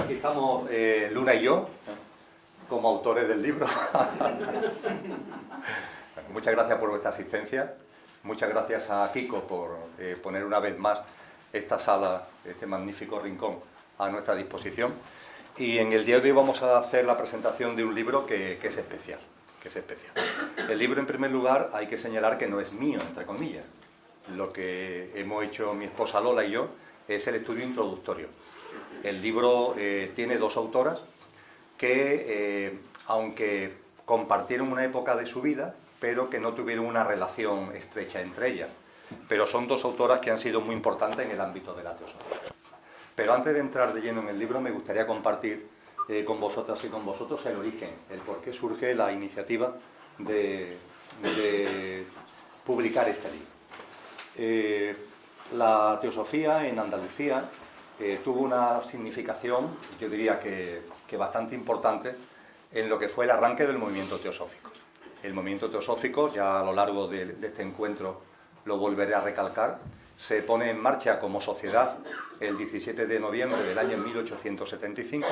Aquí estamos Luna y yo, como autores del libro. Muchas gracias por vuestra asistencia. Muchas gracias a Kiko por poner una vez más esta sala, este magnífico rincón, a nuestra disposición. Y en el día de hoy vamos a hacer la presentación de un libro que es especial. El libro, en primer lugar, hay que señalar que no es mío, entre comillas. Lo que hemos hecho mi esposa Lola y yo es el estudio introductorio. El libro tiene dos autoras que, aunque compartieron una época de su vida, pero que no tuvieron una relación estrecha entre ellas. Pero son dos autoras que han sido muy importantes en el ámbito de la teosofía. Pero antes de entrar de lleno en el libro, me gustaría compartir con vosotras y con vosotros el origen, el por qué surge la iniciativa de publicar este libro. La teosofía en Andalucía tuvo una significación, yo diría que bastante importante, en lo que fue el arranque del movimiento teosófico. El movimiento teosófico, ya a lo largo de este encuentro lo volveré a recalcar, se pone en marcha como sociedad el 17 de noviembre del año 1875.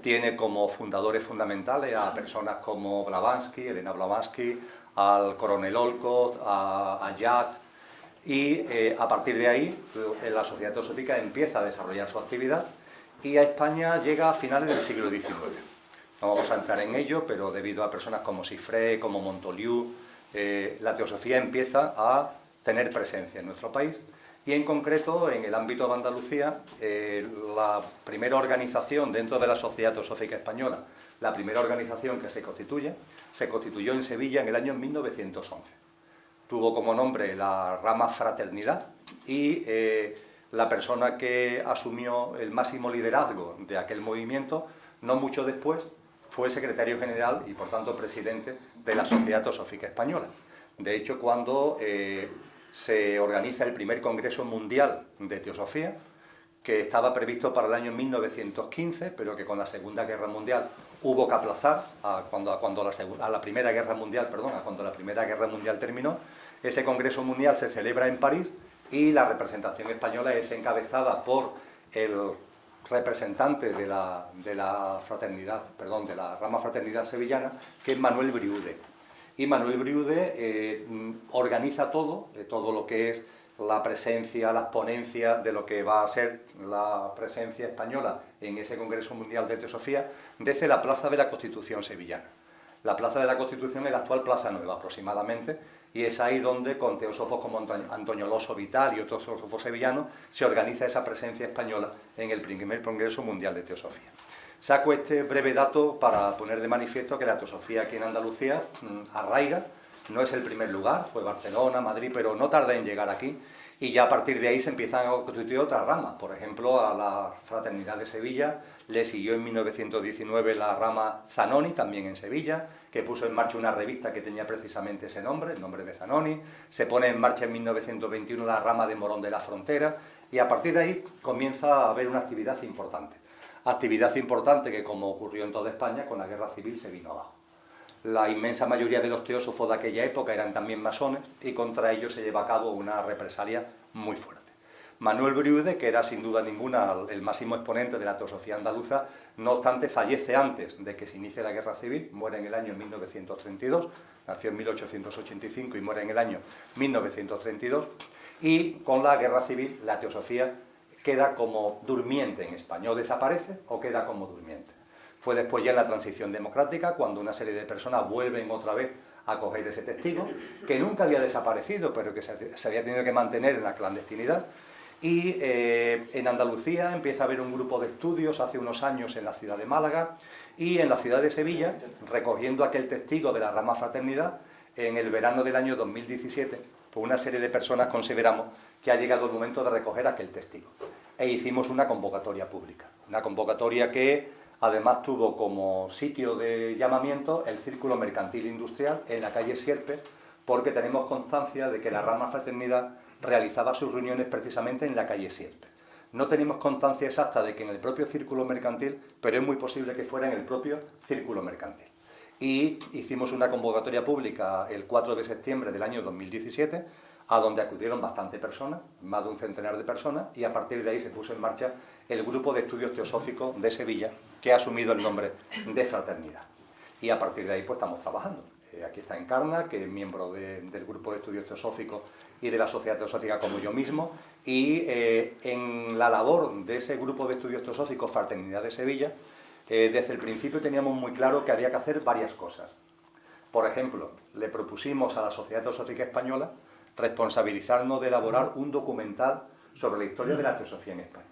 Tiene como fundadores fundamentales a personas como Blavatsky, Elena Blavatsky, al coronel Olcott, a Yat, y a partir de ahí la sociedad teosófica empieza a desarrollar su actividad y a España llega a finales del siglo XIX. No vamos a entrar en ello, pero debido a personas como Siffre, como Montoliu, la teosofía empieza a tener presencia en nuestro país y en concreto en el ámbito de Andalucía la primera organización dentro de la Sociedad Teosófica Española, la primera organización que se constituyó en Sevilla en el año 1911. Tuvo como nombre la rama Fraternidad y la persona que asumió el máximo liderazgo de aquel movimiento, no mucho después, fue secretario general y por tanto presidente de la Sociedad Teosófica Española. De hecho, cuando se organiza el primer Congreso Mundial de Teosofía, que estaba previsto para el año 1915, pero que con la Segunda Guerra Mundial hubo que aplazar cuando la Primera Guerra Mundial terminó. Ese Congreso Mundial se celebra en París y la representación española es encabezada por el representante de la rama Fraternidad sevillana, que es Manuel Briude. Y Manuel Briude organiza todo lo que es la presencia, las ponencias de lo que va a ser la presencia española en ese Congreso Mundial de Teosofía desde la Plaza de la Constitución sevillana. La Plaza de la Constitución es la actual Plaza Nueva aproximadamente, y es ahí donde con teósofos como Antonio Loso Vital y otros teósofos sevillanos se organiza esa presencia española en el primer Congreso Mundial de Teosofía. Saco este breve dato para poner de manifiesto que la teosofía aquí en Andalucía arraiga, no es el primer lugar, fue Barcelona, Madrid, pero no tarda en llegar aquí, y ya a partir de ahí se empiezan a constituir otras ramas. Por ejemplo, a la Fraternidad de Sevilla le siguió en 1919 la rama Zanoni, también en Sevilla, que puso en marcha una revista que tenía precisamente ese nombre, el nombre de Zanoni. Se pone en marcha en 1921 la rama de Morón de la Frontera, y a partir de ahí comienza a haber una actividad importante. Actividad importante que, como ocurrió en toda España, con la guerra civil se vino abajo. La inmensa mayoría de los teósofos de aquella época eran también masones y contra ellos se lleva a cabo una represalia muy fuerte. Manuel Briude, que era sin duda ninguna el máximo exponente de la teosofía andaluza, no obstante fallece antes de que se inicie la guerra civil, muere en el año 1932, nació en 1885 y muere en el año 1932, y con la guerra civil la teosofía queda como durmiente en España, o desaparece o queda como durmiente. Fue después ya en la transición democrática cuando una serie de personas vuelven otra vez a coger ese testigo, que nunca había desaparecido, pero que se había tenido que mantener en la clandestinidad. Y en Andalucía empieza a haber un grupo de estudios hace unos años en la ciudad de Málaga y en la ciudad de Sevilla, recogiendo aquel testigo de la rama Fraternidad, en el verano del año 2017, pues una serie de personas consideramos que ha llegado el momento de recoger aquel testigo. E hicimos una convocatoria pública, una convocatoria que además tuvo como sitio de llamamiento el Círculo Mercantil Industrial en la calle Sierpe, porque tenemos constancia de que la rama Fraternidad realizaba sus reuniones precisamente en la calle Sierpe. No tenemos constancia exacta de que en el propio Círculo Mercantil, pero es muy posible que fuera en el propio Círculo Mercantil. Y hicimos una convocatoria pública el 4 de septiembre del año 2017 a donde acudieron bastantes personas, más de un centenar de personas, y a partir de ahí se puso en marcha el Grupo de Estudios Teosóficos de Sevilla, que ha asumido el nombre de Fraternidad. Y a partir de ahí pues estamos trabajando. Aquí está Encarna, que es miembro del Grupo de Estudios Teosóficos y de la Sociedad Teosófica como yo mismo, y en la labor de ese Grupo de Estudios Teosóficos Fraternidad de Sevilla, desde el principio teníamos muy claro que había que hacer varias cosas. Por ejemplo, le propusimos a la Sociedad Teosófica Española responsabilizarnos de elaborar un documental sobre la historia de la teosofía en España,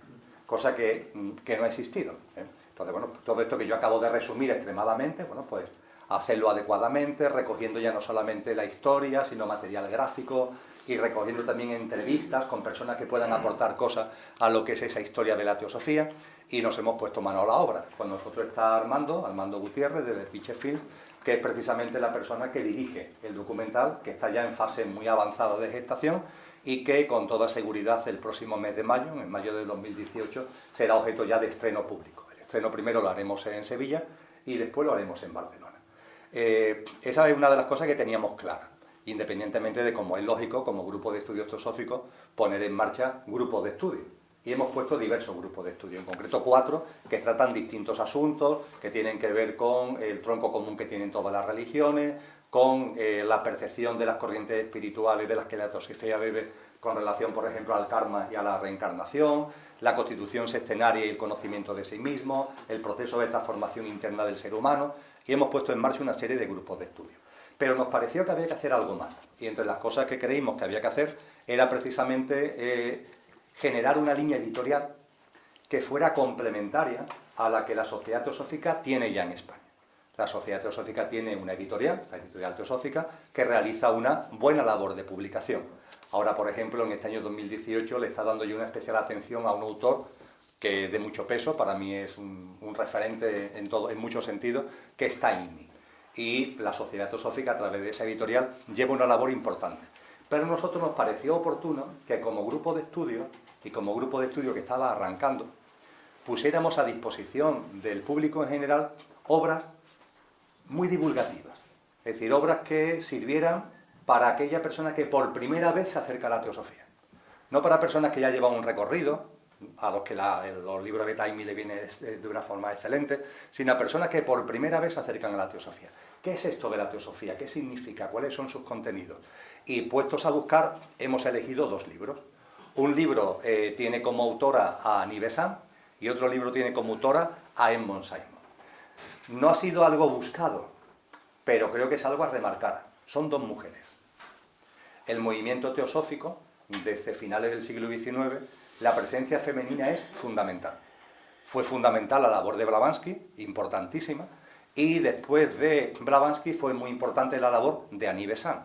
cosa que no ha existido. Entonces, bueno, todo esto que yo acabo de resumir extremadamente, bueno, pues hacerlo adecuadamente, recogiendo ya no solamente la historia, sino material gráfico y recogiendo también entrevistas con personas que puedan aportar cosas a lo que es esa historia de la teosofía, y nos hemos puesto mano a la obra. Con nosotros está Armando Gutiérrez, de Pitchfield, que es precisamente la persona que dirige el documental, que está ya en fase muy avanzada de gestación y que con toda seguridad el próximo mes de mayo, en mayo de 2018, será objeto ya de estreno público. El estreno primero lo haremos en Sevilla y después lo haremos en Barcelona. Esa es una de las cosas que teníamos claras, independientemente de, como es lógico, como grupo de estudios teosóficos, poner en marcha grupos de estudio. Y hemos puesto diversos grupos de estudio, en concreto 4, que tratan distintos asuntos, que tienen que ver con el tronco común que tienen todas las religiones, con la percepción de las corrientes espirituales de las que la teosofía bebe con relación, por ejemplo, al karma y a la reencarnación, la constitución sextenaria y el conocimiento de sí mismo, el proceso de transformación interna del ser humano, y hemos puesto en marcha una serie de grupos de estudio. Pero nos pareció que había que hacer algo más, y entre las cosas que creímos que había que hacer era precisamente generar una línea editorial que fuera complementaria a la que la Sociedad Teosófica tiene ya en España. La Sociedad Teosófica tiene una editorial, la Editorial Teosófica, que realiza una buena labor de publicación. Ahora, por ejemplo, en este año 2018 le está dando yo una especial atención a un autor que de mucho peso, para mí es un referente en muchos sentidos, que es Taimi. Y la Sociedad Teosófica, a través de esa editorial, lleva una labor importante. Pero a nosotros nos pareció oportuno que como grupo de estudio, y como grupo de estudio que estaba arrancando, pusiéramos a disposición del público en general obras muy divulgativas. Es decir, obras que sirvieran para aquella persona que por primera vez se acerca a la teosofía. No para personas que ya llevan un recorrido, a los que los libros de Taimi le vienen de una forma excelente, sino a personas que por primera vez se acercan a la teosofía. ¿Qué es esto de la teosofía? ¿Qué significa? ¿Cuáles son sus contenidos? Y puestos a buscar, hemos elegido 2 libros. Un libro tiene como autora a Annie Besant y otro libro tiene como autora a Edmond Simon. No ha sido algo buscado, pero creo que es algo a remarcar. Son 2 mujeres. El movimiento teosófico, desde finales del siglo XIX, la presencia femenina es fundamental. Fue fundamental la labor de Blavatsky, importantísima, y después de Blavatsky fue muy importante la labor de Annie Besant.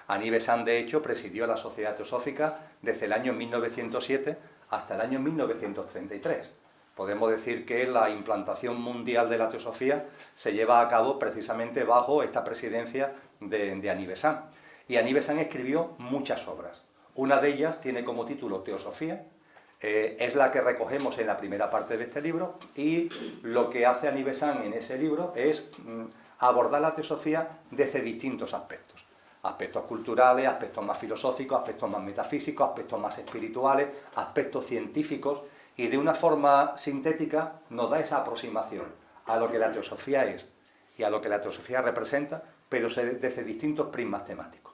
Annie Besant, de hecho, presidió la Sociedad Teosófica desde el año 1907 hasta el año 1933. Podemos decir que la implantación mundial de la teosofía se lleva a cabo precisamente bajo esta presidencia de Annie Besant. Y Annie Besant escribió muchas obras. Una de ellas tiene como título Teosofía, es la que recogemos en la primera parte de este libro, y lo que hace Annie Besant en ese libro es abordar la teosofía desde distintos aspectos. Aspectos culturales, aspectos más filosóficos, aspectos más metafísicos, aspectos más espirituales, aspectos científicos, y de una forma sintética nos da esa aproximación a lo que la teosofía es y a lo que la teosofía representa, pero desde distintos prismas temáticos.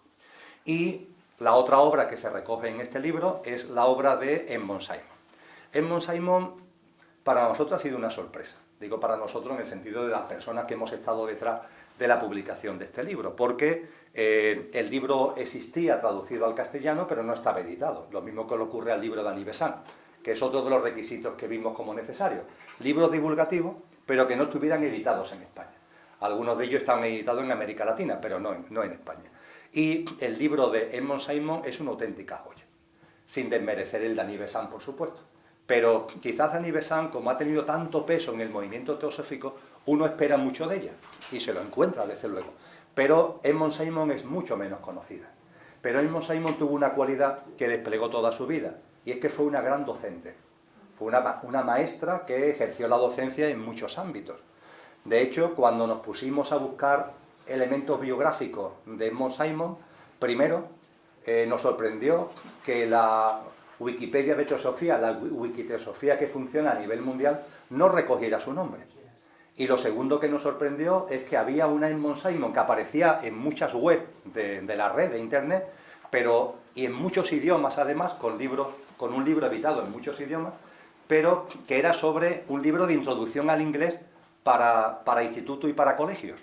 Y la otra obra que se recoge en este libro es la obra de Edmond Simon. Edmond Simon para nosotros ha sido una sorpresa. Digo para nosotros en el sentido de las personas que hemos estado detrás de la publicación de este libro, porque el libro existía traducido al castellano, pero no estaba editado. Lo mismo que le ocurre al libro de Annie Besant, que es otro de los requisitos que vimos como necesarios. Libros divulgativos, pero que no estuvieran editados en España. Algunos de ellos están editados en América Latina, pero no en España. Y el libro de Edmond Simon es una auténtica joya, sin desmerecer el de Annie Besant, por supuesto. Pero quizás Annie Besant, como ha tenido tanto peso en el movimiento teosófico, uno espera mucho de ella, y se lo encuentra, desde luego. Pero Edmond Simon es mucho menos conocida. Pero Edmond Simon tuvo una cualidad que desplegó toda su vida, y es que fue una gran docente. Fue una maestra que ejerció la docencia en muchos ámbitos. De hecho, cuando nos pusimos a buscar elementos biográficos de Edmond Simon, primero nos sorprendió que la Wikipedia de teosofía, la Wikiteosofía que funciona a nivel mundial, no recogiera su nombre. Y lo segundo que nos sorprendió es que había una Edmond Simon que aparecía en muchas webs de la red, de internet, y en muchos idiomas además, con un libro editado en muchos idiomas, pero que era sobre un libro de introducción al inglés para institutos y para colegios.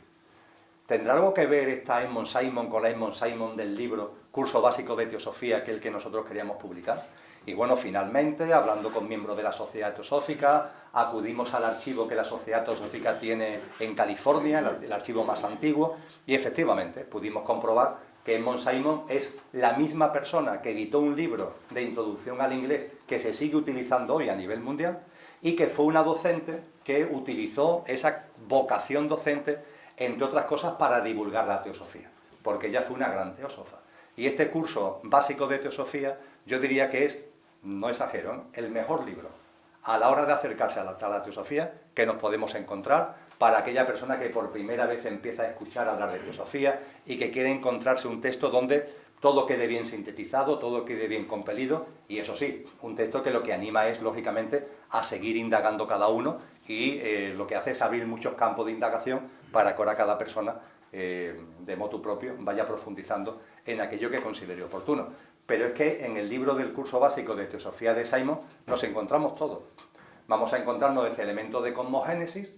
¿Tendrá algo que ver esta Edmond Simon con la Edmond Simon del libro Curso Básico de Teosofía, que es el que nosotros queríamos publicar? Y bueno, finalmente, hablando con miembros de la Sociedad Teosófica, acudimos al archivo que la Sociedad Teosófica tiene en California, el archivo más antiguo, y efectivamente pudimos comprobar que Edmond Simon es la misma persona que editó un libro de introducción al inglés que se sigue utilizando hoy a nivel mundial y que fue una docente que utilizó esa vocación docente, entre otras cosas, para divulgar la teosofía, porque ella fue una gran teósofa. Y este curso básico de teosofía, yo diría que es, no exagero, el mejor libro a la hora de acercarse a la teosofía que nos podemos encontrar para aquella persona que por primera vez empieza a escuchar hablar de teosofía y que quiere encontrarse un texto donde todo quede bien sintetizado, todo quede bien compelido, y eso sí, un texto que lo que anima es, lógicamente, a seguir indagando cada uno, y lo que hace es abrir muchos campos de indagación para que ahora cada persona, de motu propio, vaya profundizando en aquello que considere oportuno. Pero es que en el libro del curso básico de Teosofía de Simon nos encontramos todo. Vamos a encontrarnos ese elemento de cosmogénesis,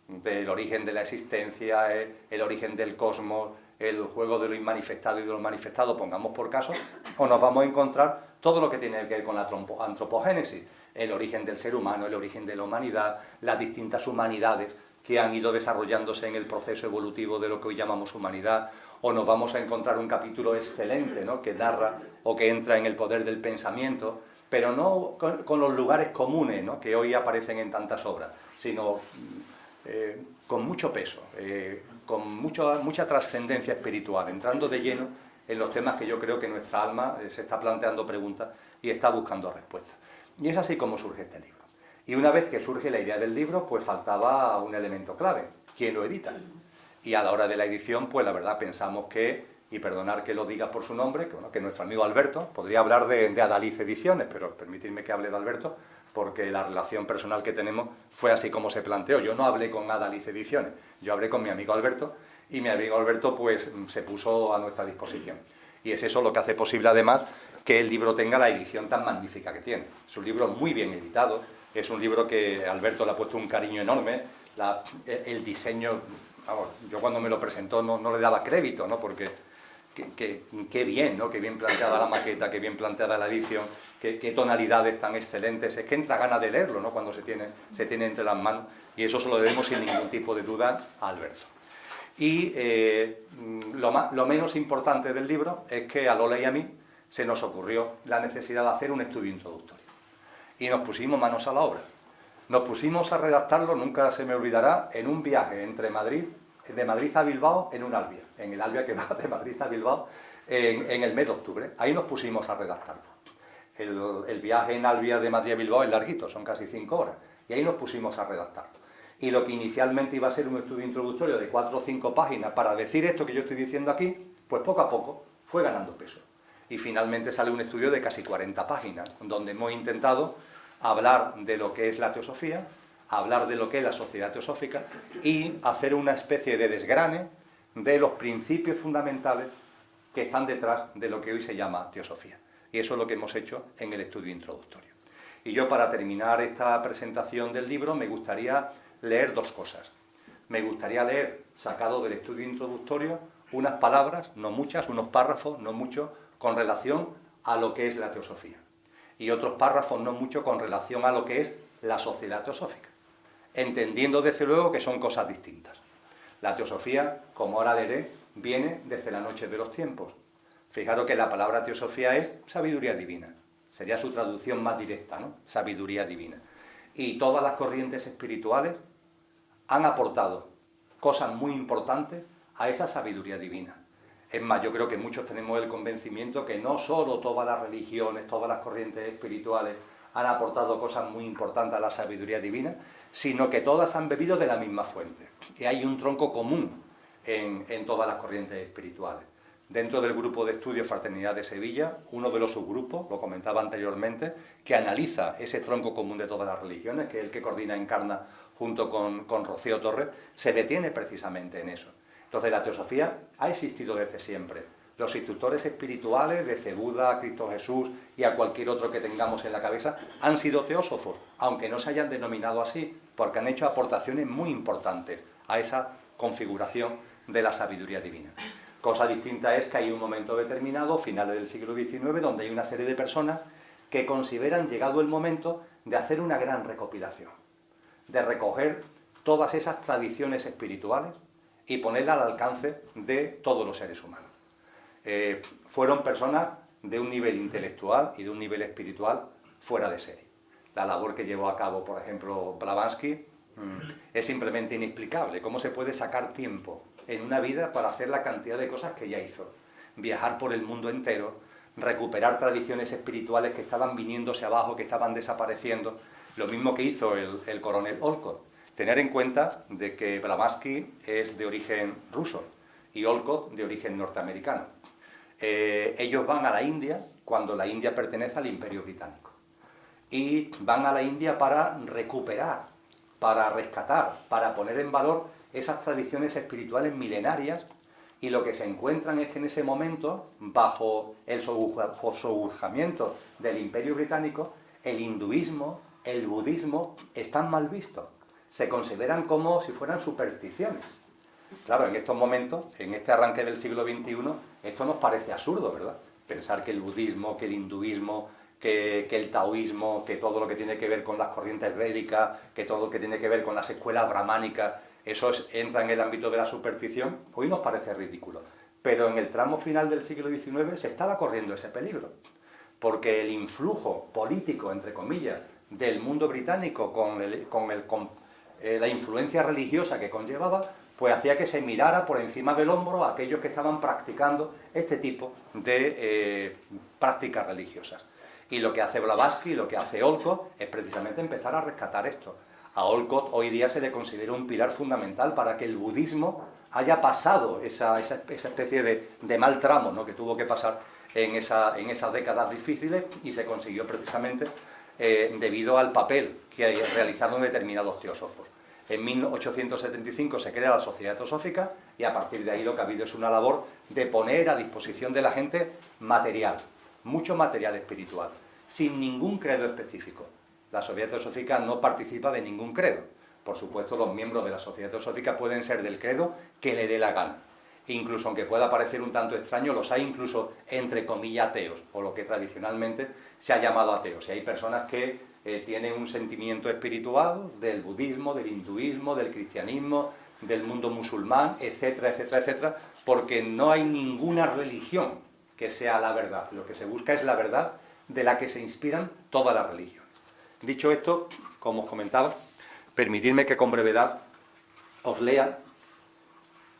del origen de la existencia, el origen del cosmos, el juego de lo inmanifestado y de lo manifestado, pongamos por caso, o nos vamos a encontrar todo lo que tiene que ver con la antropogénesis, el origen del ser humano, el origen de la humanidad, las distintas humanidades que han ido desarrollándose en el proceso evolutivo de lo que hoy llamamos humanidad, o nos vamos a encontrar un capítulo excelente, ¿no?, que narra o que entra en el poder del pensamiento, pero no con los lugares comunes, ¿no?, que hoy aparecen en tantas obras, sino con mucho peso, con mucha trascendencia espiritual, entrando de lleno en los temas que yo creo que nuestra alma se está planteando preguntas y está buscando respuestas. Y es así como surge este libro. Y una vez que surge la idea del libro, pues faltaba un elemento clave: ¿quién lo edita? Y a la hora de la edición, pues la verdad pensamos que, y perdonar que lo diga por su nombre, que nuestro amigo Alberto, podría hablar de Adalid Ediciones, pero permitidme que hable de Alberto, porque la relación personal que tenemos fue así como se planteó. Yo no hablé con Adalid Ediciones, yo hablé con mi amigo Alberto, y mi amigo Alberto pues se puso a nuestra disposición. Y es eso lo que hace posible además que el libro tenga la edición tan magnífica que tiene. Es un libro muy bien editado, es un libro que Alberto le ha puesto un cariño enorme, el diseño, vamos, yo cuando me lo presentó no le daba crédito, ¿no?, porque qué bien, ¿no?, qué bien planteada la maqueta, qué bien planteada la edición, qué tonalidades tan excelentes, es que entra ganas de leerlo, ¿no?, cuando se tiene entre las manos, y eso se lo debemos sin ningún tipo de duda a Alberto. Y lo menos importante del libro es que a Lola y a mí se nos ocurrió la necesidad de hacer un estudio introductorio. Y nos pusimos manos a la obra. Nos pusimos a redactarlo, nunca se me olvidará, en un viaje de Madrid a Bilbao, en un Albia, en el Albia que va de Madrid a Bilbao, en el mes de octubre. Ahí nos pusimos a redactarlo. El viaje en Albia de Madrid a Bilbao es larguito, son casi 5 horas, y ahí nos pusimos a redactarlo. Y lo que inicialmente iba a ser un estudio introductorio de 4 o 5 páginas para decir esto que yo estoy diciendo aquí, pues poco a poco fue ganando peso. Y finalmente sale un estudio de casi 40 páginas, donde hemos intentado hablar de lo que es la teosofía, hablar de lo que es la sociedad teosófica y hacer una especie de desgrane de los principios fundamentales que están detrás de lo que hoy se llama teosofía. Y eso es lo que hemos hecho en el estudio introductorio. Y yo, para terminar esta presentación del libro, me gustaría leer 2 cosas. Me gustaría leer, sacado del estudio introductorio, unas palabras, no muchas, unos párrafos, no muchos, con relación a lo que es la teosofía. Y otros párrafos, no mucho, con relación a lo que es la sociedad teosófica, entendiendo desde luego que son cosas distintas. La teosofía, como ahora leeré, viene desde la noche de los tiempos. Fijaros que la palabra teosofía es sabiduría divina, sería su traducción más directa, ¿no?, sabiduría divina. Y todas las corrientes espirituales han aportado cosas muy importantes a esa sabiduría divina. Es más, yo creo que muchos tenemos el convencimiento que no solo todas las religiones, todas las corrientes espirituales han aportado cosas muy importantes a la sabiduría divina, sino que todas han bebido de la misma fuente. Y hay un tronco común en todas las corrientes espirituales. Dentro del grupo de estudio Fraternidad de Sevilla, uno de los subgrupos, lo comentaba anteriormente, que analiza ese tronco común de todas las religiones, que es el que coordina Encarna junto con Rocío Torres, se detiene precisamente en eso. Entonces la teosofía ha existido desde siempre. Los instructores espirituales, desde Buda a Cristo Jesús y a cualquier otro que tengamos en la cabeza, han sido teósofos, aunque no se hayan denominado así, porque han hecho aportaciones muy importantes a esa configuración de la sabiduría divina. Cosa distinta es que hay un momento determinado, finales del siglo XIX, donde hay una serie de personas que consideran llegado el momento de hacer una gran recopilación, de recoger todas esas tradiciones espirituales y ponerlas al alcance de todos los seres humanos. Fueron personas de un nivel intelectual y de un nivel espiritual fuera de serie. La labor que llevó a cabo, por ejemplo, Blavatsky, es simplemente inexplicable. ¿Cómo se puede sacar tiempo en una vida para hacer la cantidad de cosas que ya hizo? Viajar por el mundo entero, recuperar tradiciones espirituales que estaban viniéndose abajo, que estaban desapareciendo. Lo mismo que hizo el coronel Olcott. Tener en cuenta de que Blavatsky es de origen ruso y Olcott de origen norteamericano. Ellos van a la India cuando la India pertenece al Imperio Británico. Y van a la India para recuperar, para rescatar, para poner en valor esas tradiciones espirituales milenarias, y lo que se encuentran es que en ese momento, bajo el sojuzgamiento del Imperio Británico, el hinduismo, el budismo están mal vistos. Se consideran como si fueran supersticiones. Claro, en estos momentos, en este arranque del siglo XXI, esto nos parece absurdo, ¿verdad? Pensar que el budismo, que el hinduismo, que el taoísmo, que todo lo que tiene que ver con las corrientes védicas, que todo lo que tiene que ver con las escuelas brahmánicas, eso entra en el ámbito de la superstición, hoy nos parece ridículo. Pero en el tramo final del siglo XIX se estaba corriendo ese peligro, porque el influjo político, entre comillas, del mundo británico con la influencia religiosa que conllevaba, pues hacía que se mirara por encima del hombro a aquellos que estaban practicando este tipo de prácticas religiosas. Y lo que hace Blavatsky, lo que hace Olcott, es precisamente empezar a rescatar esto. A Olcott hoy día se le considera un pilar fundamental para que el budismo haya pasado esa especie de mal tramo, ¿no?, que tuvo que pasar en esas décadas difíciles, y se consiguió precisamente debido al papel que realizaron determinados teósofos. En 1875 se crea la Sociedad Teosófica, y a partir de ahí lo que ha habido es una labor de poner a disposición de la gente material, mucho material espiritual, sin ningún credo específico. La Sociedad Teosófica no participa de ningún credo. Por supuesto, los miembros de la Sociedad Teosófica pueden ser del credo que le dé la gana. Incluso, aunque pueda parecer un tanto extraño, los hay incluso entre comillas ateos, o lo que tradicionalmente se ha llamado ateos. Y hay personas que tienen un sentimiento espiritual del budismo, del hinduismo, del cristianismo, del mundo musulmán, etcétera, etcétera, etcétera, porque no hay ninguna religión que sea la verdad. Lo que se busca es la verdad de la que se inspiran todas las religiones. Dicho esto, como os comentaba, permitidme que con brevedad os lea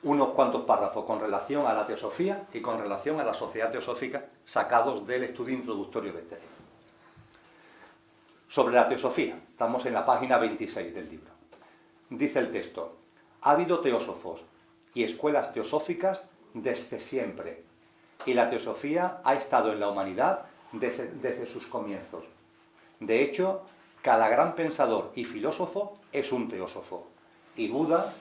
unos cuantos párrafos con relación a la teosofía y con relación a la Sociedad Teosófica, sacados del estudio introductorio de este libro. Sobre la teosofía, estamos en la página 26 del libro. Dice el texto: ha habido teósofos y escuelas teosóficas desde siempre, y la teosofía ha estado en la humanidad desde sus comienzos. De hecho, cada gran pensador y filósofo es un teósofo. Y Buda,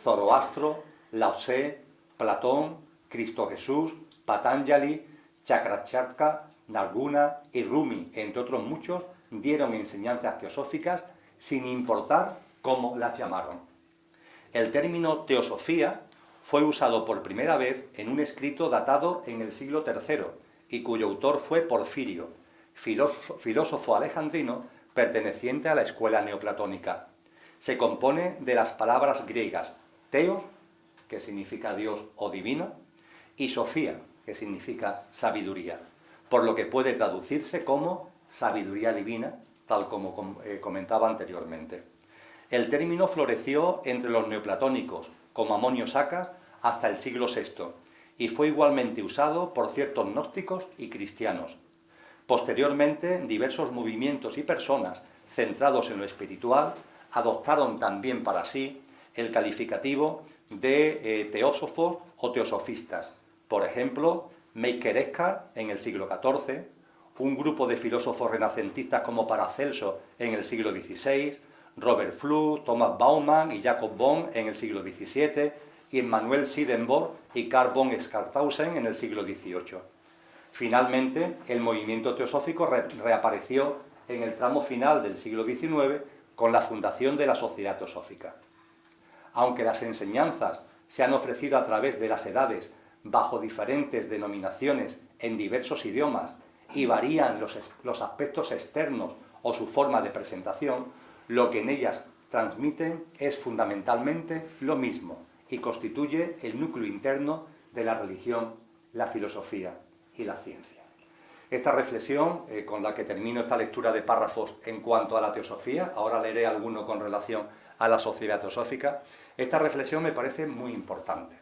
Zoroastro, Lao Tse, Platón, Cristo Jesús, Patanjali, Chakravarti, Narguna y Rumi, entre otros muchos, dieron enseñanzas teosóficas sin importar cómo las llamaron. El término teosofía fue usado por primera vez en un escrito datado en el siglo III y cuyo autor fue Porfirio, filósofo alejandrino perteneciente a la escuela neoplatónica. Se compone de las palabras griegas teos, que significa Dios o divino, y sofía, que significa sabiduría, por lo que puede traducirse como sabiduría divina, tal como comentaba anteriormente. El término floreció entre los neoplatónicos, como Amonio Sacas, hasta el siglo VI, y fue igualmente usado por ciertos gnósticos y cristianos. Posteriormente, diversos movimientos y personas centrados en lo espiritual adoptaron también para sí el calificativo de teósofos o teosofistas, Por ejemplo, Meister en el siglo XIV, un grupo de filósofos renacentistas como Paracelso en el siglo XVI, Robert Fluch, Thomas Baumann y Jacob Bohm en el siglo XVII, y Emmanuel Swedenborg y Karl von Scharthausen en el siglo XVIII. Finalmente, el movimiento teosófico reapareció en el tramo final del siglo XIX con la fundación de la Sociedad Teosófica. Aunque las enseñanzas se han ofrecido a través de las edades bajo diferentes denominaciones en diversos idiomas y varían los aspectos externos o su forma de presentación, lo que en ellas transmiten es fundamentalmente lo mismo y constituye el núcleo interno de la religión, la filosofía y la ciencia. Esta reflexión, con la que termino esta lectura de párrafos en cuanto a la teosofía, ahora leeré alguno con relación a la sociedad teosófica, esta reflexión me parece muy importante.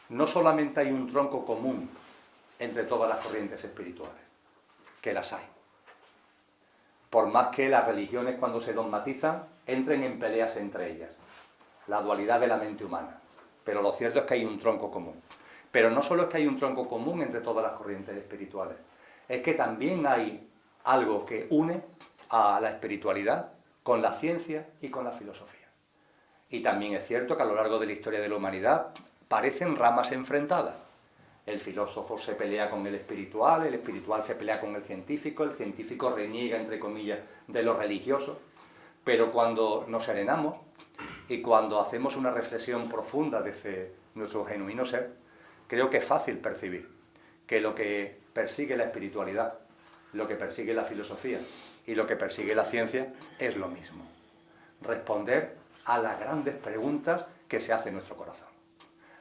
No solamente hay un tronco común entre todas las corrientes espirituales, que las hay. Por más que las religiones, cuando se dogmatizan, entren en peleas entre ellas. La dualidad de la mente humana. Pero lo cierto es que hay un tronco común. Pero no solo es que hay un tronco común entre todas las corrientes espirituales, es que también hay algo que une a la espiritualidad con la ciencia y con la filosofía. Y también es cierto que a lo largo de la historia de la humanidad parecen ramas enfrentadas. El filósofo se pelea con el espiritual se pelea con el científico reniega, entre comillas, de lo religioso. Pero cuando nos serenamos y cuando hacemos una reflexión profunda desde nuestro genuino ser, creo que es fácil percibir que lo que persigue la espiritualidad, lo que persigue la filosofía y lo que persigue la ciencia es lo mismo. Responder a las grandes preguntas que se hace en nuestro corazón.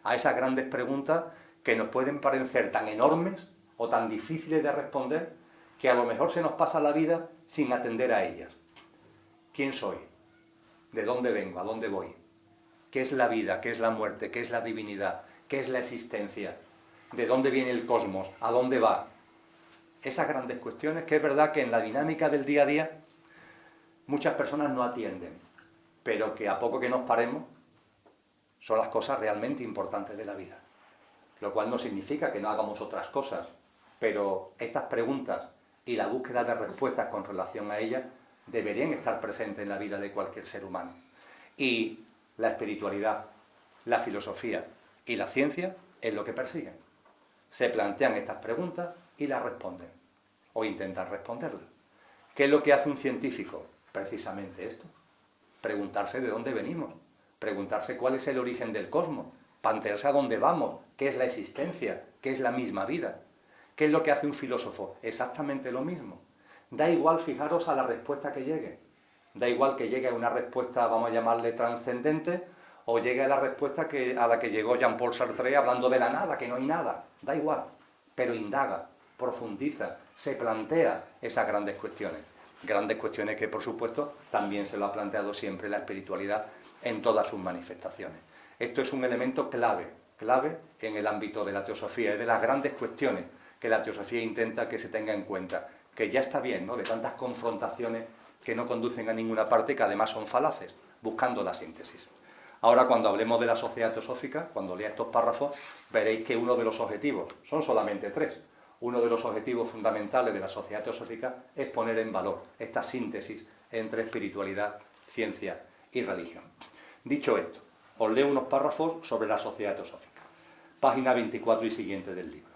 A esas grandes preguntas que nos pueden parecer tan enormes o tan difíciles de responder que a lo mejor se nos pasa la vida sin atender a ellas. ¿Quién soy? ¿De dónde vengo? ¿A dónde voy? ¿Qué es la vida? ¿Qué es la muerte? ¿Qué es la divinidad? ¿Qué es la existencia? ¿De dónde viene el cosmos? ¿A dónde va? Esas grandes cuestiones que es verdad que en la dinámica del día a día muchas personas no atienden, pero que a poco que nos paremos son las cosas realmente importantes de la vida. Lo cual no significa que no hagamos otras cosas, pero estas preguntas y la búsqueda de respuestas con relación a ellas deberían estar presentes en la vida de cualquier ser humano. Y la espiritualidad, la filosofía y la ciencia es lo que persiguen. Se plantean estas preguntas y las responden, o intentan responderlas. ¿Qué es lo que hace un científico? Precisamente esto. Preguntarse de dónde venimos, preguntarse cuál es el origen del cosmos, plantearse a dónde vamos, qué es la existencia, qué es la misma vida. ¿Qué es lo que hace un filósofo? Exactamente lo mismo. Da igual, fijaros, a la respuesta que llegue. Da igual que llegue a una respuesta, vamos a llamarle trascendente, o llegue a la respuesta a la que llegó Jean-Paul Sartre hablando de la nada, que no hay nada. Da igual, pero indaga, profundiza, se plantea esas grandes cuestiones. Grandes cuestiones que, por supuesto, también se lo ha planteado siempre la espiritualidad en todas sus manifestaciones. Esto es un elemento clave en el ámbito de la teosofía, es de las grandes cuestiones que la teosofía intenta que se tenga en cuenta, que ya está bien, ¿no?, de tantas confrontaciones que no conducen a ninguna parte y que además son falaces, buscando la síntesis. Ahora, cuando hablemos de la sociedad teosófica, cuando lea estos párrafos, veréis que uno de los objetivos, son solamente 3, uno de los objetivos fundamentales de la sociedad teosófica es poner en valor esta síntesis entre espiritualidad, ciencia y religión. Dicho esto, os leo unos párrafos sobre la sociedad teosófica. Página 24 y siguiente del libro.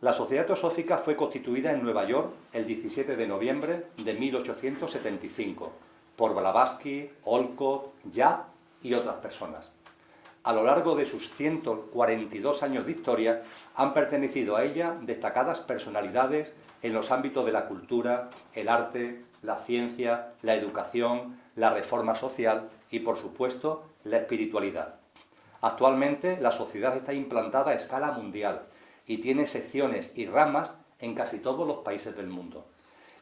La Sociedad Teosófica fue constituida en Nueva York el 17 de noviembre de 1875 por Blavatsky, Olcott, Judd y otras personas. A lo largo de sus 142 años de historia han pertenecido a ella destacadas personalidades en los ámbitos de la cultura, el arte, la ciencia, la educación, la reforma social y, por supuesto, la espiritualidad. Actualmente la sociedad está implantada a escala mundial y tiene secciones y ramas en casi todos los países del mundo.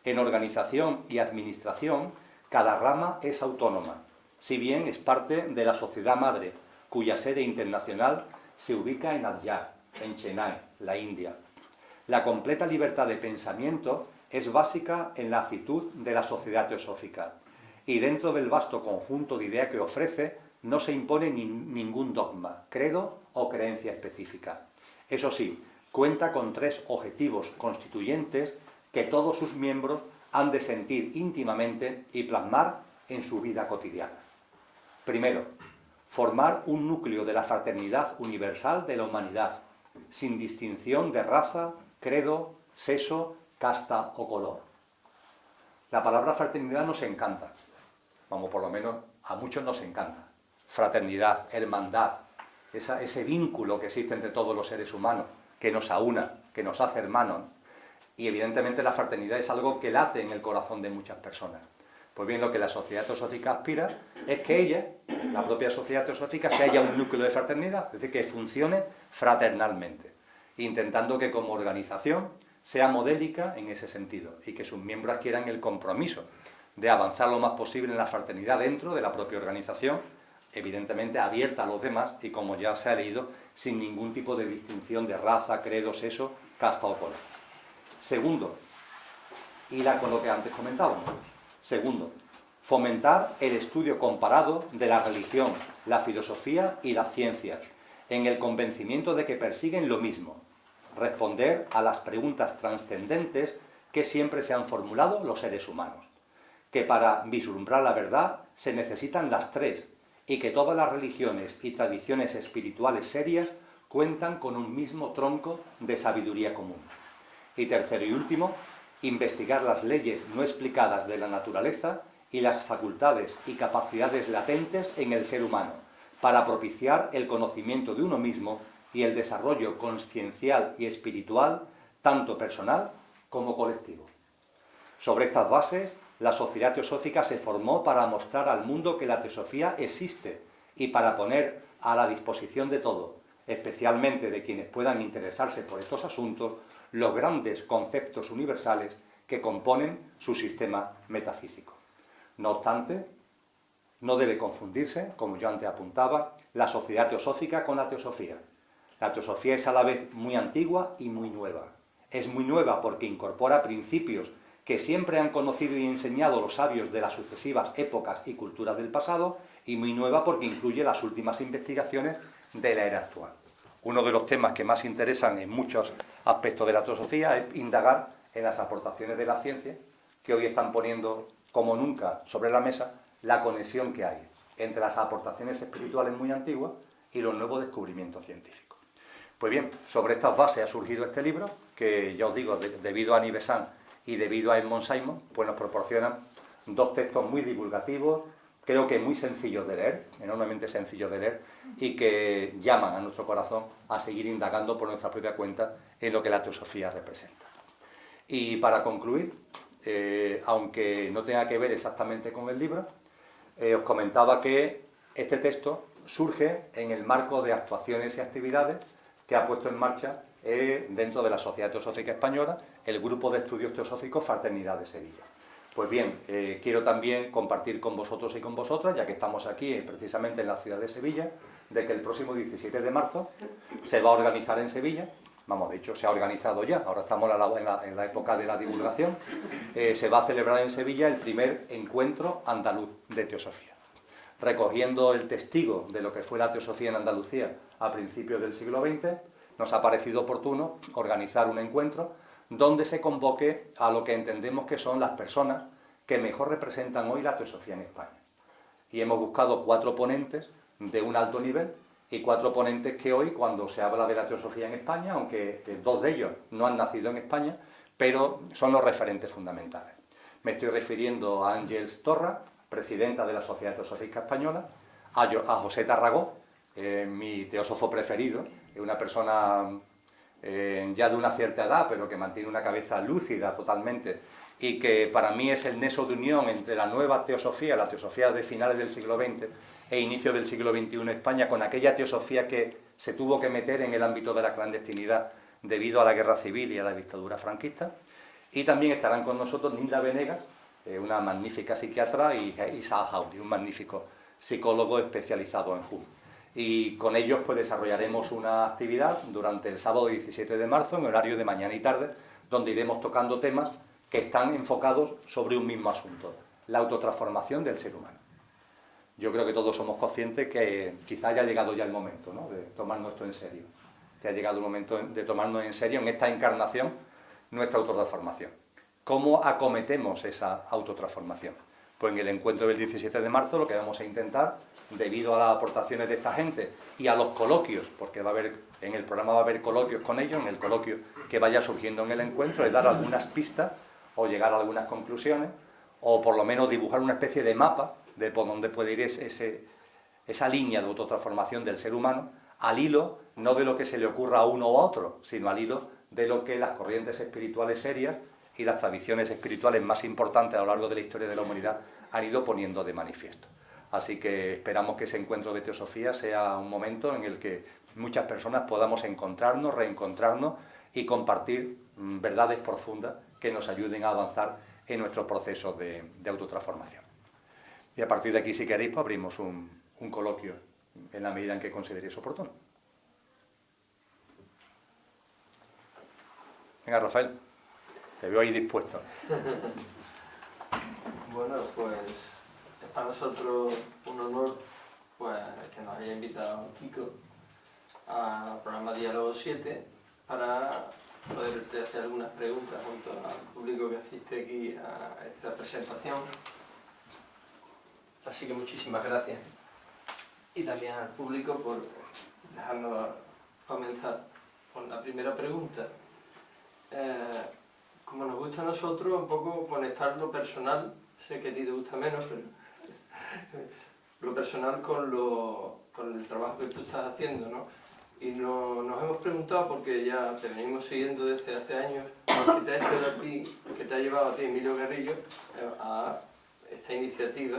En organización y administración, cada rama es autónoma, si bien es parte de la sociedad madre, cuya sede internacional se ubica en Adyar, en Chennai, la India. La completa libertad de pensamiento es básica en la actitud de la sociedad teosófica, y dentro del vasto conjunto de ideas que ofrece, no se impone ningún dogma, credo o creencia específica. Eso sí, cuenta con 3 objetivos constituyentes que todos sus miembros han de sentir íntimamente y plasmar en su vida cotidiana. Primero, formar un núcleo de la fraternidad universal de la humanidad, sin distinción de raza, credo, sexo, casta o color. La palabra fraternidad nos encanta, vamos, por lo menos a muchos nos encanta. Fraternidad, hermandad, ese vínculo que existe entre todos los seres humanos, que nos aúna, que nos hace hermanos. Y evidentemente la fraternidad es algo que late en el corazón de muchas personas. Pues bien, lo que la sociedad teosófica aspira es que ella, la propia sociedad teosófica, se haya un núcleo de fraternidad, es decir, que funcione fraternalmente, intentando que como organización sea modélica en ese sentido y que sus miembros adquieran el compromiso de avanzar lo más posible en la fraternidad dentro de la propia organización, evidentemente abierta a los demás y, como ya se ha leído, sin ningún tipo de distinción de raza, credo, sexo, casta o color. Segundo, con lo que antes comentábamos. Segundo, fomentar el estudio comparado de la religión, la filosofía y las ciencias, en el convencimiento de que persiguen lo mismo: responder a las preguntas trascendentes que siempre se han formulado los seres humanos, que para vislumbrar la verdad se necesitan las 3, y que todas las religiones y tradiciones espirituales serias cuentan con un mismo tronco de sabiduría común. Y tercero y último, investigar las leyes no explicadas de la naturaleza y las facultades y capacidades latentes en el ser humano, para propiciar el conocimiento de uno mismo y el desarrollo consciencial y espiritual, tanto personal como colectivo. Sobre estas bases, la sociedad teosófica se formó para mostrar al mundo que la teosofía existe y para poner a la disposición de todos, especialmente de quienes puedan interesarse por estos asuntos, los grandes conceptos universales que componen su sistema metafísico. No obstante, no debe confundirse, como yo antes apuntaba, la sociedad teosófica con la teosofía. La teosofía es a la vez muy antigua y muy nueva. Es muy nueva porque incorpora principios que siempre han conocido y enseñado los sabios de las sucesivas épocas y culturas del pasado, y muy nueva porque incluye las últimas investigaciones de la era actual. Uno de los temas que más interesan en muchos aspectos de la teosofía es indagar en las aportaciones de la ciencia, que hoy están poniendo como nunca sobre la mesa la conexión que hay entre las aportaciones espirituales muy antiguas y los nuevos descubrimientos científicos. Pues bien, sobre estas bases ha surgido este libro, que ya os digo, debido a Nivesan y debido a Edmond Simon, pues nos proporcionan 2 textos muy divulgativos, creo que muy sencillos de leer, enormemente sencillos de leer, y que llaman a nuestro corazón a seguir indagando por nuestra propia cuenta en lo que la teosofía representa. Y para concluir, aunque no tenga que ver exactamente con el libro, os comentaba que este texto surge en el marco de actuaciones y actividades que ha puesto en marcha dentro de la Sociedad Teosófica Española el Grupo de Estudios Teosóficos Fraternidad de Sevilla. Pues bien, quiero también compartir con vosotros y con vosotras, ya que estamos aquí precisamente en la ciudad de Sevilla, de que el próximo 17 de marzo se va a organizar en Sevilla, vamos, de hecho se ha organizado ya, ahora estamos en la época de la divulgación, se va a celebrar en Sevilla el primer encuentro andaluz de teosofía, recogiendo el testigo de lo que fue la teosofía en Andalucía a principios del siglo XX. Nos ha parecido oportuno organizar un encuentro donde se convoque a lo que entendemos que son las personas que mejor representan hoy la teosofía en España. Y hemos buscado 4 ponentes de un alto nivel y 4 ponentes que hoy, cuando se habla de la teosofía en España, aunque 2 de ellos no han nacido en España, pero son los referentes fundamentales. Me estoy refiriendo a Ángeles Torra, presidenta de la Sociedad Teosófica Española, a José Tarragó, mi teósofo preferido, una persona ya de una cierta edad, pero que mantiene una cabeza lúcida totalmente, y que para mí es el nexo de unión entre la nueva teosofía, la teosofía de finales del siglo XX e inicio del siglo XXI en España, con aquella teosofía que se tuvo que meter en el ámbito de la clandestinidad debido a la guerra civil y a la dictadura franquista. Y también estarán con nosotros Nilda Venegas, una magnífica psiquiatra, y Isaac Jauri, un magnífico psicólogo especializado en Jung. Y con ellos pues desarrollaremos una actividad durante el sábado 17 de marzo en horario de mañana y tarde, donde iremos tocando temas que están enfocados sobre un mismo asunto: la autotransformación del ser humano. yo creo que todos somos conscientes que quizá haya llegado ya el momento, ¿no?, de tomarnos esto en serio. Que ha llegado el momento de tomarnos en serio en esta encarnación nuestra autotransformación. ¿Cómo acometemos esa autotransformación? Pues en el encuentro del 17 de marzo lo que vamos a intentar, debido a las aportaciones de esta gente y a los coloquios, porque en el programa va a haber coloquios con ellos, en el coloquio que vaya surgiendo en el encuentro, es dar algunas pistas o llegar a algunas conclusiones, o por lo menos dibujar una especie de mapa de por dónde puede ir esa línea de autotransformación del ser humano, al hilo no de lo que se le ocurra a uno o a otro, sino al hilo de lo que las corrientes espirituales serias y las tradiciones espirituales más importantes a lo largo de la historia de la humanidad han ido poniendo de manifiesto. Así que esperamos que ese encuentro de teosofía sea un momento en el que muchas personas podamos encontrarnos, reencontrarnos y compartir verdades profundas que nos ayuden a avanzar en nuestro proceso de autotransformación. Y a partir de aquí, si queréis, pues abrimos un coloquio en la medida en que consideréis oportuno. Venga, Rafael, te veo ahí dispuesto. Bueno, pues es para nosotros un honor pues que nos haya invitado Kiko al programa Diálogo 7 para poderte hacer algunas preguntas junto al público que asiste aquí a esta presentación. Así que muchísimas gracias. Y también al público por dejarnos comenzar con la primera pregunta. Como nos gusta a nosotros un poco conectar lo personal, sé que a ti te gusta menos, pero lo personal con el trabajo que tú estás haciendo, ¿no? Y nos hemos preguntado, porque ya te venimos siguiendo desde hace años, ¿qué te ha llevado a ti, Emilio Garrillo, a esta iniciativa,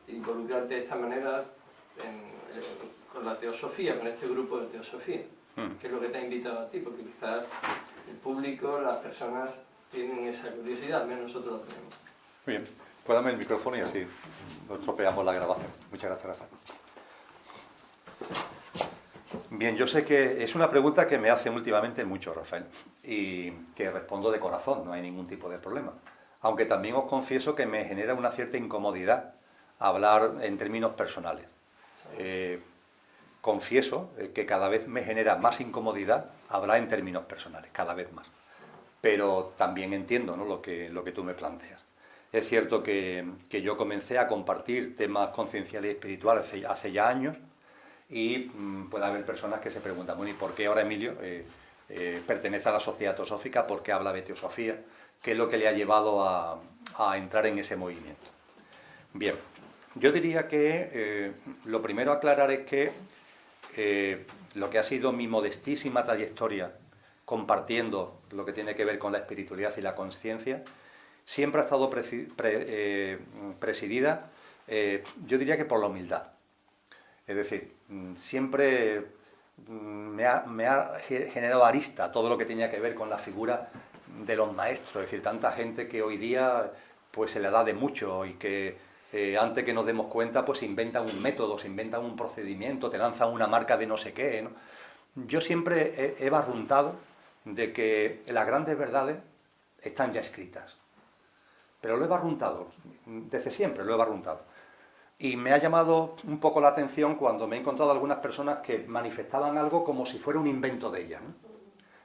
involucrarte de esta manera con la teosofía, con este grupo de teosofía? ¿Qué es lo que te ha invitado a ti? Porque quizás el público, las personas tienen esa curiosidad, al menos nosotros la tenemos. Muy bien, pues dame el micrófono y así no estropeamos la grabación. Muchas gracias, Rafael. Bien, yo sé que es una pregunta que me hacen últimamente mucho, Rafael, y que respondo de corazón, no hay ningún tipo de problema. Aunque también os confieso que me genera una cierta incomodidad hablar en términos personales. Confieso que cada vez me genera más incomodidad hablar en términos personales, cada vez más. Pero también entiendo, ¿no?, lo que tú me planteas. Es cierto que yo comencé a compartir temas concienciales y espirituales hace ya años, y puede haber personas que se preguntan, bueno, ¿y por qué ahora Emilio pertenece a la Sociedad Teosófica? ¿Por qué habla de teosofía? ¿Qué es lo que le ha llevado a entrar en ese movimiento? Bien, yo diría que lo primero a aclarar es que lo que ha sido mi modestísima trayectoria compartiendo lo que tiene que ver con la espiritualidad y la conciencia siempre ha estado presidida, yo diría que por la humildad. Es decir, siempre me ha generado arista todo lo que tenía que ver con la figura de los maestros. Es decir, tanta gente que hoy día pues se le da de mucho y que antes que nos demos cuenta pues inventan un método, se inventan un procedimiento, te lanzan una marca de no sé qué, ¿no? Yo siempre he barruntado de que las grandes verdades están ya escritas. Pero lo he barruntado, desde siempre lo he barruntado. Y me ha llamado un poco la atención cuando me he encontrado algunas personas que manifestaban algo como si fuera un invento de ellas, ¿no?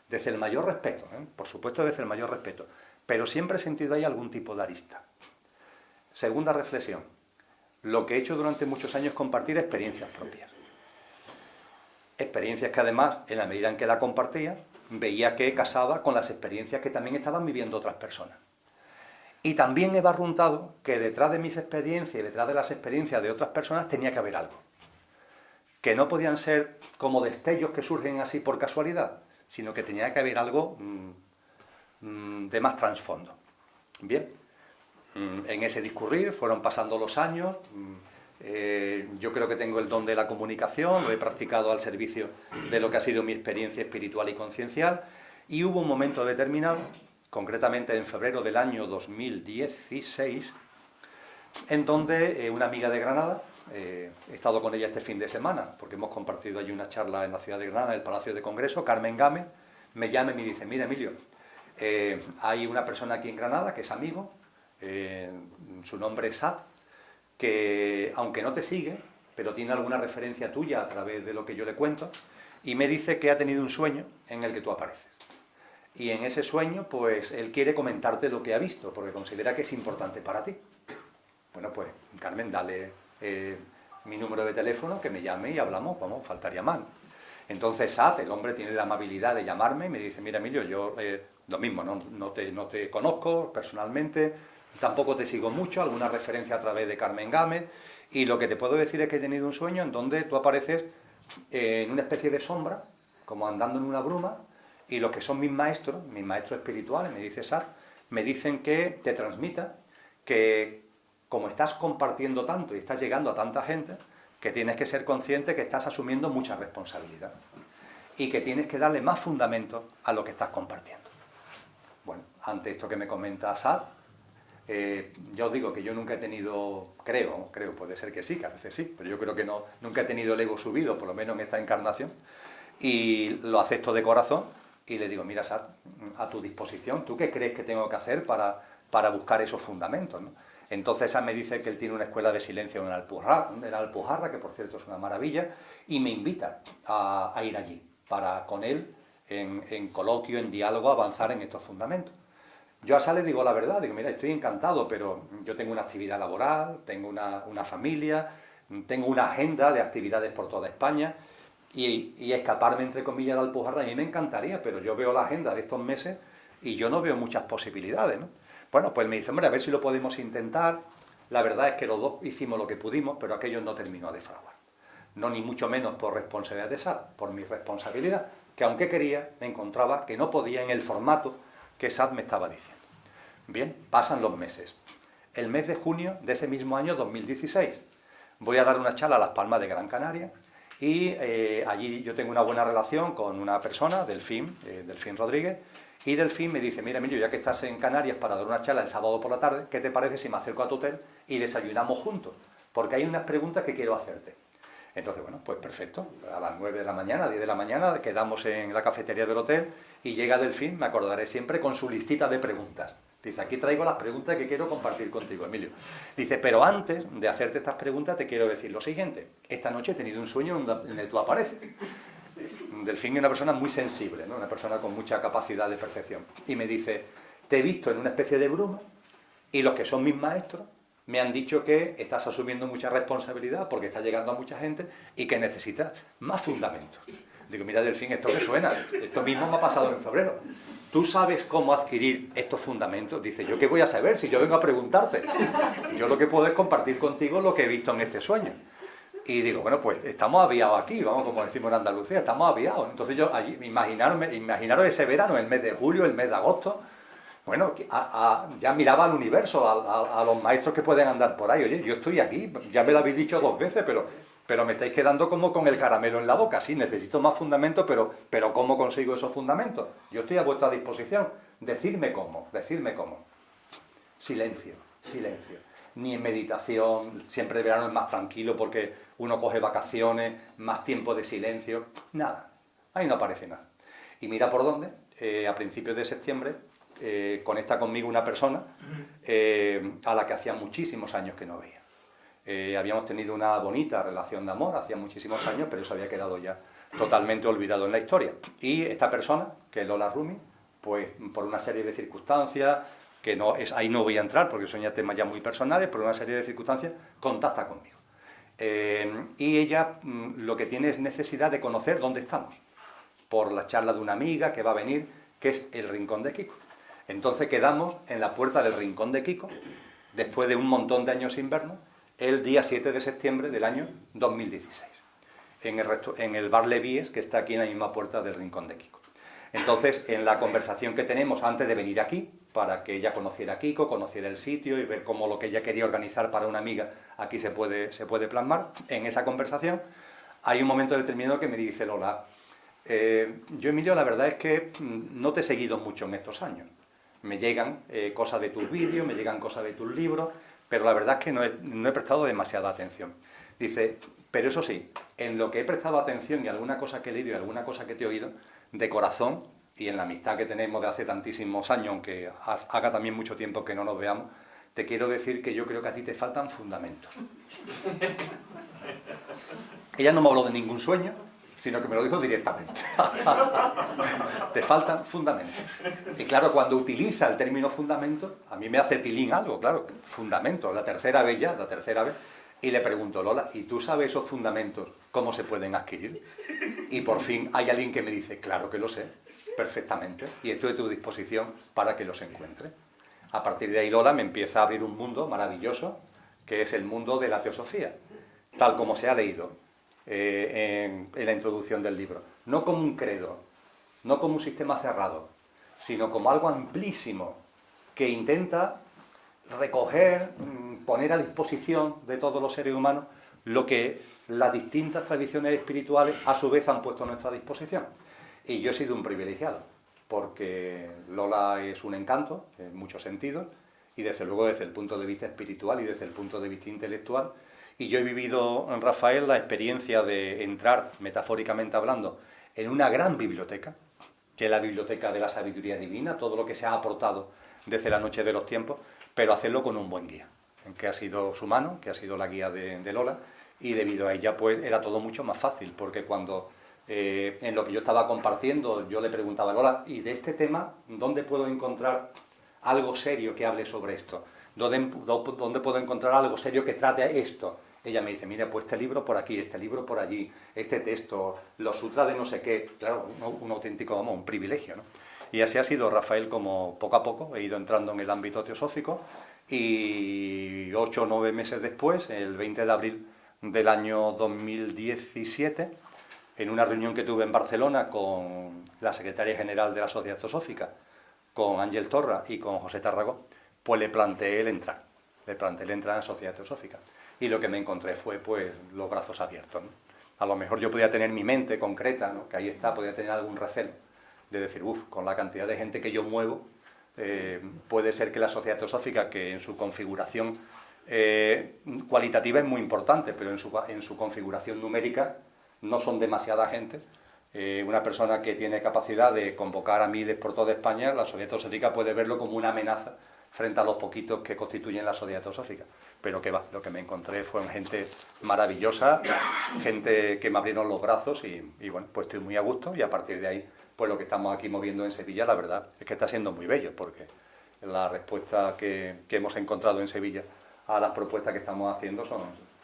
Desde el mayor respeto, por supuesto desde el mayor respeto, pero siempre he sentido ahí algún tipo de arista. Segunda reflexión, lo que he hecho durante muchos años es compartir experiencias propias. Experiencias que además, en la medida en que la compartía, veía que casaba con las experiencias que también estaban viviendo otras personas. Y también he barruntado que detrás de mis experiencias y detrás de las experiencias de otras personas tenía que haber algo. Que no podían ser como destellos que surgen así por casualidad, sino que tenía que haber algo de más trasfondo. Bien, en ese discurrir fueron pasando los años. Yo creo que tengo el don de la comunicación, lo he practicado al servicio de lo que ha sido mi experiencia espiritual y conciencial, y hubo un momento determinado, concretamente en febrero del año 2016, en donde una amiga de Granada, he estado con ella este fin de semana, porque hemos compartido allí una charla en la ciudad de Granada, en el Palacio de Congreso, Carmen Gámez, me llama y me dice, mira Emilio, hay una persona aquí en Granada que es amigo, su nombre es Sad, que, aunque no te sigue, pero tiene alguna referencia tuya a través de lo que yo le cuento, y me dice que ha tenido un sueño en el que tú apareces. Y en ese sueño, pues, él quiere comentarte lo que ha visto, porque considera que es importante para ti. Bueno, pues, Carmen, dale mi número de teléfono, que me llame y hablamos, vamos, faltaría más. Entonces Sad, el hombre, tiene la amabilidad de llamarme y me dice, mira, Emilio, yo lo mismo, no te conozco personalmente, tampoco te sigo mucho, alguna referencia a través de Carmen Gámez, y lo que te puedo decir es que he tenido un sueño en donde tú apareces en una especie de sombra, como andando en una bruma, y los que son mis maestros espirituales, me dice Sad, me dicen que te transmita que como estás compartiendo tanto y estás llegando a tanta gente, que tienes que ser consciente que estás asumiendo mucha responsabilidad y que tienes que darle más fundamento a lo que estás compartiendo. Bueno, ante esto que me comenta Sad, yo os digo que yo nunca he tenido, creo, puede ser que sí, que a veces sí, pero yo creo que nunca he tenido el ego subido, por lo menos en esta encarnación, y lo acepto de corazón y le digo, mira Sad, a tu disposición, ¿tú qué crees que tengo que hacer para buscar esos fundamentos, ¿no? Entonces Sad me dice que él tiene una escuela de silencio en Alpujarra, que por cierto es una maravilla, y me invita a ir allí, para con él, en coloquio, en diálogo, avanzar en estos fundamentos. Yo a Sad le digo la verdad, digo, mira, estoy encantado, pero yo tengo una actividad laboral, tengo una familia, tengo una agenda de actividades por toda España, y escaparme, entre comillas, de Alpujarra a mí me encantaría, pero yo veo la agenda de estos meses y yo no veo muchas posibilidades, ¿no? Bueno, pues me dice, hombre, a ver si lo podemos intentar. La verdad es que los dos hicimos lo que pudimos, pero aquello no terminó de fraguar. No ni mucho menos por responsabilidad de Sad, por mi responsabilidad, que aunque quería, me encontraba que no podía en el formato que Sad me estaba diciendo. Bien, pasan los meses. El mes de junio de ese mismo año, 2016, voy a dar una charla a Las Palmas de Gran Canaria y allí yo tengo una buena relación con una persona, Delfín Rodríguez, y Delfín me dice, mira Emilio, ya que estás en Canarias para dar una charla el sábado por la tarde, ¿qué te parece si me acerco a tu hotel y desayunamos juntos? Porque hay unas preguntas que quiero hacerte. Entonces, bueno, pues perfecto, a las 9 de la mañana, 10 de la mañana, quedamos en la cafetería del hotel y llega Delfín, me acordaré siempre, con su listita de preguntas. Dice, aquí traigo las preguntas que quiero compartir contigo, Emilio. Dice, pero antes de hacerte estas preguntas te quiero decir lo siguiente. Esta noche he tenido un sueño donde tú apareces. Delfín es una persona muy sensible, ¿no? Una persona con mucha capacidad de percepción. Y me dice, te he visto en una especie de bruma y los que son mis maestros me han dicho que estás asumiendo mucha responsabilidad porque estás llegando a mucha gente y que necesitas más fundamentos. Digo, mira Delfín, esto me suena, esto mismo me ha pasado en febrero. ¿Tú sabes cómo adquirir estos fundamentos? Dice, ¿yo qué voy a saber si yo vengo a preguntarte? Yo lo que puedo es compartir contigo lo que he visto en este sueño. Y digo, bueno, pues estamos aviados aquí, vamos, como decimos en Andalucía, estamos aviados. Entonces yo, allí, imaginaros ese verano, el mes de julio, el mes de agosto, bueno, ya miraba al universo, a los maestros que pueden andar por ahí. Oye, yo estoy aquí, ya me lo habéis dicho 2 veces, pero me estáis quedando como con el caramelo en la boca. Sí, necesito más fundamentos, pero ¿cómo consigo esos fundamentos? Yo estoy a vuestra disposición. Decidme cómo. Silencio. Ni en meditación, siempre el verano es más tranquilo porque uno coge vacaciones, más tiempo de silencio, nada, ahí no aparece nada. Y mira por dónde, a principios de septiembre, conecta conmigo una persona a la que hacía muchísimos años que no veía. Habíamos tenido una bonita relación de amor, hacía muchísimos años, pero eso había quedado ya totalmente olvidado en la historia. Y esta persona, que es Lola Rumi, pues por una serie de circunstancias, ahí no voy a entrar porque son ya temas ya muy personales, por una serie de circunstancias, contacta conmigo. Y ella lo que tiene es necesidad de conocer dónde estamos, por la charla de una amiga que va a venir, que es el Rincón de Kiko. Entonces quedamos en la puerta del Rincón de Kiko, después de un montón de años sin vernos, el día 7 de septiembre del año 2016, en el bar Levíes, que está aquí en la misma puerta del Rincón de Kiko. Entonces, en la conversación que tenemos antes de venir aquí, para que ella conociera a Kiko, conociera el sitio y ver cómo lo que ella quería organizar para una amiga aquí se puede plasmar, en esa conversación hay un momento determinado que me dice Lola, yo Emilio, la verdad es que no te he seguido mucho en estos años. Me llegan cosas de tus vídeos, me llegan cosas de tus libros, pero la verdad es que no he prestado demasiada atención. Dice, pero eso sí, en lo que he prestado atención y alguna cosa que he leído y alguna cosa que te he oído, de corazón, y en la amistad que tenemos de hace tantísimos años, aunque haga también mucho tiempo que no nos veamos, te quiero decir que yo creo que a ti te faltan fundamentos. Ella no me habló de ningún sueño, sino que me lo dijo directamente. Te faltan fundamentos. Y claro, cuando utiliza el término fundamento, a mí me hace tilín algo, claro, fundamentos, la tercera vez ya, la tercera vez. Y le pregunto, Lola, ¿y tú sabes esos fundamentos cómo se pueden adquirir? Y por fin hay alguien que me dice, claro que lo sé, perfectamente, y estoy a tu disposición para que los encuentre. A partir de ahí Lola me empieza a abrir un mundo maravilloso, que es el mundo de la teosofía, tal como se ha leído en la introducción del libro. No como un credo, no como un sistema cerrado, sino como algo amplísimo que intenta recoger, poner a disposición de todos los seres humanos lo que las distintas tradiciones espirituales a su vez han puesto a nuestra disposición. Y yo he sido un privilegiado, porque Lola es un encanto en muchos sentidos, y desde luego desde el punto de vista espiritual y desde el punto de vista intelectual. Y yo he vivido, Rafael, la experiencia de entrar, metafóricamente hablando, en una gran biblioteca, que es la biblioteca de la sabiduría divina, todo lo que se ha aportado desde la noche de los tiempos, pero hacerlo con un buen guía, que ha sido su mano, que ha sido la guía de Lola, y debido a ella pues era todo mucho más fácil, porque cuando en lo que yo estaba compartiendo yo le preguntaba a Lola, ¿y de este tema dónde puedo encontrar algo serio que hable sobre esto? ¿Dónde puedo encontrar algo serio que trate esto? Ella me dice, mira, pues este libro por aquí, este libro por allí, este texto, los sutras de no sé qué. Claro, un auténtico, vamos, un privilegio, ¿no? Y así ha sido, Rafael, como poco a poco he ido entrando en el ámbito teosófico, y 8 o 9 meses después, el 20 de abril del año 2017, en una reunión que tuve en Barcelona con la secretaria general de la Sociedad Teosófica, con Ángel Torra y con José Tarragó, pues le planteé el entrar en la Sociedad Teosófica. Y lo que me encontré fue pues los brazos abiertos, ¿no? A lo mejor yo podía tener mi mente concreta, ¿no? Que ahí está, podía tener algún recelo de decir, con la cantidad de gente que yo muevo, puede ser que la Sociedad Teosófica, que en su configuración cualitativa es muy importante, pero en su configuración numérica no son demasiada gente. Una persona que tiene capacidad de convocar a miles por toda España, la Sociedad Teosófica puede verlo como una amenaza frente a los poquitos que constituyen la Sociedad Teosófica. Pero que va, lo que me encontré fue gente maravillosa, gente que me abrieron los brazos y bueno, pues estoy muy a gusto, y a partir de ahí, pues lo que estamos aquí moviendo en Sevilla, la verdad es que está siendo muy bello, porque la respuesta que hemos encontrado en Sevilla a las propuestas que estamos haciendo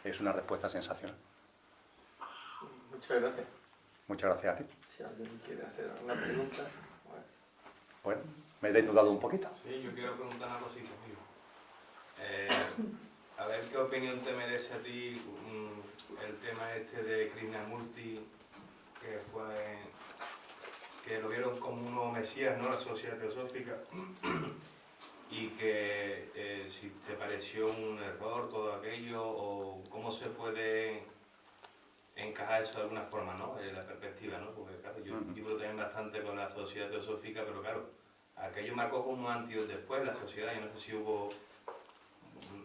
es una respuesta sensacional. Muchas gracias. Muchas gracias a ti. Si alguien quiere hacer alguna pregunta, pues... Bueno, me he desnudado un poquito. Sí, yo quiero preguntar una cosita, amigo. A ver qué opinión te merece a ti el tema este de Krishnamurti, que lo vieron como un nuevo mesías, ¿no? La Sociedad Teosófica, y que si te pareció un error todo aquello, o cómo se puede encajar eso de alguna forma, ¿no? La perspectiva, ¿no? Porque claro, yo vivo también bastante con la Sociedad Teosófica, pero claro, aquello marcó como un antes y un después la sociedad. Yo no sé si hubo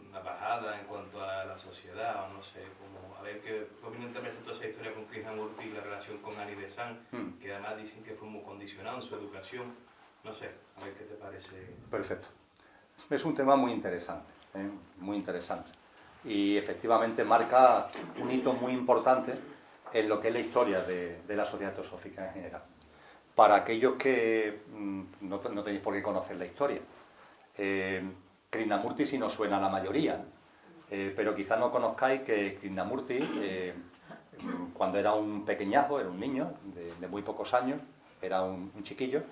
una bajada en cuanto a la sociedad, o no sé, como a ver qué opinión te merece toda esa historia con Krishnamurti y la relación con Ani Besant, que además dicen que fue muy condicionado en su educación. No sé, a ver qué te parece. Perfecto. Es un tema muy interesante, muy interesante. Y efectivamente marca un hito muy importante en lo que es la historia de la Sociedad Teosófica en general. Para aquellos que no tenéis por qué conocer la historia, Krishnamurti sí nos suena a la mayoría, pero quizás no conozcáis que Krishnamurti, cuando era un pequeñajo, era un niño de muy pocos años, era un chiquillo,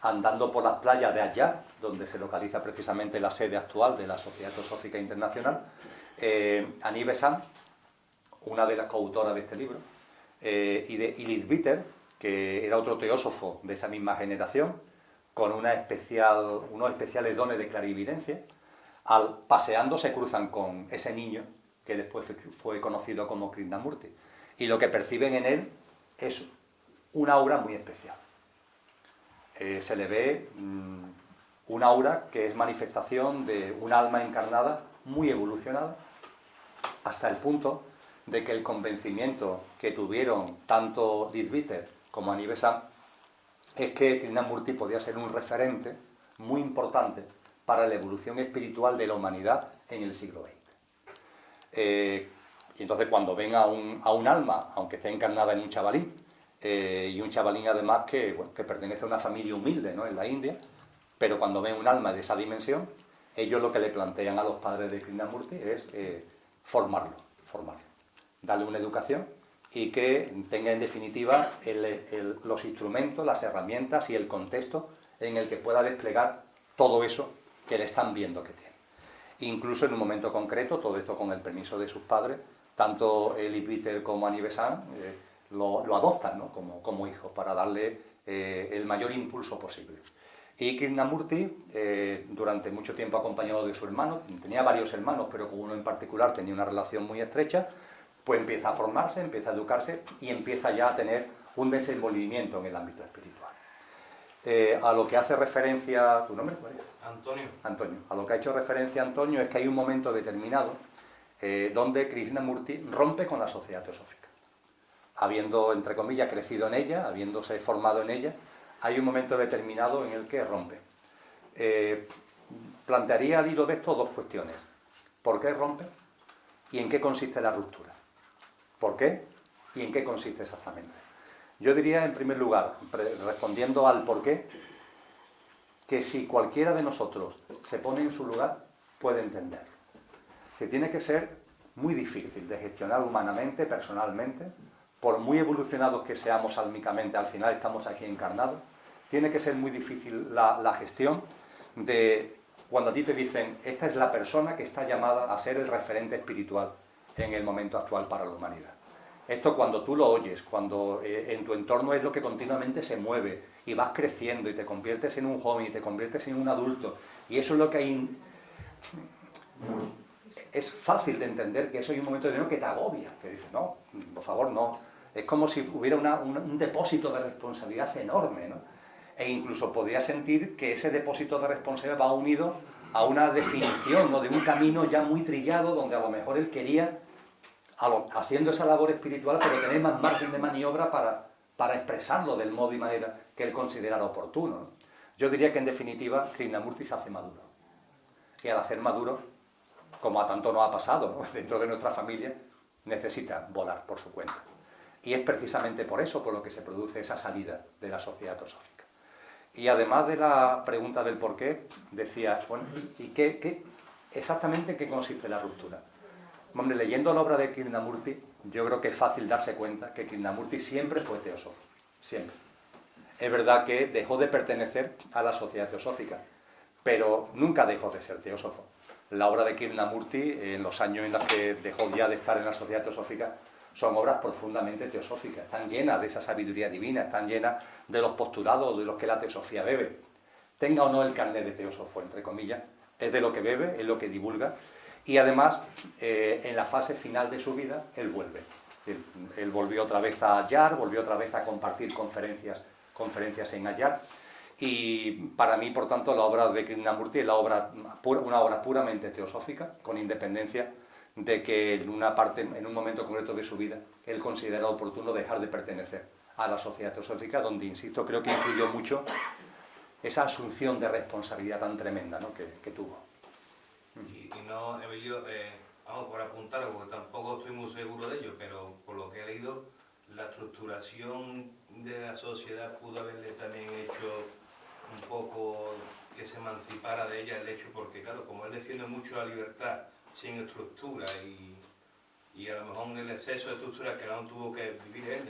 andando por las playas de Ayar, donde se localiza precisamente la sede actual de la Sociedad Teosófica Internacional, Ani Besant, una de las coautoras de este libro, y de Leadbeater, que era otro teósofo de esa misma generación, con unos especiales dones de clarividencia, paseando se cruzan con ese niño que después fue conocido como Krishnamurti, y lo que perciben en él es una aura muy especial. Se le ve un aura que es manifestación de un alma encarnada muy evolucionada, hasta el punto de que el convencimiento que tuvieron tanto Leadbeater como Ani Besant es que Krishnamurti podía ser un referente muy importante para la evolución espiritual de la humanidad en el siglo XX. Y entonces cuando ven a un alma, aunque esté encarnada en un chavalín, y un chavalín además que pertenece a una familia humilde, ¿no?, en la India, pero cuando ven un alma de esa dimensión, ellos lo que le plantean a los padres de Krishnamurti es formarlo, darle una educación y que tenga en definitiva los instrumentos, las herramientas y el contexto en el que pueda desplegar todo eso que le están viendo que tiene. Incluso en un momento concreto, todo esto con el permiso de sus padres, tanto Elie Wiesel como Annie Besant lo adoptan, ¿no?, como hijo, para darle el mayor impulso posible. Y Krishnamurti, durante mucho tiempo acompañado de su hermano, tenía varios hermanos, pero con uno en particular tenía una relación muy estrecha, pues empieza a formarse, empieza a educarse y empieza ya a tener un desenvolvimiento en el ámbito espiritual. A lo que hace referencia... ¿Tu nombre cuál es? Antonio. Antonio. A lo que ha hecho referencia Antonio es que hay un momento determinado donde Krishnamurti rompe con la sociedad teosófica. Habiendo, entre comillas, crecido en ella, habiéndose formado en ella, hay un momento determinado en el que rompe. Plantearía al hilo de esto dos cuestiones. ¿Por qué rompe? ¿Y en qué consiste la ruptura? ¿Por qué? ¿Y en qué consiste exactamente? Yo diría, en primer lugar, respondiendo al por qué, que si cualquiera de nosotros se pone en su lugar, puede entenderlo. Que tiene que ser muy difícil de gestionar humanamente, personalmente, por muy evolucionados que seamos álmicamente, al final estamos aquí encarnados, tiene que ser muy difícil la gestión de cuando a ti te dicen, esta es la persona que está llamada a ser el referente espiritual en el momento actual para la humanidad. Esto cuando tú lo oyes, cuando en tu entorno es lo que continuamente se mueve y vas creciendo y te conviertes en un joven y te conviertes en un adulto, y eso es lo que hay... Es fácil de entender que eso hay un momento de que te agobia, que dices, no, por favor, no. Es como si hubiera un depósito de responsabilidad enorme, ¿no? E incluso podría sentir que ese depósito de responsabilidad va unido a una definición, ¿no?, de un camino ya muy trillado, donde a lo mejor él quería, haciendo esa labor espiritual, pero tener más margen de maniobra para expresarlo del modo y manera que él considerara oportuno, ¿no? Yo diría que en definitiva Krishnamurti se hace maduro. Y al hacer maduro, como a tanto nos ha pasado, ¿no?, dentro de nuestra familia, necesita volar por su cuenta. Y es precisamente por eso por lo que se produce esa salida de la sociedad teosófica. Y además de la pregunta del por qué, decía, bueno, ¿y exactamente qué consiste la ruptura? Hombre, leyendo la obra de Krishnamurti, yo creo que es fácil darse cuenta que Krishnamurti siempre fue teósofo, siempre. Es verdad que dejó de pertenecer a la sociedad teosófica, pero nunca dejó de ser teósofo. La obra de Krishnamurti, en los años en los que dejó ya de estar en la sociedad teosófica, son obras profundamente teosóficas, están llenas de esa sabiduría divina, están llenas de los postulados de los que la teosofía bebe. Tenga o no el carnet de teósofo, entre comillas, es de lo que bebe, es lo que divulga, y además, en la fase final de su vida, él vuelve. Él volvió otra vez a Ayar, volvió otra vez a compartir conferencias en Ayar, y para mí, por tanto, la obra de Krishnamurti es una obra puramente teosófica, con independencia de que en un momento concreto de su vida, él considera oportuno dejar de pertenecer a la sociedad teosófica, donde, insisto, creo que influyó mucho esa asunción de responsabilidad tan tremenda, ¿no?, que tuvo. Y no, Emilio, vamos, por apuntar, porque tampoco estoy muy seguro de ello, pero por lo que he leído, la estructuración de la sociedad pudo haberle también hecho un poco que se emancipara de ella el hecho, porque claro, como él defiende mucho la libertad sin estructura y a lo mejor el exceso de estructura que no tuvo que vivir él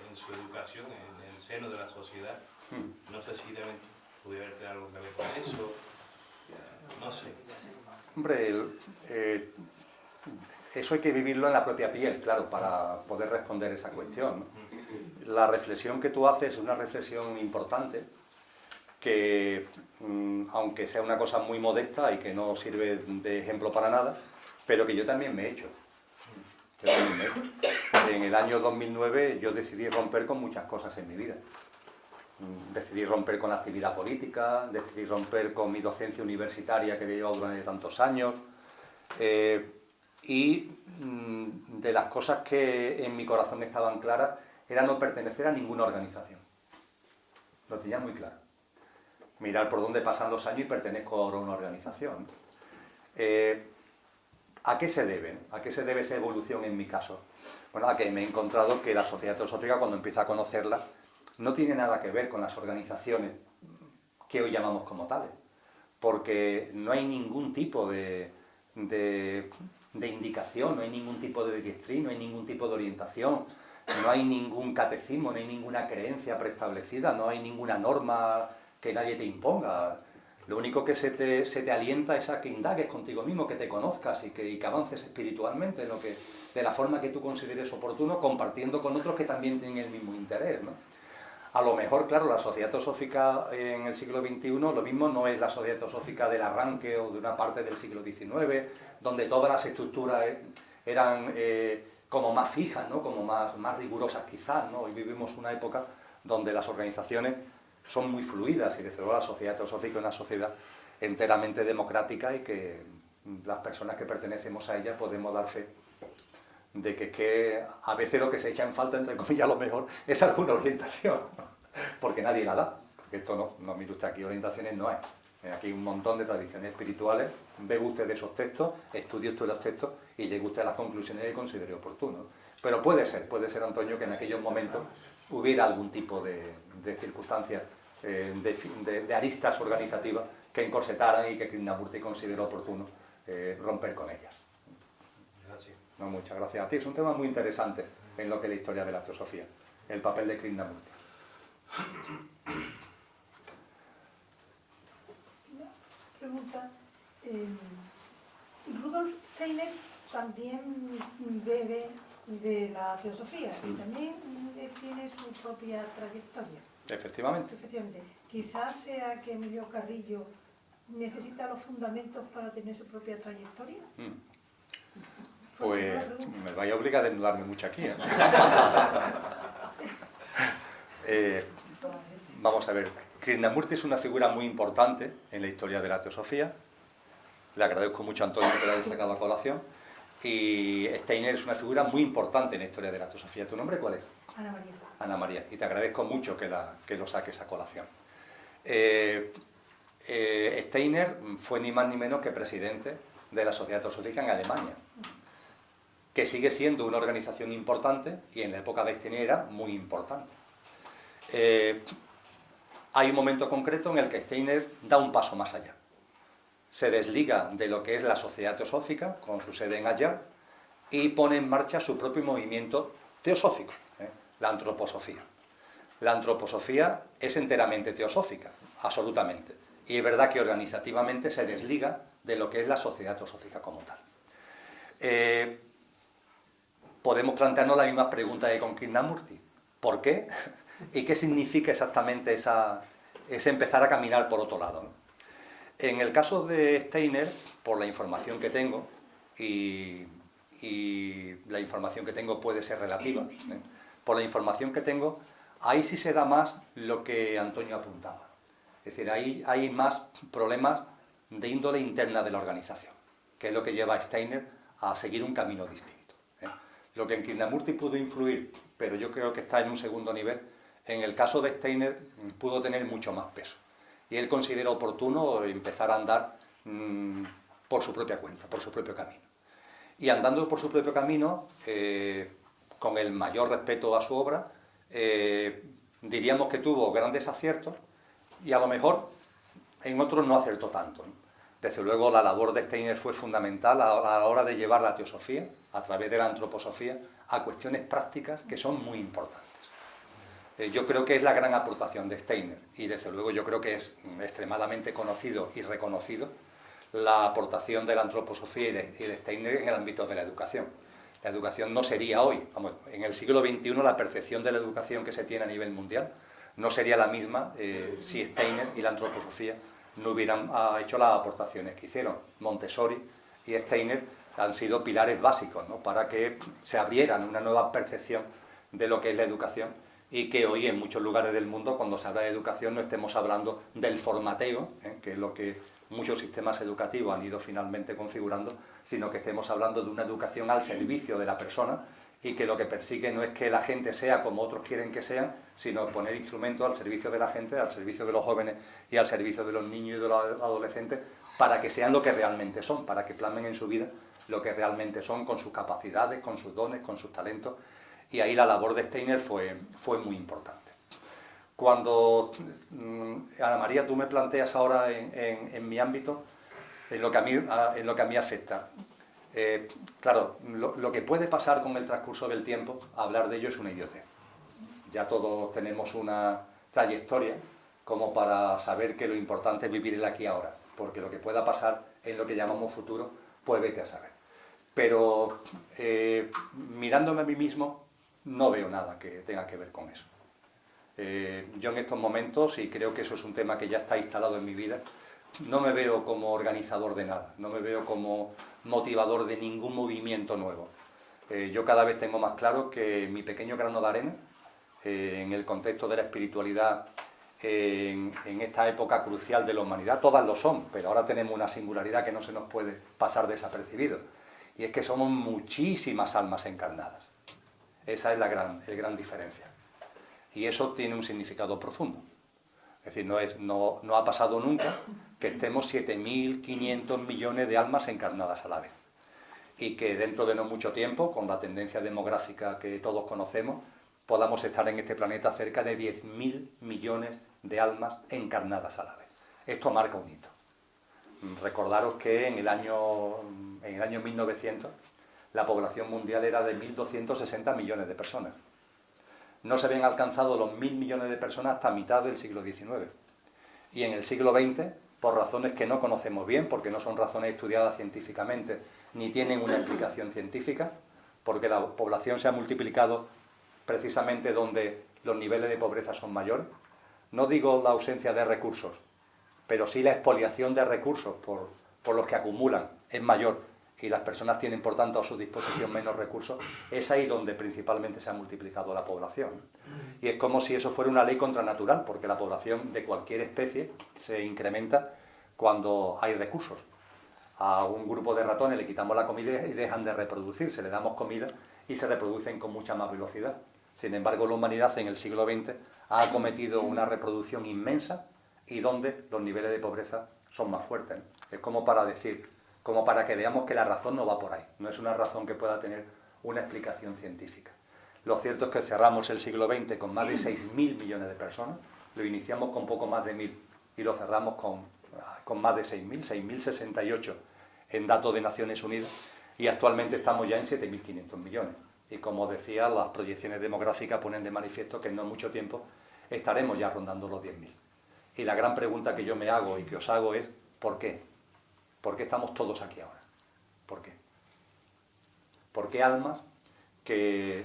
en su educación, en el seno de la sociedad, no sé si también pudiera tener algo que ver con eso, no sé. Hombre, eso hay que vivirlo en la propia piel, claro, para poder responder esa cuestión, ¿no? La reflexión que tú haces es una reflexión importante, que aunque sea una cosa muy modesta y que no sirve de ejemplo para nada, pero que yo también me he hecho. En el año 2009 yo decidí romper con muchas cosas en mi vida. Decidí romper con la actividad política, decidí romper con mi docencia universitaria que he llevado durante tantos años, y de las cosas que en mi corazón estaban claras era no pertenecer a ninguna organización. Lo tenía muy claro. mirar por dónde pasan los años y pertenezco ahora a una organización. ¿A qué se debe? ¿A qué se debe esa evolución en mi caso? Bueno, a que me he encontrado que la sociedad teosófica, cuando empiezo a conocerla, no tiene nada que ver con las organizaciones que hoy llamamos como tales, porque no hay ningún tipo de indicación, no hay ningún tipo de directriz, no hay ningún tipo de orientación, no hay ningún catecismo, no hay ninguna creencia preestablecida, no hay ninguna norma que nadie te imponga. Lo único que se te alienta es a que indagues contigo mismo, que te conozcas y que avances espiritualmente de la forma que tú consideres oportuno, compartiendo con otros que también tienen el mismo interés, ¿no? A lo mejor, claro, la sociedad teosófica en el siglo XXI, lo mismo no es la sociedad teosófica del arranque o de una parte del siglo XIX, donde todas las estructuras eran como más fijas, ¿no? Como más rigurosas quizás, ¿no? Hoy vivimos una época donde las organizaciones son muy fluidas y desde luego la sociedad teosófica es una sociedad enteramente democrática y que las personas que pertenecemos a ella podemos dar fe de que a veces lo que se echa en falta, entre comillas, a lo mejor es alguna orientación, porque nadie la da, porque esto no mire usted aquí, orientaciones no hay. Aquí hay un montón de tradiciones espirituales, ve usted de esos textos, estudie usted los textos y llegue usted a las conclusiones que considere oportuno. Pero puede ser, Antonio, que en aquellos momentos hubiera algún tipo de circunstancias, de aristas organizativas que encorsetaran y que Krishnamurti consideró oportuno romper con ellas. Gracias. No, muchas gracias a ti. Es un tema muy interesante en lo que es la historia de la teosofía, el papel de Krishnamurti. Pregunta, Rudolf Steiner también bebe de la teosofía y también tiene su propia trayectoria. Efectivamente. Efectivamente. Quizás sea que Emilio Carrillo necesita los fundamentos para tener su propia trayectoria. Pues me vais a obligar a desnudarme mucho aquí, vamos a ver, Krishnamurti es una figura muy importante en la historia de la teosofía. Le agradezco mucho a Antonio que la haya sacado a colación. Y Steiner es una figura muy importante en la historia de la teosofía. ¿Tu nombre cuál es? Ana María. Ana María. Y te agradezco mucho que lo saques a colación. Steiner fue ni más ni menos que presidente de la Sociedad Teosófica en Alemania, que sigue siendo una organización importante y en la época de Steiner era muy importante. Hay un momento concreto en el que Steiner da un paso más allá. Se desliga de lo que es la Sociedad Teosófica, con su sede en Allá, y pone en marcha su propio movimiento teosófico, la antroposofía. La antroposofía es enteramente teosófica, absolutamente. Y es verdad que organizativamente se desliga de lo que es la Sociedad Teosófica como tal. Podemos plantearnos la misma pregunta que con Krishnamurti. ¿Por qué? ¿Y qué significa exactamente ese empezar a caminar por otro lado, ¿no? En el caso de Steiner, por la información que tengo, y la información que tengo puede ser relativa, por la información que tengo, ahí sí se da más lo que Antonio apuntaba. Es decir, ahí hay más problemas de índole interna de la organización, que es lo que lleva a Steiner a seguir un camino distinto. Lo que en Krishnamurti pudo influir, pero yo creo que está en un segundo nivel, en el caso de Steiner pudo tener mucho más peso. Y él considera oportuno empezar a andar por su propia cuenta, por su propio camino. Y andando por su propio camino, con el mayor respeto a su obra, diríamos que tuvo grandes aciertos y a lo mejor en otros no acertó tanto, ¿no? Desde luego la labor de Steiner fue fundamental a la hora de llevar la teosofía, a través de la antroposofía, a cuestiones prácticas que son muy importantes. Yo creo que es la gran aportación de Steiner y desde luego yo creo que es extremadamente conocido y reconocido la aportación de la antroposofía y de Steiner en el ámbito de la educación. La educación no sería hoy, vamos, en el siglo XXI la percepción de la educación que se tiene a nivel mundial no sería la misma si Steiner y la antroposofía no hubieran hecho las aportaciones que hicieron. Montessori y Steiner han sido pilares básicos, ¿no?, para que se abrieran una nueva percepción de lo que es la educación y que hoy en muchos lugares del mundo, cuando se habla de educación, no estemos hablando del formateo, que es lo que muchos sistemas educativos han ido finalmente configurando, sino que estemos hablando de una educación al servicio de la persona y que lo que persigue no es que la gente sea como otros quieren que sean, sino poner instrumentos al servicio de la gente, al servicio de los jóvenes y al servicio de los niños y de los adolescentes, para que sean lo que realmente son, para que plasmen en su vida lo que realmente son, con sus capacidades, con sus dones, con sus talentos. Y ahí la labor de Steiner fue muy importante. Cuando, Ana María, tú me planteas ahora en mi ámbito, en lo que a mí afecta, claro, lo que puede pasar con el transcurso del tiempo, hablar de ello es una idiotez. Ya todos tenemos una trayectoria como para saber que lo importante es vivir el aquí y ahora, porque lo que pueda pasar en lo que llamamos futuro, pues vete a saber. Pero mirándome a mí mismo, no veo nada que tenga que ver con eso. Yo en estos momentos, y creo que eso es un tema que ya está instalado en mi vida, no me veo como organizador de nada, no me veo como motivador de ningún movimiento nuevo. Yo cada vez tengo más claro que mi pequeño grano de arena, en el contexto de la espiritualidad, en esta época crucial de la humanidad, todas lo son, pero ahora tenemos una singularidad que no se nos puede pasar desapercibido, y es que somos muchísimas almas encarnadas. Esa es la gran diferencia. Y eso tiene un significado profundo. Es decir, no ha pasado nunca que estemos 7.500 millones de almas encarnadas a la vez. Y que dentro de no mucho tiempo, con la tendencia demográfica que todos conocemos, podamos estar en este planeta cerca de 10.000 millones de almas encarnadas a la vez. Esto marca un hito. Recordaros que en el año 1900 la población mundial era de 1.260 millones de personas. No se habían alcanzado los 1.000 millones de personas hasta mitad del siglo XIX. Y en el siglo XX, por razones que no conocemos bien, porque no son razones estudiadas científicamente, ni tienen una explicación científica, porque la población se ha multiplicado precisamente donde los niveles de pobreza son mayores. No digo la ausencia de recursos, pero sí la expoliación de recursos por los que acumulan es mayor, y las personas tienen, por tanto, a su disposición menos recursos. Es ahí donde principalmente se ha multiplicado la población. Y es como si eso fuera una ley contranatural, porque la población de cualquier especie se incrementa cuando hay recursos. A un grupo de ratones le quitamos la comida y dejan de reproducirse, le damos comida y se reproducen con mucha más velocidad. Sin embargo, la humanidad en el siglo XX ha acometido una reproducción inmensa y donde los niveles de pobreza son más fuertes. Es como para decir, como para que veamos que la razón no va por ahí, no es una razón que pueda tener una explicación científica. Lo cierto es que cerramos el siglo XX con más de 6.000 millones de personas, lo iniciamos con poco más de 1.000 y lo cerramos con más de 6.000, 6.068 en datos de Naciones Unidas, y actualmente estamos ya en 7.500 millones. Y como decía, las proyecciones demográficas ponen de manifiesto que en no mucho tiempo estaremos ya rondando los 10.000. Y la gran pregunta que yo me hago y que os hago es, ¿por qué? ¿Por qué estamos todos aquí ahora? ¿Por qué? ¿Por qué almas que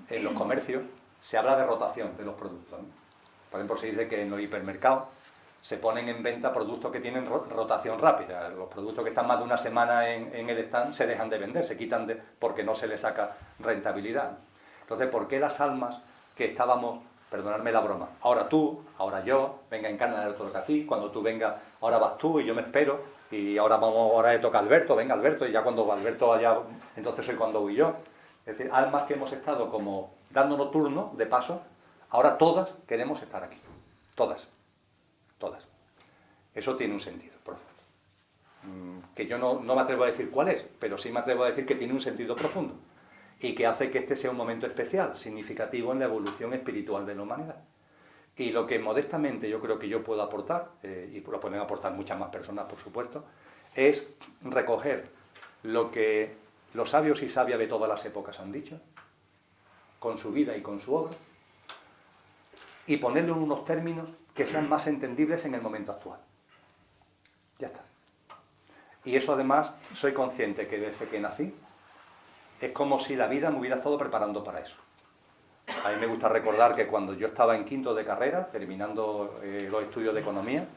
en los comercios se habla de rotación de los productos, ¿no? Por ejemplo, se dice que en los hipermercados se ponen en venta productos que tienen rotación rápida. Los productos que están más de una semana en el stand se dejan de vender, se quitan porque no se les saca rentabilidad. Entonces, ¿por qué las almas que estábamos, perdonadme la broma, ahora tú, ahora yo, venga, encarna el otro que a ti, cuando tú vengas, ahora vas tú y yo me espero, y ahora le toca a Alberto, venga Alberto, y ya cuando Alberto vaya, entonces soy cuando voy yo. Es decir, almas que hemos estado como dándonos turno de paso, ahora todas queremos estar aquí. Todas. Eso tiene un sentido profundo. Que yo no me atrevo a decir cuál es, pero sí me atrevo a decir que tiene un sentido profundo. Y que hace que este sea un momento especial, significativo en la evolución espiritual de la humanidad. Y lo que modestamente yo creo que yo puedo aportar, y lo pueden aportar muchas más personas, por supuesto, es recoger lo que los sabios y sabias de todas las épocas han dicho, con su vida y con su obra, y ponerlo en unos términos que sean más entendibles en el momento actual. Ya está. Y eso además, soy consciente que desde que nací, es como si la vida me hubiera estado preparando para eso. A mí me gusta recordar que cuando yo estaba en quinto de carrera, terminando los estudios de economía,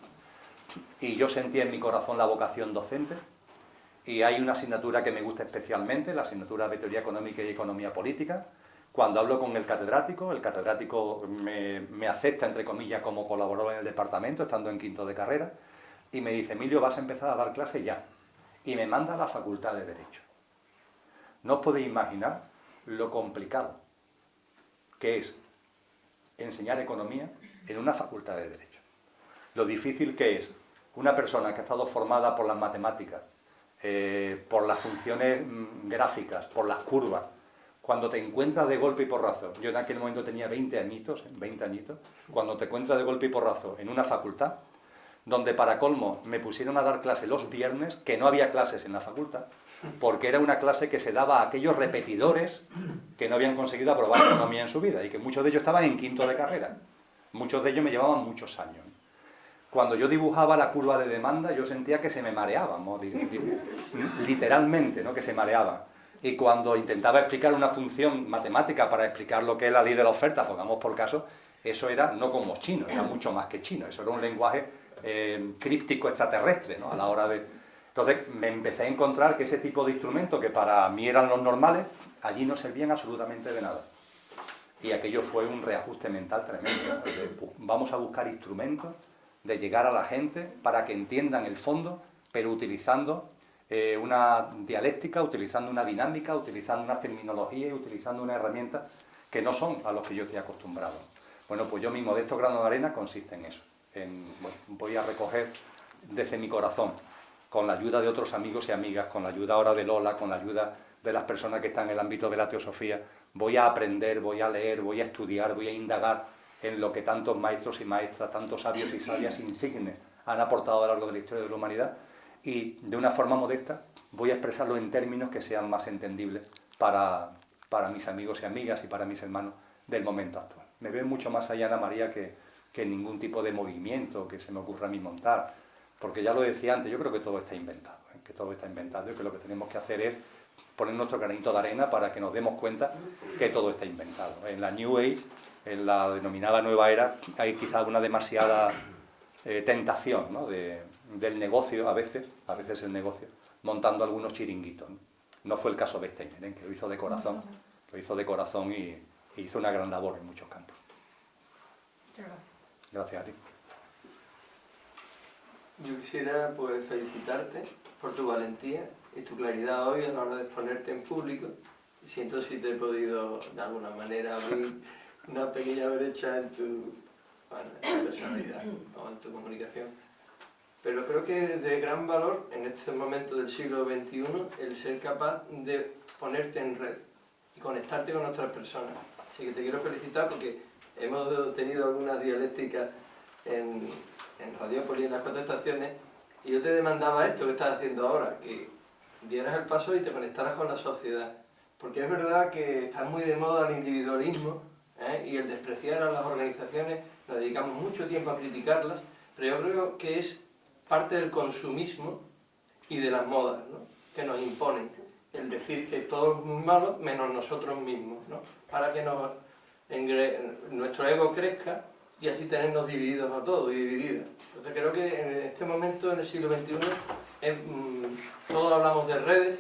y yo sentía en mi corazón la vocación docente, y hay una asignatura que me gusta especialmente, la asignatura de teoría económica y economía política. Cuando hablo con el catedrático me acepta, entre comillas, como colaborador en el departamento, estando en quinto de carrera, y me dice, Emilio, vas a empezar a dar clase ya, y me manda a la Facultad de Derecho. No os podéis imaginar lo complicado que es enseñar economía en una facultad de Derecho. Lo difícil que es una persona que ha estado formada por las matemáticas, por las funciones gráficas, por las curvas, cuando te encuentras de golpe y porrazo, yo en aquel momento tenía 20 añitos, cuando te encuentras de golpe y porrazo en una facultad, donde para colmo me pusieron a dar clase los viernes, que no había clases en la facultad, porque era una clase que se daba a aquellos repetidores que no habían conseguido aprobar economía en su vida, y que muchos de ellos estaban en quinto de carrera. Muchos de ellos me llevaban muchos años. Cuando yo dibujaba la curva de demanda, yo sentía que se me mareaban, ¿no? Literalmente, ¿no? Que se mareaban. Y cuando intentaba explicar una función matemática para explicar lo que es la ley de la oferta, pongamos por caso, eso era no como chino, era mucho más que chino, eso era un lenguaje críptico extraterrestre, ¿no? A la hora de... Entonces me empecé a encontrar que ese tipo de instrumentos, que para mí eran los normales, allí no servían absolutamente de nada. Y aquello fue un reajuste mental tremendo, ¿no? Vamos a buscar instrumentos de llegar a la gente para que entiendan el fondo, pero utilizando una dialéctica, utilizando una dinámica, utilizando una terminología y utilizando una herramienta que no son a los que yo estoy acostumbrado. Bueno, pues yo mi modesto grano de arena consiste en eso. Voy a recoger desde mi corazón, con la ayuda de otros amigos y amigas, con la ayuda ahora de Lola, con la ayuda de las personas que están en el ámbito de la teosofía, voy a aprender, voy a leer, voy a estudiar, voy a indagar en lo que tantos maestros y maestras, tantos sabios y sabias insignes han aportado a lo largo de la historia de la humanidad, y de una forma modesta voy a expresarlo en términos que sean más entendibles para mis amigos y amigas y para mis hermanos del momento actual. Me veo mucho más allá, Ana María, que ningún tipo de movimiento que se me ocurra a mí montar, porque ya lo decía antes, yo creo que todo está inventado, que todo está inventado, y que lo que tenemos que hacer es poner nuestro granito de arena para que nos demos cuenta que todo está inventado. En la New Age, en la denominada Nueva Era, hay quizá una demasiada tentación, ¿no? del negocio, a veces el negocio, montando algunos chiringuitos, ¿no? No fue el caso de Steiner, que lo hizo de corazón, y hizo una gran labor en muchos campos. Gracias a ti. Yo quisiera pues felicitarte por tu valentía y tu claridad hoy a la hora de exponerte en público. Siento si te he podido de alguna manera abrir una pequeña brecha en tu personalidad o en tu comunicación. Pero creo que es de gran valor en este momento del siglo XXI el ser capaz de ponerte en red y conectarte con otras personas. Así que te quiero felicitar porque hemos tenido algunas dialécticas en Radiópolis, en las 4 estaciones, y yo te demandaba esto que estás haciendo ahora, que dieras el paso y te conectaras con la sociedad. Porque es verdad que está muy de moda el individualismo, y el despreciar a las organizaciones, nos dedicamos mucho tiempo a criticarlas, pero yo creo que es parte del consumismo y de las modas, ¿no? Que nos imponen el decir que todo es muy malo menos nosotros mismos, ¿no? Para que nuestro ego crezca y así tenernos divididos a todos y divididos. Entonces creo que en este momento, en el siglo XXI, todos hablamos de redes,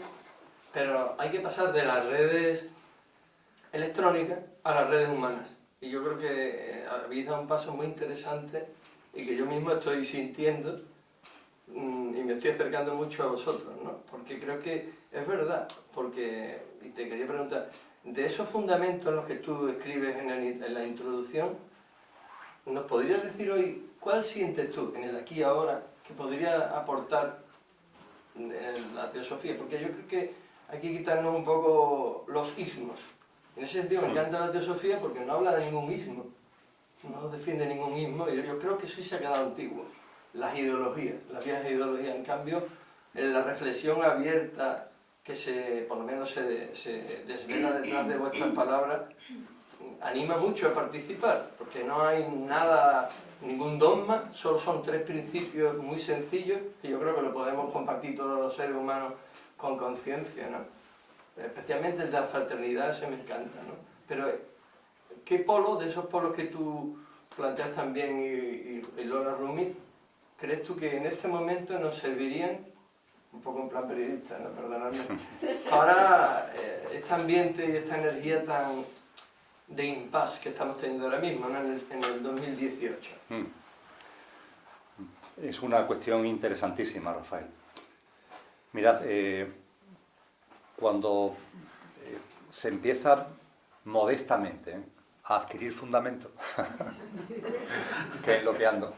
pero hay que pasar de las redes electrónicas a las redes humanas. Y yo creo que habéis dado un paso muy interesante y que yo mismo estoy sintiendo, y me estoy acercando mucho a vosotros, ¿no? Porque creo que es verdad, y te quería preguntar, de esos fundamentos en los que tú escribes en la introducción, ¿nos podrías decir hoy cuál sientes tú en el aquí y ahora que podría aportar la teosofía? Porque yo creo que hay que quitarnos un poco los ismos. En ese sentido me encanta la teosofía porque no habla de ningún ismo, no defiende ningún ismo, y yo creo que eso sí se ha quedado antiguo. Las ideologías, las viejas ideologías. En cambio, en la reflexión abierta que por lo menos se desvela detrás de vuestras palabras, anima mucho a participar, porque no hay ningún dogma, solo son 3 principios muy sencillos que yo creo que lo podemos compartir todos los seres humanos con conciencia, ¿no? Especialmente el de la fraternidad, se me encanta, ¿no? Pero, ¿qué polo, de esos polos que tú planteas también y Lola Rumi, crees tú que en este momento nos servirían, un poco en plan periodista, ¿no? Perdonadme, para este ambiente y esta energía tan de impasse que estamos teniendo ahora mismo, ¿no? en el 2018? Es una cuestión interesantísima, Rafael. Mirad, cuando se empieza modestamente a adquirir fundamento, que es lo que ando,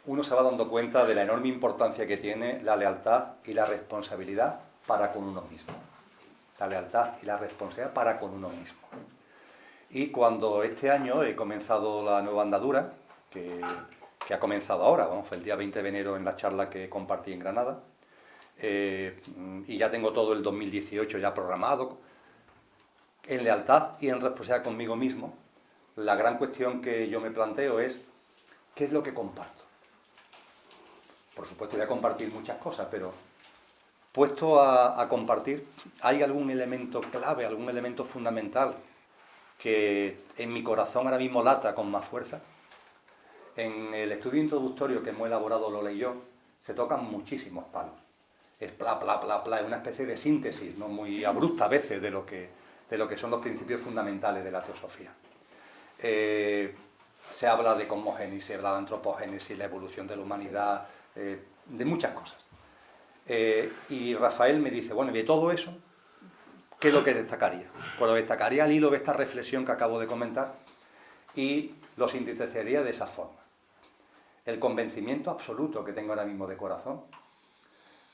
uno se va dando cuenta de la enorme importancia que tiene la lealtad y la responsabilidad para con uno mismo. La lealtad y la responsabilidad para con uno mismo. Y cuando este año he comenzado la nueva andadura, que ha comenzado ahora, fue el día 20 de enero en la charla que compartí en Granada, y ya tengo todo el 2018 ya programado, en lealtad y en responsabilidad conmigo mismo, la gran cuestión que yo me planteo es, ¿qué es lo que comparto? Por supuesto voy a compartir muchas cosas, pero puesto a compartir, ¿hay algún elemento clave, algún elemento fundamental que en mi corazón ahora mismo lata con más fuerza? En el estudio introductorio que hemos elaborado Lola y yo, se tocan muchísimos palos. Es bla, bla, bla, bla, es una especie de síntesis, ¿no? Muy abrupta a veces de lo que son los principios fundamentales de la teosofía. Se habla de cosmogénesis, se habla de antropogénesis, la evolución de la humanidad, de muchas cosas. Y Rafael me dice, bueno, y de todo eso, ¿qué es lo que destacaría? Pues lo destacaría al hilo de esta reflexión que acabo de comentar y lo sintetizaría de esa forma. El convencimiento absoluto que tengo ahora mismo de corazón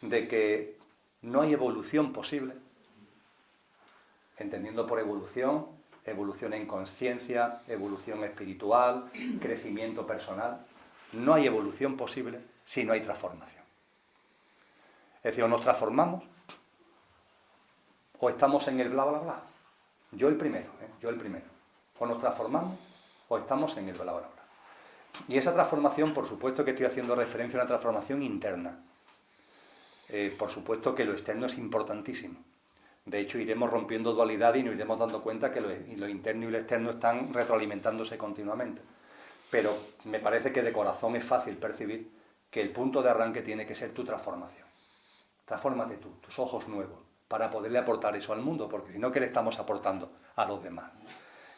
de que no hay evolución posible, entendiendo por evolución, evolución en conciencia, evolución espiritual, crecimiento personal, no hay evolución posible si no hay transformación. Es decir, o nos transformamos o estamos en el bla bla bla. Yo el primero. O nos transformamos o estamos en el bla bla bla. Y esa transformación, por supuesto que estoy haciendo referencia a una transformación interna. Por supuesto que lo externo es importantísimo. De hecho, iremos rompiendo dualidad y nos iremos dando cuenta que lo interno y lo externo están retroalimentándose continuamente. Pero me parece que de corazón es fácil percibir que el punto de arranque tiene que ser tu transformación. Transfórmate tú, tus ojos nuevos, para poderle aportar eso al mundo, porque si no, ¿qué le estamos aportando a los demás?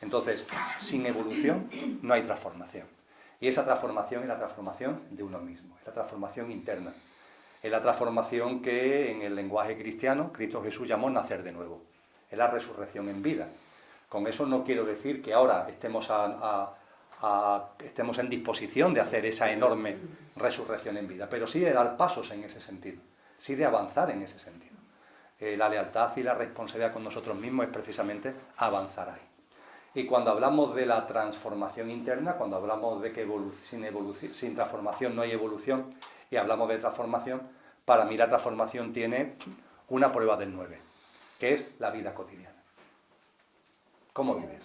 Entonces, sin evolución no hay transformación. Y esa transformación es la transformación de uno mismo, es la transformación interna. Es la transformación que en el lenguaje cristiano Cristo Jesús llamó nacer de nuevo. Es la resurrección en vida. Con eso no quiero decir que ahora estemos en disposición de hacer esa enorme resurrección en vida, pero sí de dar pasos en ese sentido, sí de avanzar en ese sentido. La lealtad y la responsabilidad con nosotros mismos es precisamente avanzar ahí. Y cuando hablamos de la transformación interna, cuando hablamos de que sin transformación no hay evolución, y hablamos de transformación, para mí la transformación tiene una prueba del 9, que es la vida cotidiana. ¿Cómo vives?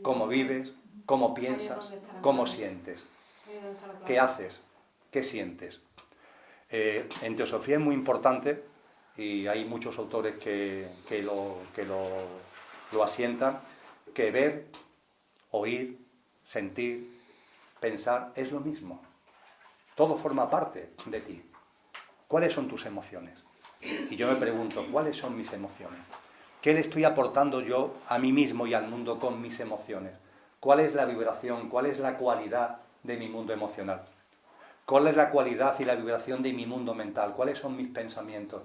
¿Cómo vives? ¿Cómo piensas? ¿Cómo sientes? ¿Qué haces? ¿Qué sientes? En teosofía es muy importante, y hay muchos autores que lo asientan, que ver, oír, sentir, pensar es lo mismo. Todo forma parte de ti. ¿Cuáles son tus emociones? Y yo me pregunto, ¿cuáles son mis emociones? ¿Qué le estoy aportando yo a mí mismo y al mundo con mis emociones? ¿Cuál es la vibración? ¿Cuál es la cualidad de mi mundo emocional? ¿Cuál es la cualidad y la vibración de mi mundo mental? ¿Cuáles son mis pensamientos?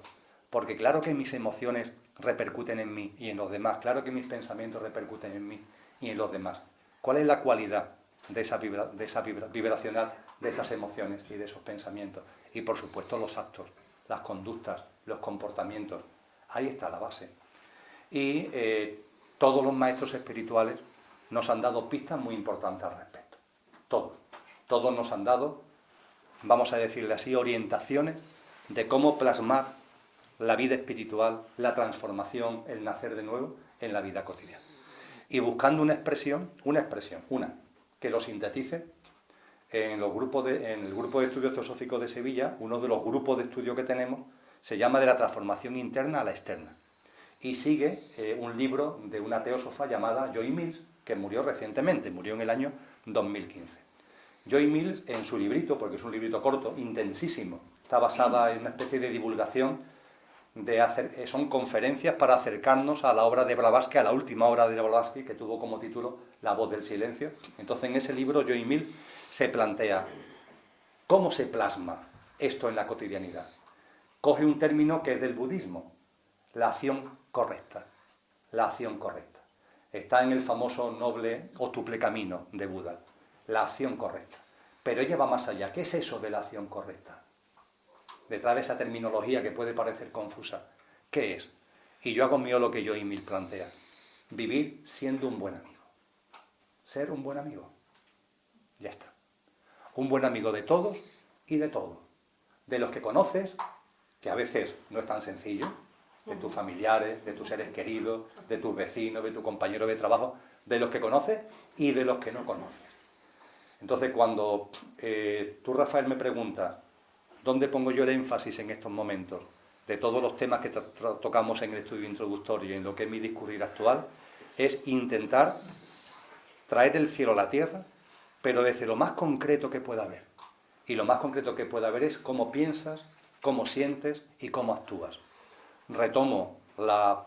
Porque claro que mis emociones repercuten en mí y en los demás. Claro que mis pensamientos repercuten en mí y en los demás. ¿Cuál es la cualidad de esa vibracional, de esas emociones y de esos pensamientos? Y por supuesto los actos, las conductas, los comportamientos. Ahí está la base. Y todos los maestros espirituales nos han dado pistas muy importantes al respecto. Todos nos han dado, vamos a decirle así, orientaciones de cómo plasmar la vida espiritual, la transformación, el nacer de nuevo en la vida cotidiana. Y buscando una expresión, que lo sintetice en el grupo de estudios teosóficos de Sevilla. Uno de los grupos de estudio que tenemos se llama de la transformación interna a la externa. Y sigue un libro de una teósofa llamada Joy Mills, que murió recientemente, murió en el año 2015. Joy Mills, en su librito, porque es un librito corto, intensísimo, está basada en una especie de divulgación, son conferencias para acercarnos a la obra de Blavatsky, a la última obra de Blavatsky, que tuvo como título La voz del silencio. Entonces, en ese libro, Joy Mills se plantea cómo se plasma esto en la cotidianidad. Coge un término que es del budismo, La acción correcta. La acción correcta. Está en el famoso noble octuple camino de Buda. La acción correcta. Pero ella va más allá. ¿Qué es eso de la acción correcta? Detrás de esa terminología que puede parecer confusa. ¿Qué es? Y yo hago mío lo que Joy Mills plantea. Vivir siendo un buen amigo. Ser un buen amigo. Ya está. Un buen amigo de todos y de todo. De los que conoces, que a veces no es tan sencillo, de tus familiares, de tus seres queridos, de tus vecinos, de tu compañero de trabajo, de los que conoces y de los que no conoces. Entonces, cuando tú, Rafael, me preguntas dónde pongo yo el énfasis en estos momentos, de todos los temas que tocamos en el estudio introductorio y en lo que es mi discurrir actual, es intentar traer el cielo a la tierra, pero desde lo más concreto que pueda haber. Y lo más concreto que pueda haber es cómo piensas, cómo sientes y cómo actúas. Retomo la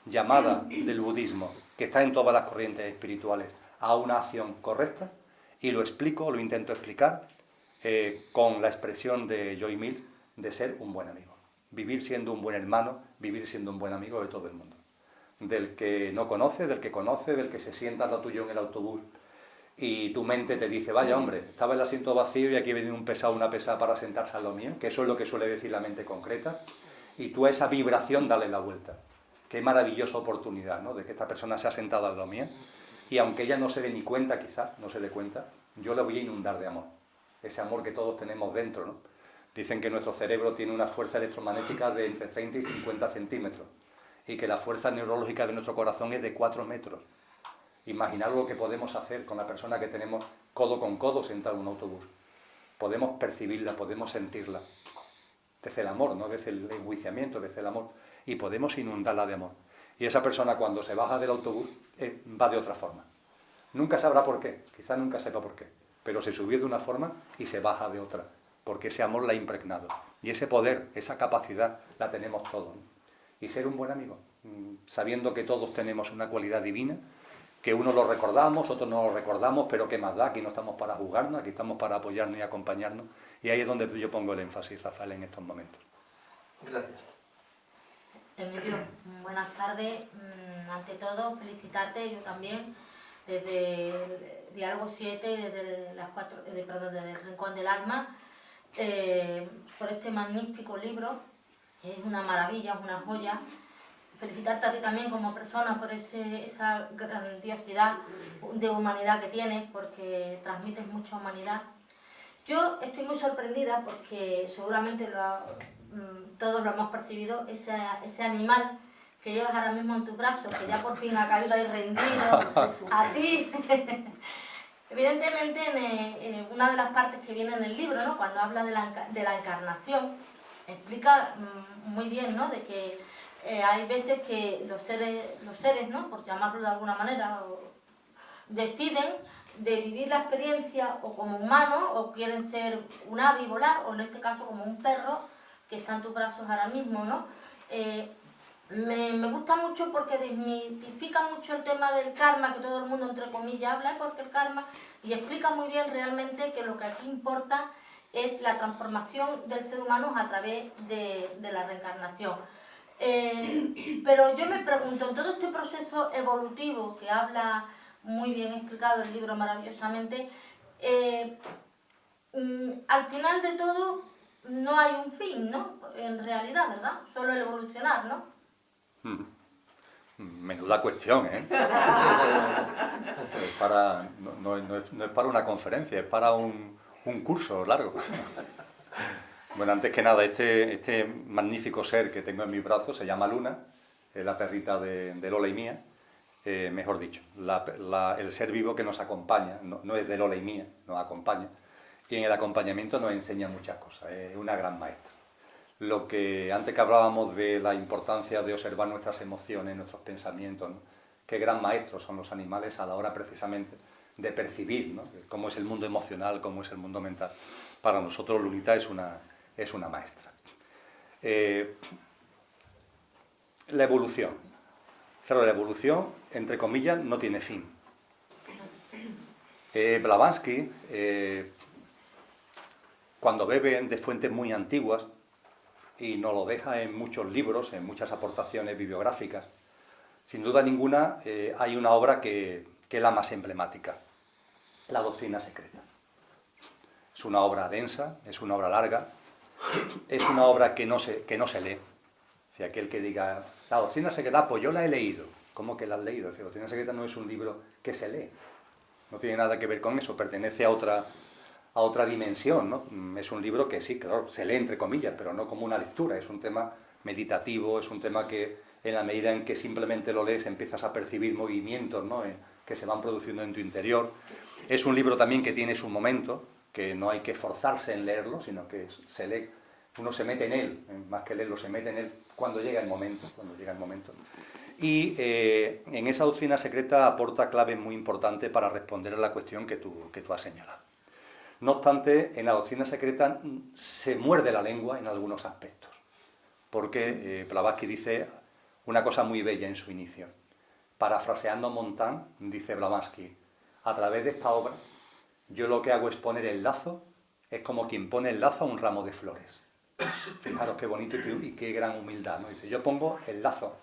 llamada del budismo, que está en todas las corrientes espirituales, a una acción correcta, y lo explico, lo intento explicar, con la expresión de Joy Mills de ser un buen amigo. Vivir siendo un buen hermano, vivir siendo un buen amigo de todo el mundo. Del que no conoce, del que conoce, del que se sienta al lado tuyo en el autobús y tu mente te dice, vaya hombre, estaba el asiento vacío y aquí viene un pesado, una pesada para sentarse a lo mío, que eso es lo que suele decir la mente concreta, y tú a esa vibración dale la vuelta. Qué maravillosa oportunidad, ¿no?, de que esta persona se ha sentado a lo mío, y aunque ella no se dé ni cuenta, quizás, no se dé cuenta, yo le voy a inundar de amor, ese amor que todos tenemos dentro, ¿no? Dicen que nuestro cerebro tiene una fuerza electromagnética de entre 30 y 50 centímetros, y que la fuerza neurológica de nuestro corazón es de 4 metros. Imaginar lo que podemos hacer con la persona que tenemos codo con codo sentado en un autobús. Podemos percibirla, podemos sentirla. Desde el amor, no desde el enjuiciamiento, desde el amor. Y podemos inundarla de amor. Y esa persona cuando se baja del autobús va de otra forma. Nunca sabrá por qué, quizá nunca sepa por qué. Pero se subió de una forma y se baja de otra. Porque ese amor la ha impregnado. Y ese poder, esa capacidad la tenemos todos, ¿no? Y ser un buen amigo, sabiendo que todos tenemos una cualidad divina, que unos lo recordamos, otros no lo recordamos, pero qué más da, aquí no estamos para juzgarnos, aquí estamos para apoyarnos y acompañarnos, y ahí es donde yo pongo el énfasis, Rafael, en estos momentos. Gracias. Emilio, buenas tardes. Ante todo, felicitarte, yo también, desde Diálogo 7, desde desde el Rincón del Alma, por este magnífico libro, que es una maravilla, es una joya. Felicitarte a ti también como persona por esa grandiosidad de humanidad que tienes, porque transmites mucha humanidad. Yo estoy muy sorprendida porque seguramente todos lo hemos percibido, ese animal que llevas ahora mismo en tus brazos, que ya por fin ha caído ahí rendido a ti. Evidentemente, una de las partes que viene en el libro, ¿no?, cuando habla de la encarnación, explica muy bien, ¿no?, de que hay veces que los seres, ¿no?, por llamarlo de alguna manera, deciden de vivir la experiencia o como humano, o quieren ser un ave y volar, o en este caso como un perro que está en tus brazos ahora mismo, ¿no? Me gusta mucho porque desmitifica mucho el tema del karma, que todo el mundo entre comillas habla, porque el karma, y explica muy bien realmente que lo que aquí importa es la transformación del ser humano a través de la reencarnación. Pero yo me pregunto, en todo este proceso evolutivo que habla muy bien explicado el libro maravillosamente, al final de todo no hay un fin, ¿no?, en realidad, ¿verdad? Solo el evolucionar, ¿no? Menuda cuestión, ¿eh? No es para una conferencia, es para un curso largo. Bueno, antes que nada, este magnífico ser que tengo en mis brazos se llama Luna, es la perrita de Lola y mía, mejor dicho, el ser vivo que nos acompaña, no es de Lola y mía, nos acompaña, y en el acompañamiento nos enseña muchas cosas, es una gran maestra. Lo que antes que hablábamos de la importancia de observar nuestras emociones, nuestros pensamientos, ¿no?, qué gran maestros son los animales a la hora precisamente de percibir, ¿no?, cómo es el mundo emocional, cómo es el mundo mental. Para nosotros Lunita es una maestra. La evolución. Claro, la evolución, entre comillas, no tiene fin. Blavatsky, cuando bebe de fuentes muy antiguas, y nos lo deja en muchos libros, en muchas aportaciones bibliográficas. Sin duda ninguna hay una obra que es la más emblemática, La doctrina secreta. Es una obra densa, es una obra larga, es una obra que no se lee. Si aquel que diga, la doctrina secreta, pues yo la he leído. ¿Cómo que la has leído? La doctrina secreta no es un libro que se lee. No tiene nada que ver con eso, pertenece a otra dimensión, ¿no? Es un libro que sí, claro, se lee entre comillas, pero no como una lectura. Es un tema meditativo, es un tema que en la medida en que simplemente lo lees empiezas a percibir movimientos, ¿no?, que se van produciendo en tu interior. Es un libro también que tiene su momento, que no hay que forzarse en leerlo, sino que se lee, uno se mete en él, más que leerlo, se mete en él cuando llega el momento. Y en esa doctrina secreta aporta claves muy importantes para responder a la cuestión que tú has señalado. No obstante, en la doctrina secreta se muerde la lengua en algunos aspectos, porque Blavatsky dice una cosa muy bella en su inicio. Parafraseando Montaigne, dice Blavatsky, a través de esta obra, yo lo que hago es poner el lazo, es como quien pone el lazo a un ramo de flores. Fijaros qué bonito y qué gran humildad, ¿no? Dice, yo pongo el lazo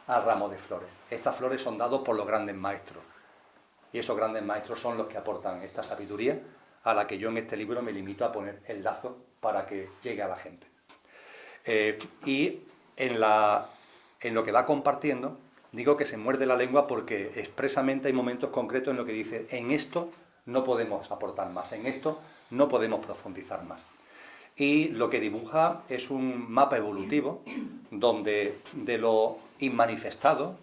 al ramo de flores. Estas flores son dadas por los grandes maestros. Y esos grandes maestros son los que aportan esta sabiduría a la que yo en este libro me limito a poner el lazo para que llegue a la gente. Y en lo que va compartiendo, digo que se muerde la lengua porque expresamente hay momentos concretos en los que dice, en esto no podemos aportar más, en esto no podemos profundizar más. Y lo que dibuja es un mapa evolutivo donde de lo inmanifestado,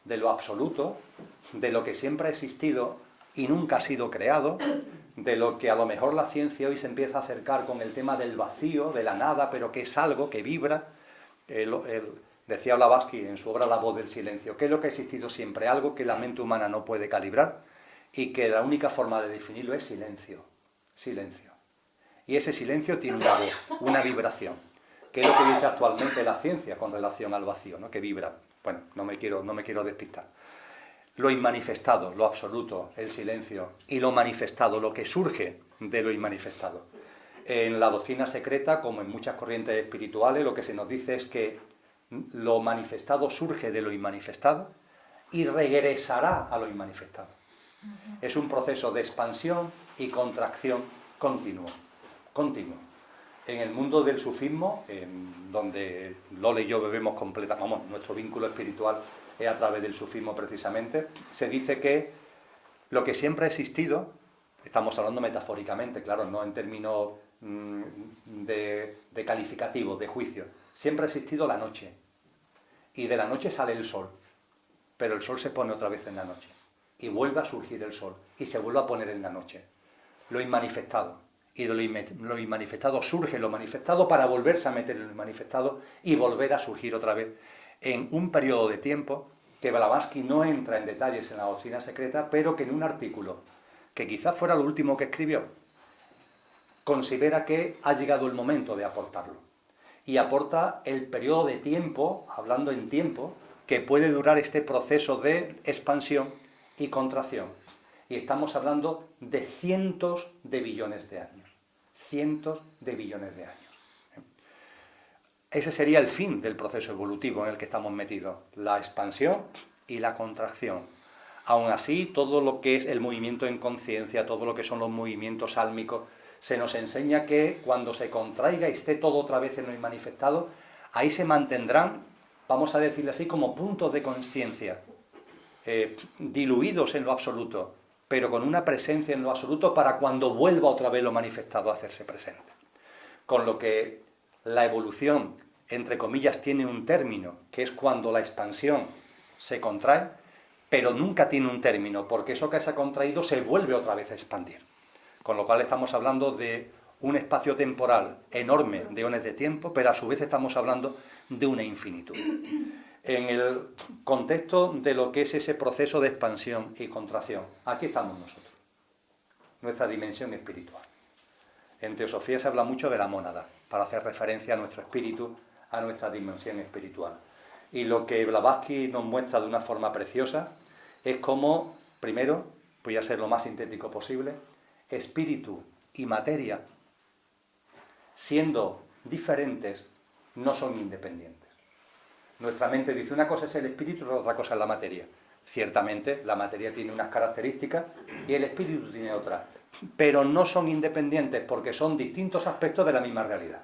de lo absoluto, de lo que siempre ha existido y nunca ha sido creado, de lo que a lo mejor la ciencia hoy se empieza a acercar con el tema del vacío, de la nada, pero que es algo que vibra. Decía Blavatsky en su obra La voz del silencio, que es lo que ha existido siempre, algo que la mente humana no puede calibrar y que la única forma de definirlo es silencio, silencio. Y ese silencio tiene una voz, una vibración, que es lo que dice actualmente la ciencia con relación al vacío, ¿no?, que vibra. Bueno, no me quiero despistar. Lo inmanifestado, lo absoluto, el silencio, y lo manifestado, lo que surge de lo inmanifestado. En la doctrina secreta, como en muchas corrientes espirituales, lo que se nos dice es que lo manifestado surge de lo inmanifestado y regresará a lo inmanifestado. Es un proceso de expansión y contracción continuo. En el mundo del sufismo, donde Lola y yo bebemos completamente, nuestro vínculo espiritual es a través del sufismo precisamente, se dice que lo que siempre ha existido, estamos hablando metafóricamente, claro, no en términos de calificativos, de juicio, siempre ha existido la noche, y de la noche sale el sol, pero el sol se pone otra vez en la noche, y vuelve a surgir el sol, y se vuelve a poner en la noche. Lo inmanifestado. Y de lo inmanifestado surge lo manifestado para volverse a meter en lo inmanifestado y volver a surgir otra vez en un periodo de tiempo que Blavatsky no entra en detalles en la doctrina secreta, pero que en un artículo, que quizás fuera lo último que escribió, considera que ha llegado el momento de aportarlo. Y aporta el periodo de tiempo, hablando en tiempo, que puede durar este proceso de expansión y contracción. Y estamos hablando de cientos de billones de años. Cientos de billones de años. Ese sería el fin del proceso evolutivo en el que estamos metidos. La expansión y la contracción. Aún así, todo lo que es el movimiento en conciencia, todo lo que son los movimientos álmicos, se nos enseña que cuando se contraiga y esté todo otra vez en lo inmanifestado, ahí se mantendrán, vamos a decirlo así, como puntos de conciencia, diluidos en lo absoluto, pero con una presencia en lo absoluto para cuando vuelva otra vez lo manifestado a hacerse presente. Con lo que la evolución, entre comillas, tiene un término, que es cuando la expansión se contrae, pero nunca tiene un término, porque eso que se ha contraído se vuelve otra vez a expandir. Con lo cual estamos hablando de un espacio temporal enorme de eones de tiempo, pero a su vez estamos hablando de una infinitud. En el contexto de lo que es ese proceso de expansión y contracción, aquí estamos nosotros, nuestra dimensión espiritual. En teosofía se habla mucho de la mónada, para hacer referencia a nuestro espíritu, a nuestra dimensión espiritual. Y lo que Blavatsky nos muestra de una forma preciosa es cómo, primero, voy a ser lo más sintético posible, espíritu y materia, siendo diferentes, no son independientes. Nuestra mente dice una cosa es el espíritu, otra cosa es la materia. Ciertamente la materia tiene unas características y el espíritu tiene otras, pero no son independientes porque son distintos aspectos de la misma realidad.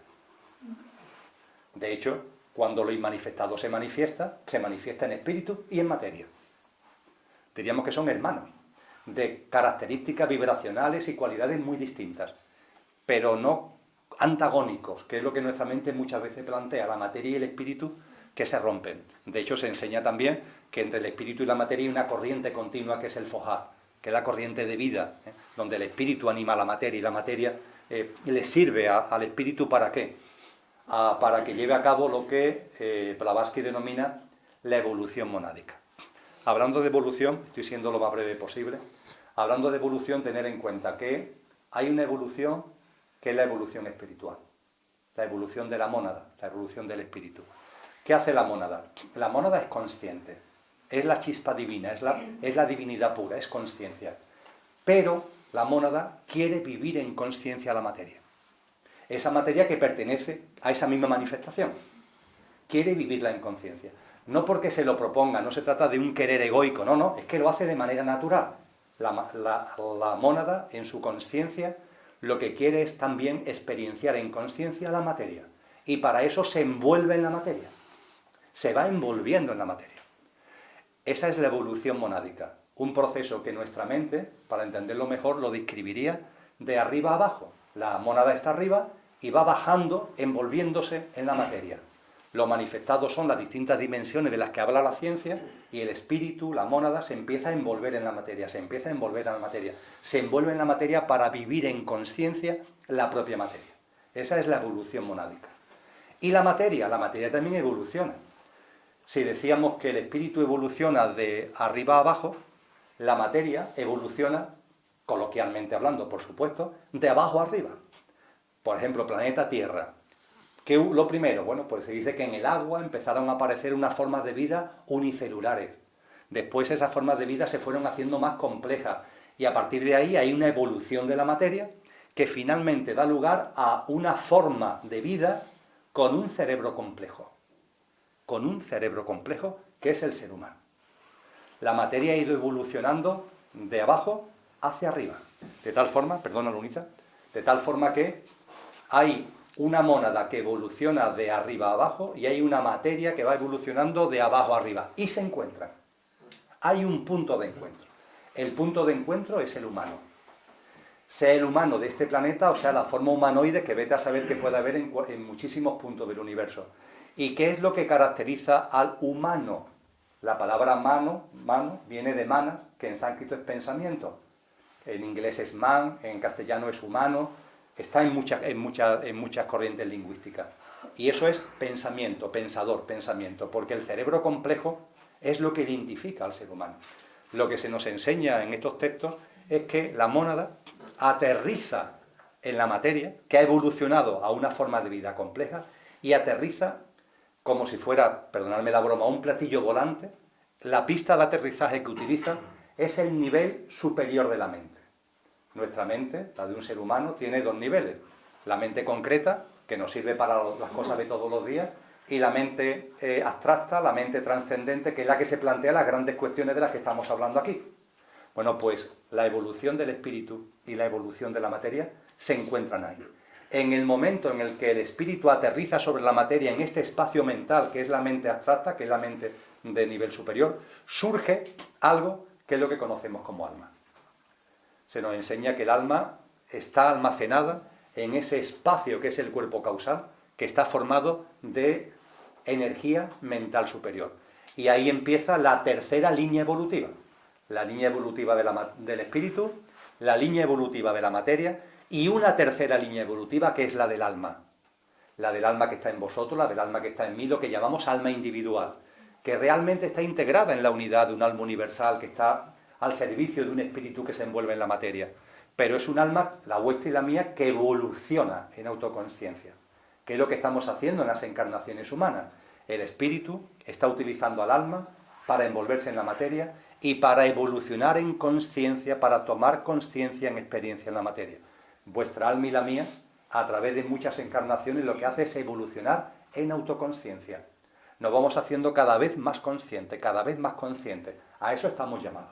De hecho, cuando lo inmanifestado se manifiesta en espíritu y en materia. Diríamos que son hermanos, de características vibracionales y cualidades muy distintas, pero no antagónicos, que es lo que nuestra mente muchas veces plantea, la materia y el espíritu que se rompen. De hecho, se enseña también que entre el espíritu y la materia hay una corriente continua que es el Fojá, que es la corriente de vida, donde el espíritu anima a la materia y la materia le sirve al espíritu ¿para qué? Para que lleve a cabo lo que Blavatsky denomina la evolución monádica. Hablando de evolución, estoy siendo lo más breve posible, hablando de evolución, tener en cuenta que hay una evolución que es la evolución espiritual, la evolución de la mónada, la evolución del espíritu. ¿Qué hace la mónada? La mónada es consciente, es la chispa divina, es la divinidad pura, es conciencia. Pero la mónada quiere vivir en conciencia la materia. Esa materia que pertenece a esa misma manifestación. Quiere vivirla en conciencia. No porque se lo proponga, no se trata de un querer egoico, no, es que lo hace de manera natural. La mónada, en su conciencia, lo que quiere es también experienciar en conciencia la materia. Y para eso se envuelve en la materia. Se va envolviendo en la materia. Esa es la evolución monádica. Un proceso que nuestra mente, para entenderlo mejor, lo describiría de arriba a abajo. La mónada está arriba y va bajando, envolviéndose en la materia. Lo manifestado son las distintas dimensiones de las que habla la ciencia y el espíritu, la mónada, se empieza a envolver en la materia, se empieza a envolver en la materia. Se envuelve en la materia para vivir en conciencia la propia materia. Esa es la evolución monádica. Y la materia también evoluciona. Si decíamos que el espíritu evoluciona de arriba a abajo, la materia evoluciona, coloquialmente hablando, por supuesto, de abajo a arriba. Por ejemplo, planeta Tierra. ¿Qué lo primero? Bueno, pues se dice que en el agua empezaron a aparecer unas formas de vida unicelulares. Después esas formas de vida se fueron haciendo más complejas y a partir de ahí hay una evolución de la materia que finalmente da lugar a una forma de vida con un cerebro complejo. Con un cerebro complejo que es el ser humano. La materia ha ido evolucionando de abajo hacia arriba. De tal forma, perdona Lunita, de tal forma que hay una mónada que evoluciona de arriba a abajo y hay una materia que va evolucionando de abajo a arriba. Y se encuentran. Hay un punto de encuentro. El punto de encuentro es el humano. Sea el humano de este planeta, o sea, la forma humanoide que vete a saber que puede haber en muchísimos puntos del universo. ¿Y qué es lo que caracteriza al humano? La palabra mano viene de mana, que en sánscrito es pensamiento. En inglés es man, en castellano es humano. Está en muchas corrientes lingüísticas. Y eso es pensamiento, pensador, pensamiento, porque el cerebro complejo es lo que identifica al ser humano. Lo que se nos enseña en estos textos es que la mónada aterriza en la materia, que ha evolucionado a una forma de vida compleja, y aterriza como si fuera, perdonadme la broma, un platillo volante. La pista de aterrizaje que utiliza es el nivel superior de la mente. Nuestra mente, la de un ser humano, tiene dos niveles. La mente concreta, que nos sirve para las cosas de todos los días, y la mente abstracta, la mente trascendente, que es la que se plantea las grandes cuestiones de las que estamos hablando aquí. Bueno, pues la evolución del espíritu y la evolución de la materia se encuentran ahí. En el momento en el que el espíritu aterriza sobre la materia en este espacio mental, que es la mente abstracta, que es la mente de nivel superior, surge algo que es lo que conocemos como alma. Se nos enseña que el alma está almacenada en ese espacio que es el cuerpo causal, que está formado de energía mental superior. Y ahí empieza la tercera línea evolutiva. La línea evolutiva del espíritu, la línea evolutiva de la materia y una tercera línea evolutiva que es la del alma. La del alma que está en vosotros, la del alma que está en mí, lo que llamamos alma individual, que realmente está integrada en la unidad de un alma universal que está al servicio de un espíritu que se envuelve en la materia. Pero es un alma, la vuestra y la mía, que evoluciona en autoconsciencia, que es lo que estamos haciendo en las encarnaciones humanas. El espíritu está utilizando al alma para envolverse en la materia y para evolucionar en conciencia, para tomar conciencia en experiencia en la materia. Vuestra alma y la mía, a través de muchas encarnaciones, lo que hace es evolucionar en autoconsciencia. Nos vamos haciendo cada vez más conscientes, cada vez más conscientes. A eso estamos llamados.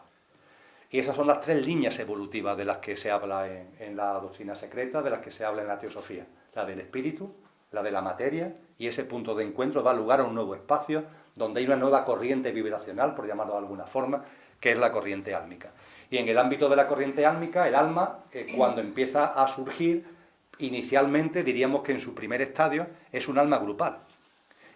Y esas son las 3 líneas evolutivas de las que se habla en la doctrina secreta, de las que se habla en la teosofía. La del espíritu, la de la materia, y ese punto de encuentro da lugar a un nuevo espacio, donde hay una nueva corriente vibracional, por llamarlo de alguna forma, que es la corriente álmica. Y en el ámbito de la corriente álmica, el alma, cuando empieza a surgir, inicialmente diríamos que en su primer estadio es un alma grupal.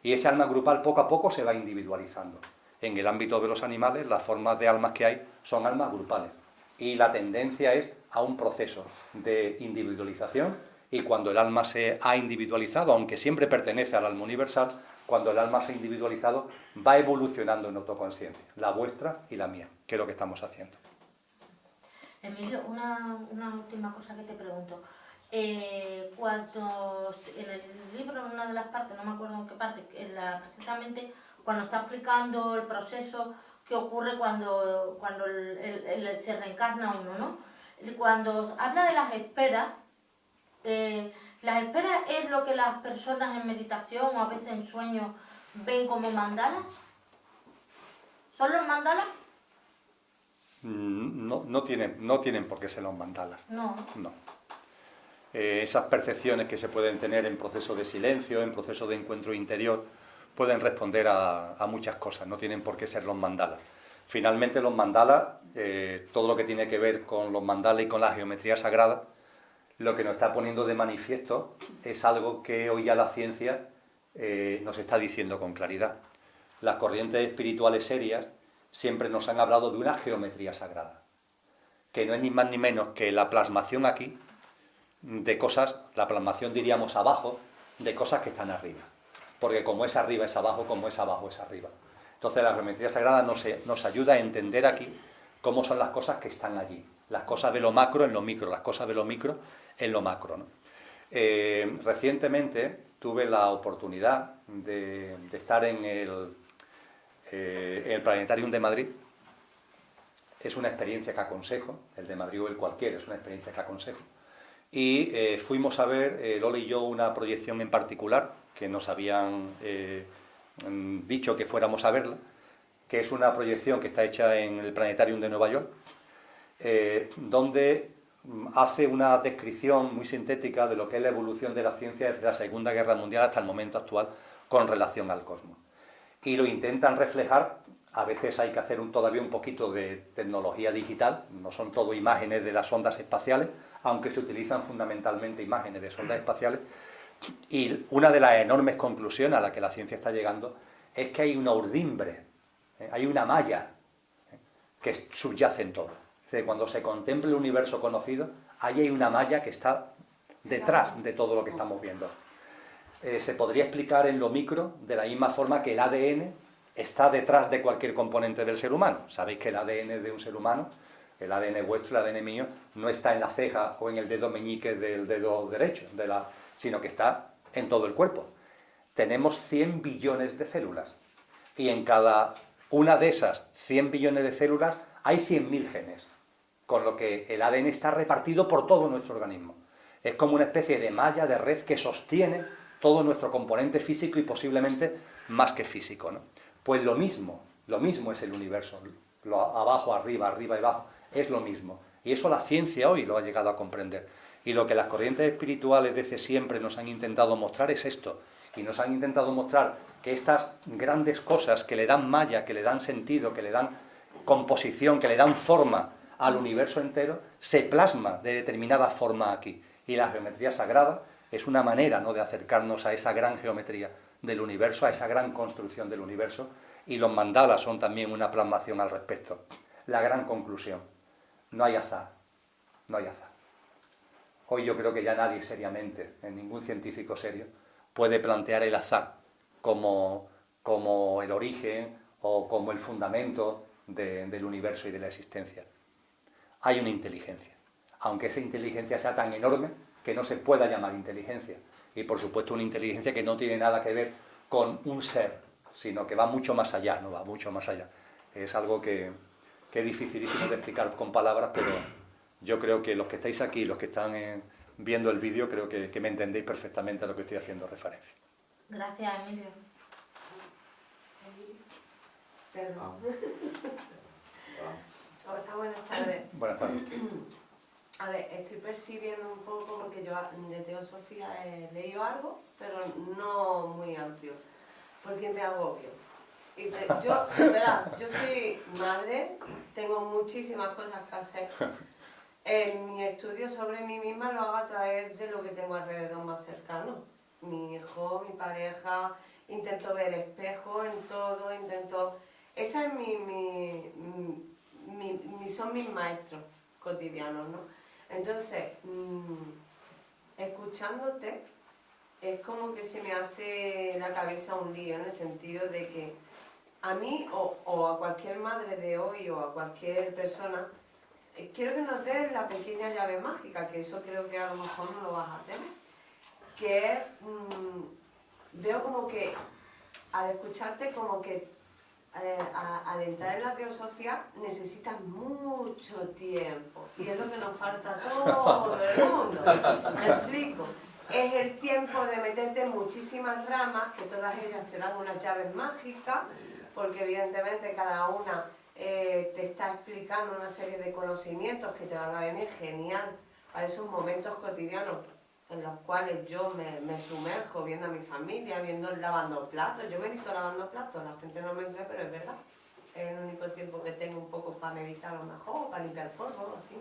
Y ese alma grupal poco a poco se va individualizando. En el ámbito de los animales, las formas de almas que hay son almas grupales. Y la tendencia es a un proceso de individualización, y cuando el alma se ha individualizado, aunque siempre pertenece al alma universal, cuando el alma se ha individualizado, va evolucionando en autoconsciencia, la vuestra y la mía, que es lo que estamos haciendo. Emilio, una última cosa que te pregunto. Cuando en el libro, en una de las partes, no me acuerdo en qué parte, precisamente cuando está explicando el proceso que ocurre cuando se reencarna uno, ¿no? Cuando habla de las esferas es lo que las personas en meditación o a veces en sueños ven como mandalas. ¿Son los mandalas? No tienen por qué ser los mandalas. No. Esas percepciones que se pueden tener en proceso de silencio, en proceso de encuentro interior, pueden responder a muchas cosas, no tienen por qué ser los mandalas. Finalmente los mandalas, todo lo que tiene que ver con los mandalas y con la geometría sagrada, lo que nos está poniendo de manifiesto es algo que hoy ya la ciencia nos está diciendo con claridad. Las corrientes espirituales serias siempre nos han hablado de una geometría sagrada, que no es ni más ni menos que la plasmación aquí de cosas, la plasmación diríamos abajo, de cosas que están arriba. Porque como es arriba es abajo, como es abajo es arriba. Entonces la geometría sagrada nos ayuda a entender aquí cómo son las cosas que están allí. Las cosas de lo macro en lo micro, las cosas de lo micro en lo macro, ¿no? Recientemente tuve la oportunidad de estar en el Planetarium de Madrid. Es una experiencia que aconsejo, el de Madrid o el cualquiera, es una experiencia que aconsejo. Y fuimos a ver, Lola y yo, una proyección en particular, que nos habían dicho que fuéramos a verla, que es una proyección que está hecha en el Planetarium de Nueva York, donde hace una descripción muy sintética de lo que es la evolución de la ciencia desde la Segunda Guerra Mundial hasta el momento actual con relación al cosmos. Y lo intentan reflejar, a veces hay que hacer todavía un poquito de tecnología digital, no son todo imágenes de las ondas espaciales, aunque se utilizan fundamentalmente imágenes de sondas espaciales. Y una de las enormes conclusiones a la que la ciencia está llegando es que hay una urdimbre, hay una malla que subyace en todo. Es decir, cuando se contempla el universo conocido, ahí hay una malla que está detrás de todo lo que estamos viendo. Se podría explicar en lo micro de la misma forma que el ADN está detrás de cualquier componente del ser humano. Sabéis que el ADN de un ser humano, el ADN vuestro, el ADN mío, no está en la ceja o en el dedo meñique del dedo derecho, sino que está en todo el cuerpo. Tenemos 100 billones de células y en cada una de esas 100 billones de células hay 100.000 genes, con lo que el ADN está repartido por todo nuestro organismo. Es como una especie de malla, de red que sostiene todo nuestro componente físico y posiblemente más que físico, ¿no? Pues lo mismo es el universo, abajo, arriba, arriba y abajo, es lo mismo. Y eso la ciencia hoy lo ha llegado a comprender. Y lo que las corrientes espirituales desde siempre nos han intentado mostrar es esto. Y nos han intentado mostrar que estas grandes cosas que le dan malla, que le dan sentido, que le dan composición, que le dan forma al universo entero, se plasma de determinada forma aquí. Y la geometría sagrada es una manera, ¿no?, de acercarnos a esa gran geometría del universo, a esa gran construcción del universo. Y los mandalas son también una plasmación al respecto. La gran conclusión: no hay azar, no hay azar. Hoy yo creo que ya nadie seriamente, ningún científico serio, puede plantear el azar como el origen o como el fundamento del universo y de la existencia. Hay una inteligencia, aunque esa inteligencia sea tan enorme que no se pueda llamar inteligencia. Y por supuesto una inteligencia que no tiene nada que ver con un ser, sino que va mucho más allá, ¿no? Va mucho más allá. Es algo que es dificilísimo de explicar con palabras, pero yo creo que los que estáis aquí, los que están viendo el vídeo, creo que me entendéis perfectamente a lo que estoy haciendo referencia. Gracias, Emilio. Perdón. Hola, buenas tardes. Buenas tardes. A ver, estoy percibiendo un poco, porque yo de teosofía he leído algo, pero no muy amplio, porque me agobio. Yo, verá, yo soy madre, tengo muchísimas cosas que hacer. Mi estudio sobre mí misma lo hago a través de lo que tengo alrededor más cercano. Mi hijo, mi pareja, intento ver espejo en todo, intento... Esa es son mis maestros cotidianos, ¿no? Entonces, escuchándote, es como que se me hace la cabeza un lío, en el sentido de que a mí o a cualquier madre de hoy o a cualquier persona, quiero que nos des la pequeña llave mágica, que eso creo que a lo mejor no lo vas a tener, que es, veo como que al escucharte como que al entrar en la teosofía necesitas mucho tiempo y es lo que nos falta a todo el mundo. Me explico. Es el tiempo de meterte en muchísimas ramas, que todas ellas te dan unas llaves mágicas, porque evidentemente cada una te está explicando una serie de conocimientos que te van a venir genial para esos momentos cotidianos en los cuales yo me sumerjo viendo a mi familia, lavando platos. Yo medito lavando platos, la gente no me cree, pero es verdad. Es el único tiempo que tengo un poco para meditar a lo mejor, para limpiar polvo, así.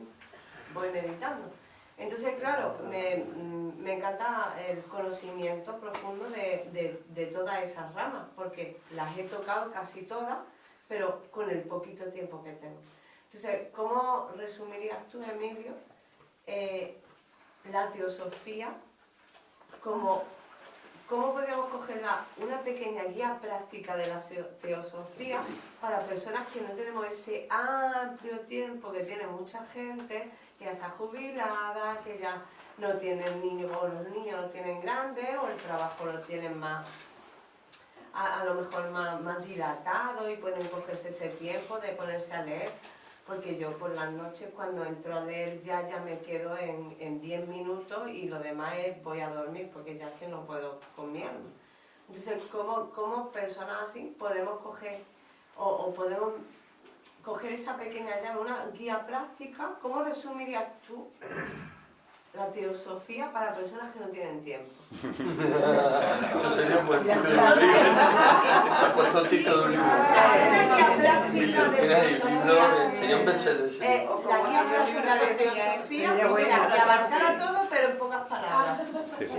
Voy meditando. Entonces, claro, me encanta el conocimiento profundo de todas esas ramas, porque las he tocado casi todas, pero con el poquito tiempo que tengo. Entonces, ¿cómo resumirías tú, Emilio, la teosofía? ¿Cómo podríamos coger una pequeña guía práctica de la teosofía para personas que no tenemos ese amplio tiempo que tiene mucha gente, que ya está jubilada, que ya no tienen niños, o los niños lo tienen grandes, o el trabajo lo tienen más, a lo mejor más dilatado, y pueden cogerse ese tiempo de ponerse a leer? Porque yo por las noches cuando entro a leer ya me quedo en 10 minutos y lo demás voy a dormir, porque ya es que no puedo con mi alma. Entonces, ¿cómo personas así podemos coger o podemos coger esa pequeña llave, una guía práctica? ¿Cómo resumirías tú la teosofía para personas que no tienen tiempo? Eso sería un buen título de un libro. Me ha puesto el título de un libro. Tienes el libro, sería un bestseller. La guía práctica de teosofía, que abarcara todo, pero en pocas palabras. Sí, sí.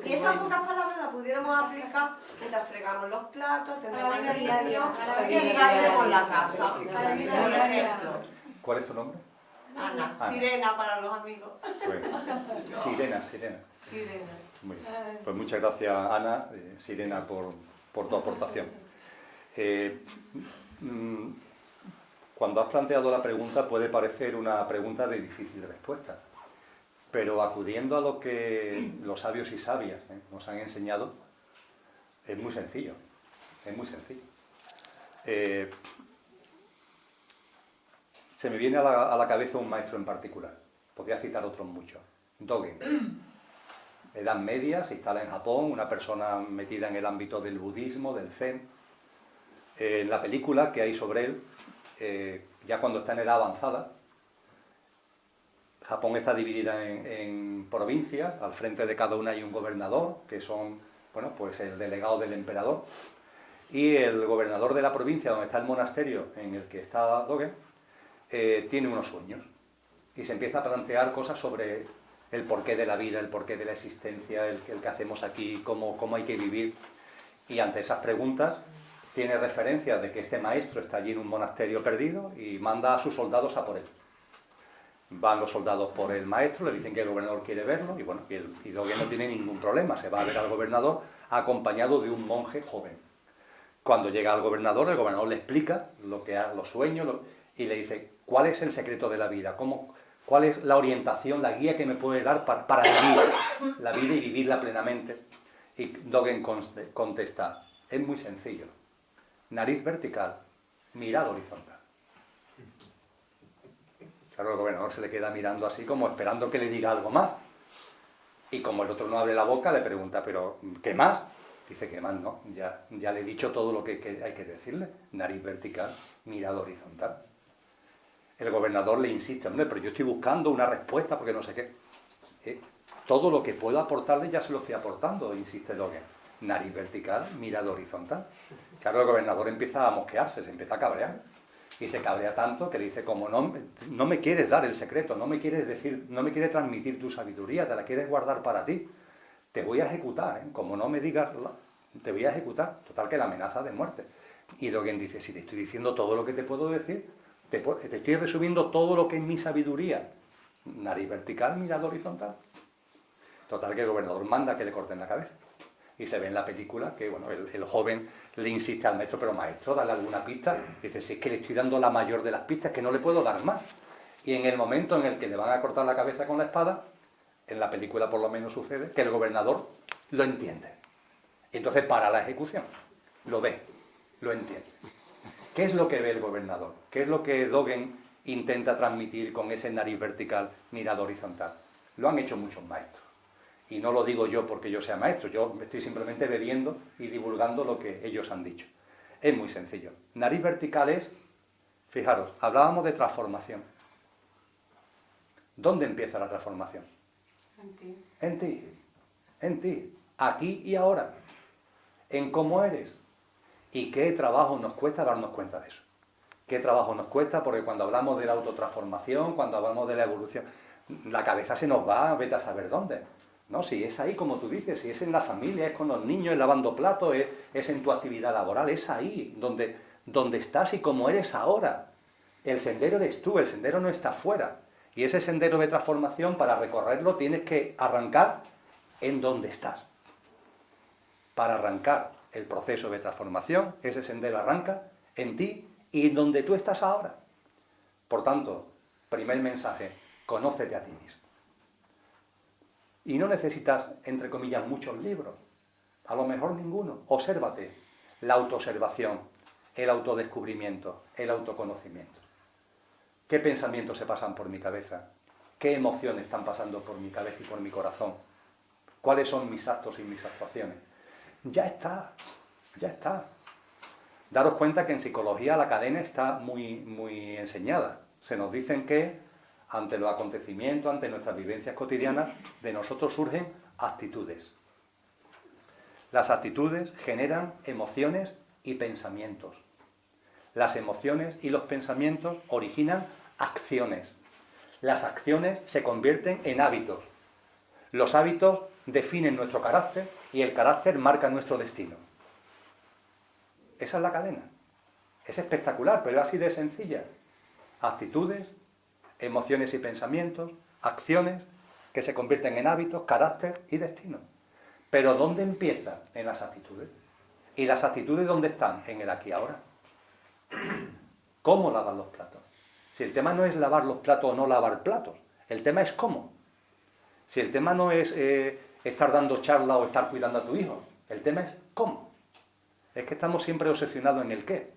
Y esas pocas palabras las pudiéramos aplicar mientras fregamos los platos, tendremos el diario y barremos la casa. Por ejemplo. ¿Cuál es tu nombre? Ana. Ana. Sirena para los amigos. Pues, Sirena. Sirena. Muy bien. Pues muchas gracias, Ana, Sirena, por tu aportación. Cuando has planteado la pregunta puede parecer una pregunta de difícil respuesta, pero acudiendo a lo que los sabios y sabias nos han enseñado, es muy sencillo. Es muy sencillo. Se me viene a la cabeza un maestro en particular. Podría citar otros muchos. Dogen. Edad media, se instala en Japón, una persona metida en el ámbito del budismo, del zen. En la película que hay sobre él, ya cuando está en edad avanzada, Japón está dividida en provincias, al frente de cada una hay un gobernador, que son, bueno, pues el delegado del emperador, y el gobernador de la provincia donde está el monasterio en el que está Dogen, tiene unos sueños, y se empieza a plantear cosas sobre el porqué de la vida, el porqué de la existencia, el que hacemos aquí, cómo hay que vivir, y ante esas preguntas tiene referencias de que este maestro está allí en un monasterio perdido y manda a sus soldados a por él. Van los soldados por el maestro, le dicen que el gobernador quiere verlo, y bueno, y Dogen no tiene ningún problema, se va a ver al gobernador acompañado de un monje joven. Cuando llega al gobernador, el gobernador le explica los sueños, y le dice, ¿cuál es el secreto de la vida? ¿Cuál es la orientación, la guía que me puede dar para vivir la vida y vivirla plenamente? Y Dogen contesta, es muy sencillo. Nariz vertical, mirada horizontal. Claro, el gobernador se le queda mirando así como esperando que le diga algo más. Y como el otro no abre la boca, le pregunta, ¿pero qué más? Dice que más no, ya le he dicho todo lo que hay que decirle. Nariz vertical, mirada horizontal. El gobernador le insiste, hombre, pero yo estoy buscando una respuesta porque no sé qué. Todo lo que puedo aportarle ya se lo estoy aportando, insiste Dogen. Nariz vertical, mirada horizontal. Claro, el gobernador empieza a mosquearse, se empieza a cabrear. Y se cabrea tanto que le dice, como no me quieres dar el secreto, no me quieres decir, no me quieres transmitir tu sabiduría, te la quieres guardar para ti, te voy a ejecutar, ¿eh? Como no me digas, te voy a ejecutar. Total, que la amenaza de muerte. Y Dogen dice, si te estoy diciendo todo lo que te puedo decir, te estoy resumiendo todo lo que es mi sabiduría. Nariz vertical, mirada horizontal. Total, que el gobernador manda que le corten la cabeza. Y se ve en la película que, bueno, el joven le insiste al maestro, pero maestro, dale alguna pista. Dice, si es que le estoy dando la mayor de las pistas, que no le puedo dar más. Y en el momento en el que le van a cortar la cabeza con la espada, en la película por lo menos sucede, que el gobernador lo entiende. Y entonces para la ejecución. Lo ve, lo entiende. ¿Qué es lo que ve el gobernador? ¿Qué es lo que Dogen intenta transmitir con ese nariz vertical, mirada horizontal? Lo han hecho muchos maestros. Y no lo digo yo porque yo sea maestro, yo estoy simplemente bebiendo y divulgando lo que ellos han dicho. Es muy sencillo. Nariz vertical es, fijaros, hablábamos de transformación. ¿Dónde empieza la transformación? En ti. En ti, en ti, aquí y ahora. En cómo eres. Y qué trabajo nos cuesta darnos cuenta de eso. Qué trabajo nos cuesta, porque cuando hablamos de la autotransformación, cuando hablamos de la evolución, la cabeza se nos va, vete a saber dónde. No, si es ahí, como tú dices, si es en la familia, es con los niños, es lavando platos, es en tu actividad laboral, es ahí, donde estás y como eres ahora. El sendero eres tú, el sendero no está fuera. Y ese sendero de transformación, para recorrerlo, tienes que arrancar en donde estás. Para arrancar el proceso de transformación, ese sendero arranca en ti y en donde tú estás ahora. Por tanto, primer mensaje, conócete a ti mismo. Y no necesitas, entre comillas, muchos libros. A lo mejor ninguno. Obsérvate. La autoobservación, el autodescubrimiento, el autoconocimiento. ¿Qué pensamientos se pasan por mi cabeza? ¿Qué emociones están pasando por mi cabeza y por mi corazón? ¿Cuáles son mis actos y mis actuaciones? Ya está, ya está. Daros cuenta que en psicología la cadena está muy enseñada. Se nos dicen que ante los acontecimientos, ante nuestras vivencias cotidianas, de nosotros surgen actitudes. Las actitudes generan emociones y pensamientos. Las emociones y los pensamientos originan acciones. Las acciones se convierten en hábitos. Los hábitos definen nuestro carácter y el carácter marca nuestro destino. Esa es la cadena. Es espectacular, pero es así de sencilla. Actitudes, emociones y pensamientos, acciones que se convierten en hábitos, carácter y destino. Pero ¿dónde empieza? En las actitudes. ¿Y las actitudes dónde están? En el aquí y ahora. ¿Cómo lavar los platos? Si el tema no es lavar los platos o no lavar platos, el tema es cómo. Si el tema no es estar dando charla o estar cuidando a tu hijo, el tema es cómo. Es que estamos siempre obsesionados en el qué.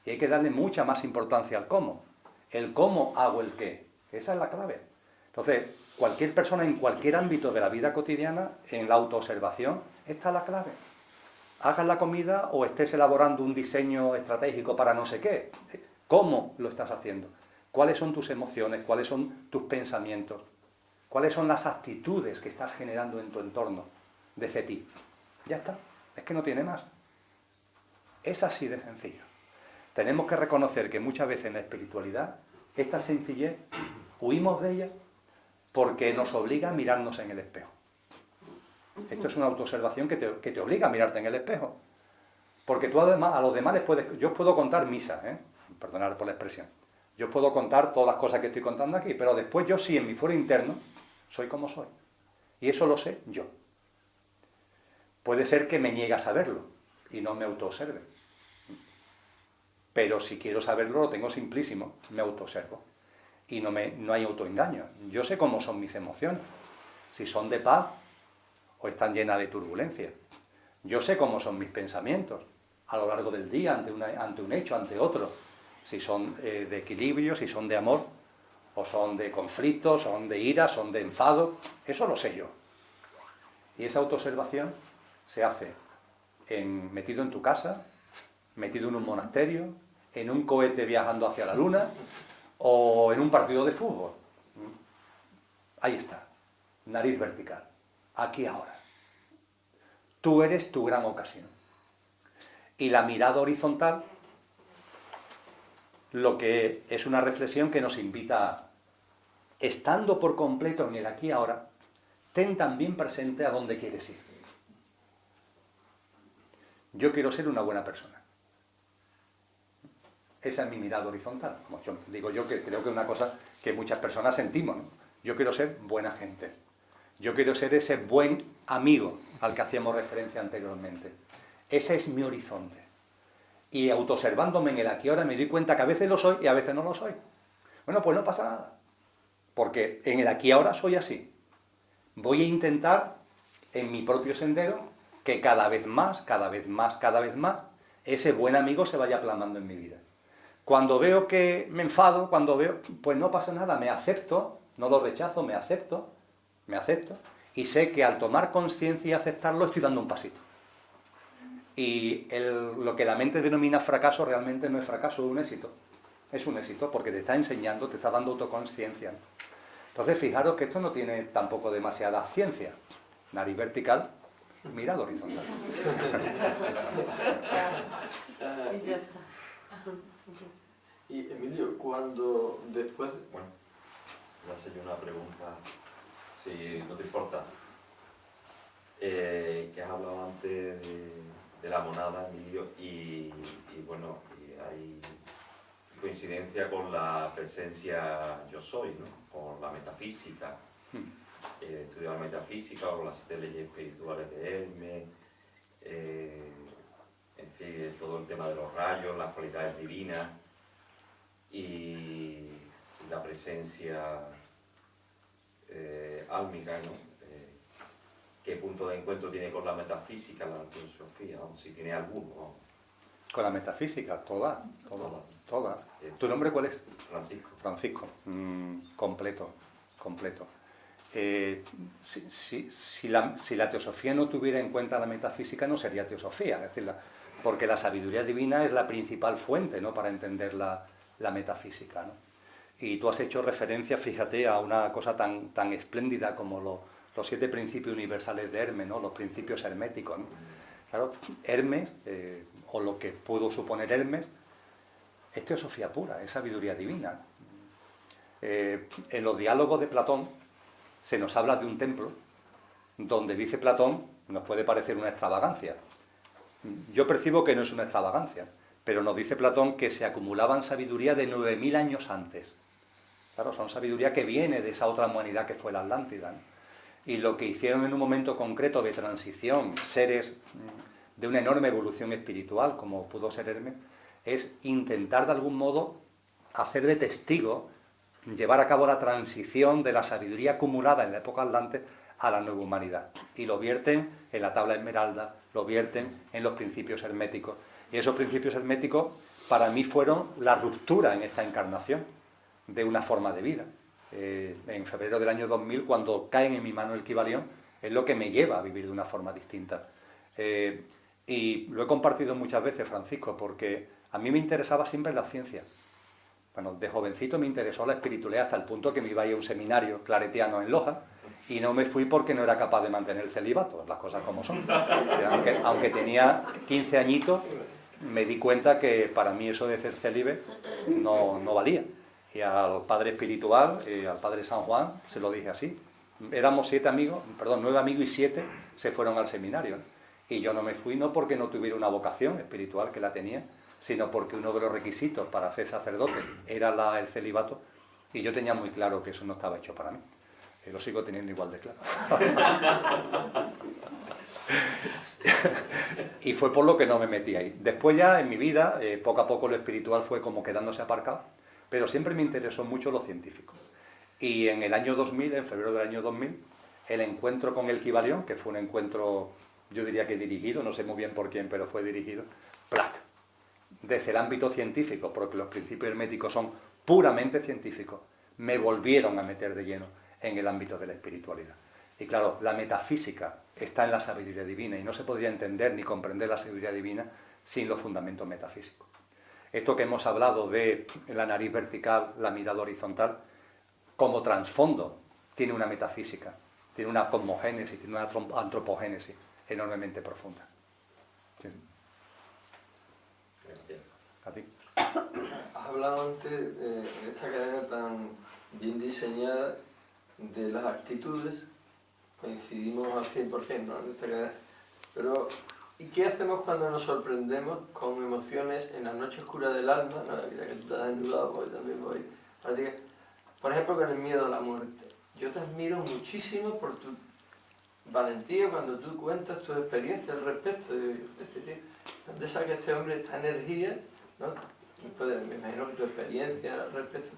Y hay que darle mucha más importancia al cómo. El cómo hago el qué. Esa es la clave. Entonces, cualquier persona en cualquier ámbito de la vida cotidiana, en la autoobservación, está la clave. Hagas la comida o estés elaborando un diseño estratégico para no sé qué. ¿Cómo lo estás haciendo? ¿Cuáles son tus emociones? ¿Cuáles son tus pensamientos? ¿Cuáles son las actitudes que estás generando en tu entorno desde ti? Ya está. Es que no tiene más. Es así de sencillo. Tenemos que reconocer que muchas veces en la espiritualidad, esta sencillez, huimos de ella porque nos obliga a mirarnos en el espejo. Esto es una autoobservación que te obliga a mirarte en el espejo. Porque tú además, a los demás les puedes... Yo os puedo contar misas, perdonad por la expresión. Yo os puedo contar todas las cosas que estoy contando aquí, pero después yo sí, en mi fuero interno, soy como soy. Y eso lo sé yo. Puede ser que me niegue a saberlo y no me autoobserve. Pero si quiero saberlo, lo tengo simplísimo, me autoobservo. Y no hay autoengaño. Yo sé cómo son mis emociones. Si son de paz o están llenas de turbulencia. Yo sé cómo son mis pensamientos a lo largo del día, ante un hecho, ante otro. Si son de equilibrio, si son de amor, o son de conflicto, son de ira, son de enfado. Eso lo sé yo. Y esa autoobservación se hace metido en tu casa, metido en un monasterio, en un cohete viajando hacia la luna o en un partido de fútbol. Ahí está, nariz vertical, aquí ahora. Tú eres tu gran ocasión. Y la mirada horizontal, lo que es una reflexión que nos invita a, estando por completo en el aquí y ahora, ten también presente a dónde quieres ir. Yo quiero ser una buena persona. Esa es mi mirada horizontal. Como yo digo yo, que creo que es una cosa que muchas personas sentimos, ¿no? Yo quiero ser buena gente. Yo quiero ser ese buen amigo al que hacíamos referencia anteriormente. Ese es mi horizonte. Y autoobservándome en el aquí y ahora me doy cuenta que a veces lo soy y a veces no lo soy. Bueno, pues no pasa nada. Porque en el aquí y ahora soy así. Voy a intentar, en mi propio sendero, que cada vez más, ese buen amigo se vaya plasmando en mi vida. Cuando veo que me enfado, pues no pasa nada, me acepto, no lo rechazo, me acepto, y sé que al tomar conciencia y aceptarlo estoy dando un pasito. Y lo que la mente denomina fracaso realmente no es fracaso, es un éxito. Es un éxito porque te está enseñando, te está dando autoconsciencia. Entonces fijaros que esto no tiene tampoco demasiada ciencia. Nariz vertical, mirada horizontal. Y Emilio, cuando después... Bueno, voy a hacer yo una pregunta, si no te importa. Que has hablado antes de la monada, Emilio, y bueno, y hay coincidencia con la presencia yo soy, ¿no? Con la metafísica. Estudiar la metafísica o las 7 leyes espirituales de Hermes, en fin, todo el tema de los rayos, las cualidades divinas y la presencia álmica, ¿no? ¿Qué punto de encuentro tiene con la metafísica, la teosofía? Si tiene alguno. Con la metafísica, toda. ¿Tu nombre cuál es? Francisco. Francisco, completo. Si la teosofía no tuviera en cuenta la metafísica, no sería teosofía, es decir, porque la sabiduría divina es la principal fuente, ¿no?, para entender la metafísica, ¿no? Y tú has hecho referencia, fíjate, a una cosa tan espléndida como los 7 principios universales de Hermes, ¿no?, los principios herméticos, ¿no? Claro, Hermes, o lo que pudo suponer Hermes, es teosofía pura, es sabiduría divina. En los diálogos de Platón se nos habla de un templo donde, dice Platón, nos puede parecer una extravagancia. Yo percibo que no es una extravagancia, pero nos dice Platón que se acumulaban sabiduría de 9000 años antes. Claro, son sabiduría que viene de esa otra humanidad que fue la Atlántida, ¿no? Y lo que hicieron en un momento concreto de transición, seres de una enorme evolución espiritual, como pudo ser Hermes, es intentar de algún modo hacer de testigo, llevar a cabo la transición de la sabiduría acumulada en la época atlante a la nueva humanidad. Y lo vierten en la tabla esmeralda, lo vierten en los principios herméticos. Y esos principios herméticos para mí fueron la ruptura en esta encarnación de una forma de vida. En febrero del año 2000, cuando caen en mi mano el Kybalión, es lo que me lleva a vivir de una forma distinta. Y lo he compartido muchas veces, Francisco, porque a mí me interesaba siempre la ciencia. Bueno, de jovencito me interesó la espiritualidad hasta el punto que me iba a ir a un seminario claretiano en Loja y no me fui porque no era capaz de mantener el celibato, las cosas como son. Aunque tenía 15 añitos, me di cuenta que para mí eso de ser célibe no valía. Y al padre espiritual, al padre San Juan, se lo dije así. Éramos 9 amigos y 7 se fueron al seminario. Y yo no me fui no porque no tuviera una vocación espiritual, que la tenía, sino porque uno de los requisitos para ser sacerdote era el celibato, y yo tenía muy claro que eso no estaba hecho para mí. Y lo sigo teniendo igual de claro. Y fue por lo que no me metí ahí. Después ya en mi vida, poco a poco lo espiritual fue como quedándose aparcado, pero siempre me interesó mucho lo científico. Y en el año 2000, en febrero del año 2000, el encuentro con el Kybalión, que fue un encuentro, yo diría que dirigido, no sé muy bien por quién, pero fue dirigido, ¡plac!, desde el ámbito científico, porque los principios herméticos son puramente científicos, me volvieron a meter de lleno en el ámbito de la espiritualidad. Y claro, la metafísica está en la sabiduría divina, y no se podría entender ni comprender la sabiduría divina sin los fundamentos metafísicos. Esto que hemos hablado de la nariz vertical, la mirada horizontal, como trasfondo tiene una metafísica, tiene una cosmogénesis, tiene una antropogénesis enormemente profunda. Sí. ¿A ti? Has hablado antes de esta cadena tan bien diseñada de las actitudes, coincidimos al 100%, ¿no?, en esta cadena. Pero, ¿y qué hacemos cuando nos sorprendemos con emociones en la noche oscura del alma? ¿No? Ya que tú te has desnudado, pues también voy. Por ejemplo, con el miedo a la muerte. Yo te admiro muchísimo por tu valentía cuando tú cuentas tus experiencias al respecto. ¿Dónde saca este hombre esta energía? ¿No? Me imagino que tu experiencia al respecto.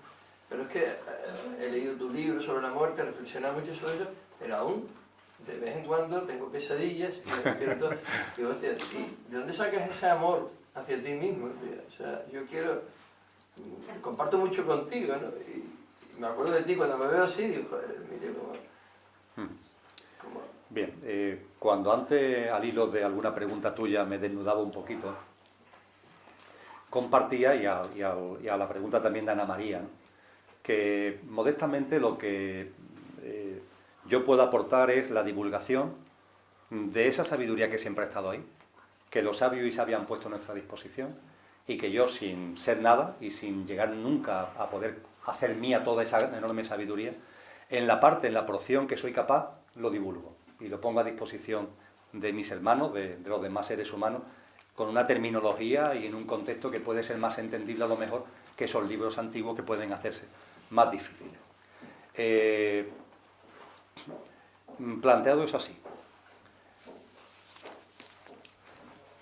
Pero es que he leído tu libro sobre la muerte, he reflexionado mucho sobre eso, pero aún de vez en cuando tengo pesadillas y me despierto. Digo, hostia, ¿de dónde sacas ese amor hacia ti mismo, tío? O sea, yo quiero, comparto mucho contigo, ¿no? Y me acuerdo de ti cuando me veo así, digo, joder, mire como... Bien, cuando antes, al hilo de alguna pregunta tuya, me desnudaba un poquito, compartía, y a la pregunta también de Ana María, ¿no?, que modestamente lo que yo puedo aportar es la divulgación de esa sabiduría que siempre ha estado ahí, que los sabios y sabias han puesto a nuestra disposición, y que yo, sin ser nada y sin llegar nunca a poder hacer mía toda esa enorme sabiduría, en la porción que soy capaz, lo divulgo y lo pongo a disposición de mis hermanos, de los demás seres humanos, con una terminología y en un contexto que puede ser más entendible a lo mejor que esos libros antiguos que pueden hacerse más difíciles. Planteado eso así,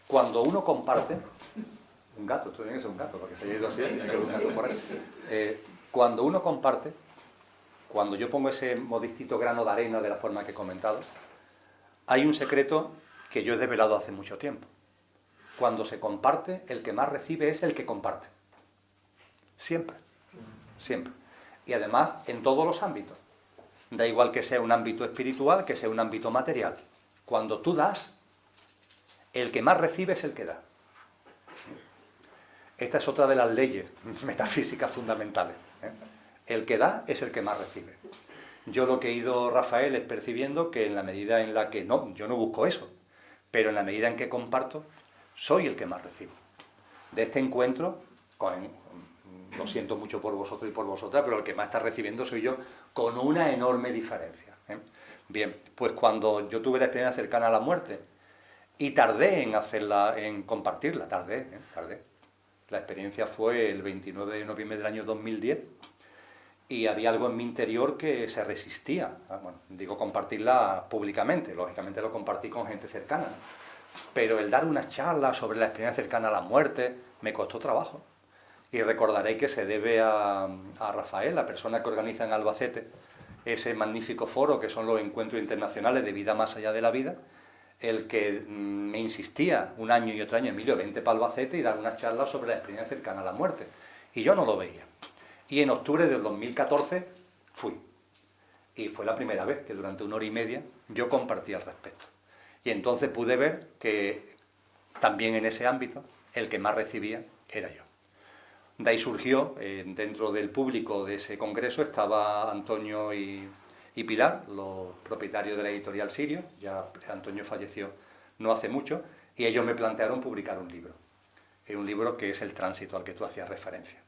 cuando uno comparte, un gato, esto tiene que ser un gato, porque se haya ido así, tiene que haber un gato por ahí. Cuando uno comparte, cuando yo pongo ese modestito grano de arena de la forma que he comentado, hay un secreto que yo he develado hace mucho tiempo. Cuando se comparte, el que más recibe es el que comparte. Siempre, siempre. Y además, en todos los ámbitos. Da igual que sea un ámbito espiritual, que sea un ámbito material. Cuando tú das, el que más recibe es el que da. Esta es otra de las leyes metafísicas fundamentales, ¿eh? El que da es el que más recibe. Yo lo que he ido, Rafael, es percibiendo que en la medida en la que, no, yo no busco eso, pero en la medida en que comparto, soy el que más recibo. De este encuentro, lo siento mucho por vosotros y por vosotras, pero el que más está recibiendo soy yo, con una enorme diferencia, ¿eh? Bien, pues cuando yo tuve la experiencia cercana a la muerte, y tardé en hacerla, en compartirla, tardé. La experiencia fue el 29 de noviembre del año 2010, y había algo en mi interior que se resistía. Bueno, digo compartirla públicamente, lógicamente lo compartí con gente cercana, pero el dar una charla sobre la experiencia cercana a la muerte me costó trabajo. Y recordaréis que se debe a Rafael, la persona que organiza en Albacete ese magnífico foro que son los encuentros internacionales de vida más allá de la vida, el que me insistía un año y otro año, Emilio, vente para Albacete y dar unas charlas sobre la experiencia cercana a la muerte. Y yo no lo veía. Y en octubre del 2014 fui. Y fue la primera vez que durante 1 hora y media yo compartí al respecto. Y entonces pude ver que también en ese ámbito el que más recibía era yo. De ahí surgió, dentro del público de ese congreso estaba Antonio y Pilar, los propietarios de la editorial Sirio. Ya Antonio falleció no hace mucho, y ellos me plantearon publicar un libro. Un libro que es El Tránsito, al que tú hacías referencia.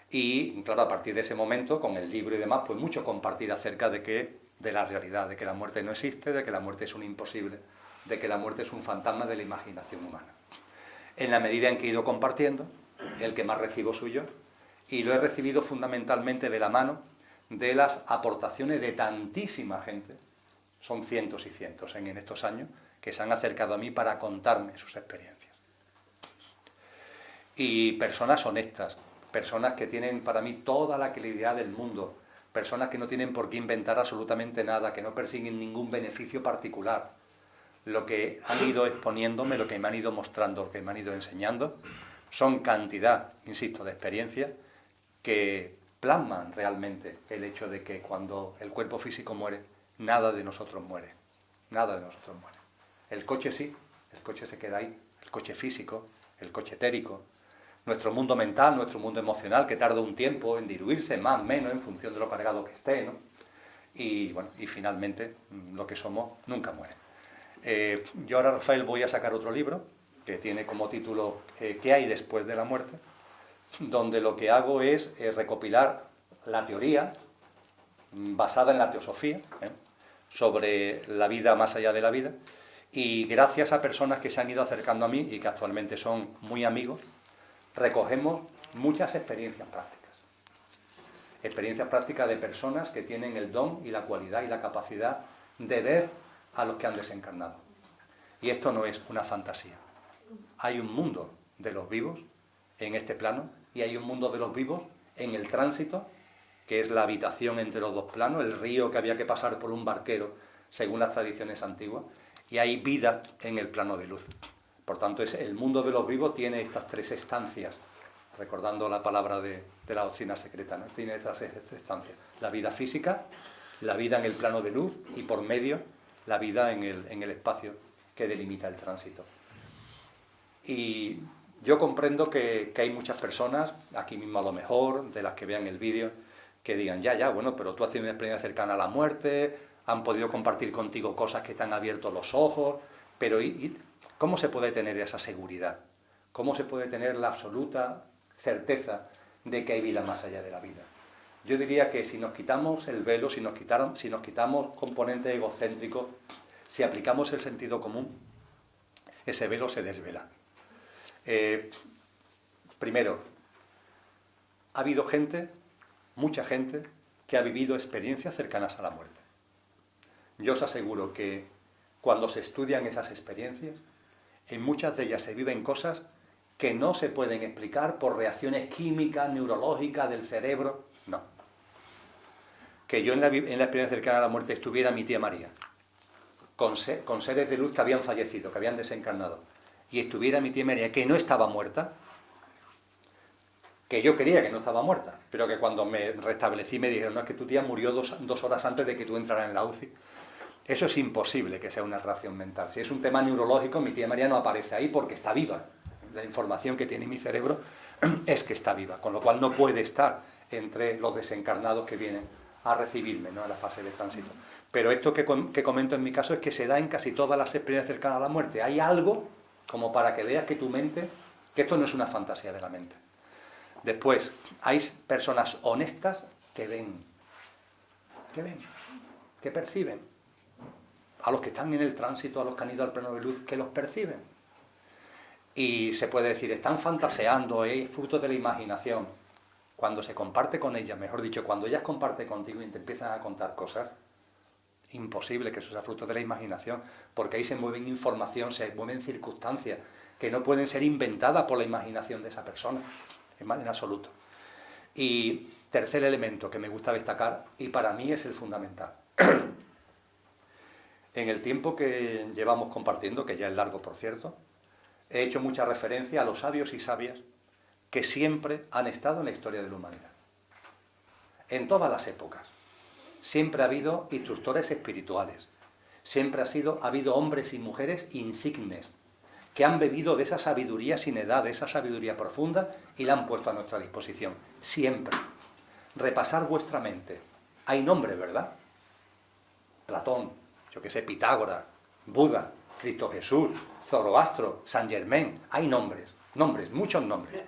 Y claro, a partir de ese momento, con el libro y demás, pues mucho compartir acerca de la realidad, de que la muerte no existe, de que la muerte es un imposible, de que la muerte es un fantasma de la imaginación humana. En la medida en que he ido compartiendo, el que más recibo soy yo, y lo he recibido fundamentalmente de la mano de las aportaciones de tantísima gente, son cientos y cientos en estos años, que se han acercado a mí para contarme sus experiencias. Y personas honestas, personas que tienen para mí toda la credibilidad del mundo, personas que no tienen por qué inventar absolutamente nada, que no persiguen ningún beneficio particular. Lo que han ido exponiéndome, lo que me han ido mostrando, lo que me han ido enseñando, son cantidad, insisto, de experiencias que plasman realmente el hecho de que cuando el cuerpo físico muere, nada de nosotros muere. Nada de nosotros muere. El coche sí, el coche se queda ahí, el coche físico, el coche etérico, nuestro mundo mental, nuestro mundo emocional, que tarda un tiempo en diluirse, más o menos, en función de lo cargado que esté, ¿no? Y bueno, y finalmente lo que somos nunca muere. Yo ahora, Rafael, voy a sacar otro libro que tiene como título ¿Qué hay después de la muerte?, donde lo que hago es recopilar la teoría basada en la teosofía sobre la vida más allá de la vida, y gracias a personas que se han ido acercando a mí y que actualmente son muy amigos, recogemos muchas experiencias prácticas. Experiencias prácticas de personas que tienen el don y la cualidad y la capacidad de ver a los que han desencarnado. Y esto no es una fantasía. Hay un mundo de los vivos en este plano y hay un mundo de los vivos en el tránsito, que es la habitación entre los dos planos, el río que había que pasar por un barquero, según las tradiciones antiguas, y hay vida en el plano de luz. Por tanto, el mundo de los vivos tiene estas tres estancias, recordando la palabra de la doctrina secreta, ¿no? Tiene estas estancias: la vida física, la vida en el plano de luz y por medio la vida en el espacio que delimita el tránsito. Y yo comprendo que hay muchas personas, aquí mismo a lo mejor, de las que vean el vídeo, que digan, ya, bueno, pero tú has tenido una experiencia cercana a la muerte, han podido compartir contigo cosas que te han abierto los ojos, pero ¿cómo se puede tener esa seguridad? ¿Cómo se puede tener la absoluta certeza de que hay vida más allá de la vida? Yo diría que si nos quitamos el velo, si nos quitamos componentes egocéntricos, si aplicamos el sentido común, ese velo se desvela. Primero, ha habido gente, mucha gente, que ha vivido experiencias cercanas a la muerte. Yo os aseguro que cuando se estudian esas experiencias, en muchas de ellas se viven cosas que no se pueden explicar por reacciones químicas, neurológicas del cerebro, no. Que yo en la experiencia cercana a la muerte estuviera mi tía María, con seres de luz que habían fallecido, que habían desencarnado, y estuviera mi tía María que no estaba muerta, que yo creía que no estaba muerta, pero que cuando me restablecí me dijeron, no, es que tu tía murió dos horas antes de que tú entraras en la UCI. Eso es imposible que sea una reacción mental. Si es un tema neurológico, mi tía María no aparece ahí porque está viva. La información que tiene mi cerebro es que está viva, con lo cual no puede estar entre los desencarnados que vienen a recibirme, ¿no?, en la fase de tránsito. Pero esto que comento en mi caso es que se da en casi todas las experiencias cercanas a la muerte. Hay algo como para que veas que tu mente, que esto no es una fantasía de la mente. Después, hay personas honestas que ven, que perciben. A los que están en el tránsito, a los que han ido al plano de luz, que los perciben. Y se puede decir, están fantaseando, es fruto de la imaginación. Cuando se comparte con ellas, mejor dicho, cuando ellas comparten contigo y te empiezan a contar cosas, imposible que eso sea fruto de la imaginación, porque ahí se mueven información, se mueven circunstancias que no pueden ser inventadas por la imaginación de esa persona, en absoluto. Y tercer elemento que me gusta destacar, y para mí es el fundamental. En el tiempo que llevamos compartiendo, que ya es largo por cierto, he hecho mucha referencia a los sabios y sabias que siempre han estado en la historia de la humanidad. En todas las épocas. Siempre ha habido instructores espirituales. Siempre ha habido hombres y mujeres insignes que han bebido de esa sabiduría sin edad, de esa sabiduría profunda y la han puesto a nuestra disposición. Siempre. Repasar vuestra mente. Hay nombres, ¿verdad? Platón, yo que sé, Pitágoras, Buda, Cristo Jesús, Zoroastro, Saint Germain. Hay nombres, muchos nombres.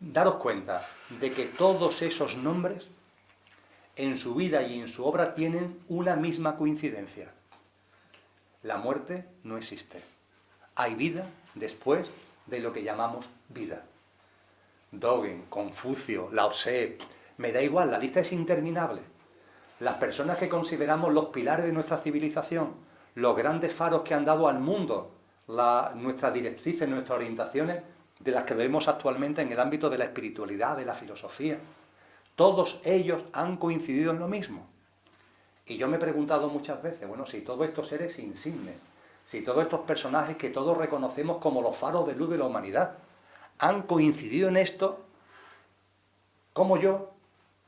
Daros cuenta de que todos esos nombres en su vida y en su obra tienen una misma coincidencia. La muerte no existe. Hay vida después de lo que llamamos vida. Dogen, Confucio, Lao Tse, me da igual, la lista es interminable. Las personas que consideramos los pilares de nuestra civilización, los grandes faros que han dado al mundo, nuestras directrices, nuestras orientaciones, de las que vemos actualmente en el ámbito de la espiritualidad, de la filosofía, todos ellos han coincidido en lo mismo. Y yo me he preguntado muchas veces, bueno, si todos estos seres insignes, si todos estos personajes que todos reconocemos como los faros de luz de la humanidad, han coincidido en esto, ¿cómo yo,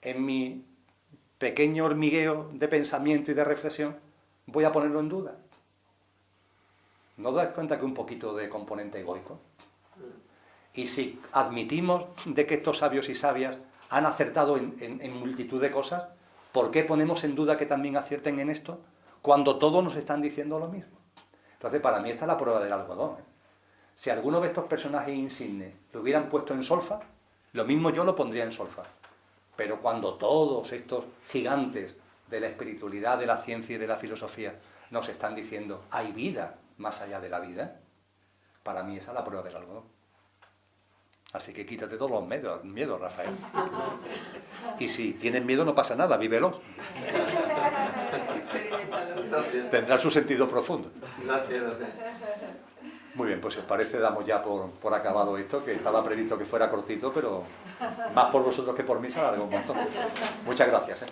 en mi pequeño hormigueo de pensamiento y de reflexión, voy a ponerlo en duda? ¿no os dais cuenta que un poquito de componente egoico? Y si admitimos de que estos sabios y sabias han acertado en multitud de cosas, ¿por qué ponemos en duda que también acierten en esto cuando todos nos están diciendo lo mismo? Entonces, para mí esta es la prueba del algodón, ¿eh? Si alguno de estos personajes insignes lo hubieran puesto en solfa, lo mismo yo lo pondría en solfa. Pero cuando todos estos gigantes de la espiritualidad, de la ciencia y de la filosofía nos están diciendo hay vida más allá de la vida, para mí esa es la prueba del algodón. Así que quítate todos los miedos, Rafael. Y si tienes miedo no pasa nada, vívelos. Tendrá su sentido profundo. Gracias. Muy bien, pues si os parece damos ya por acabado esto, que estaba previsto que fuera cortito, pero más por vosotros que por mí se alargó un montón. Muchas gracias.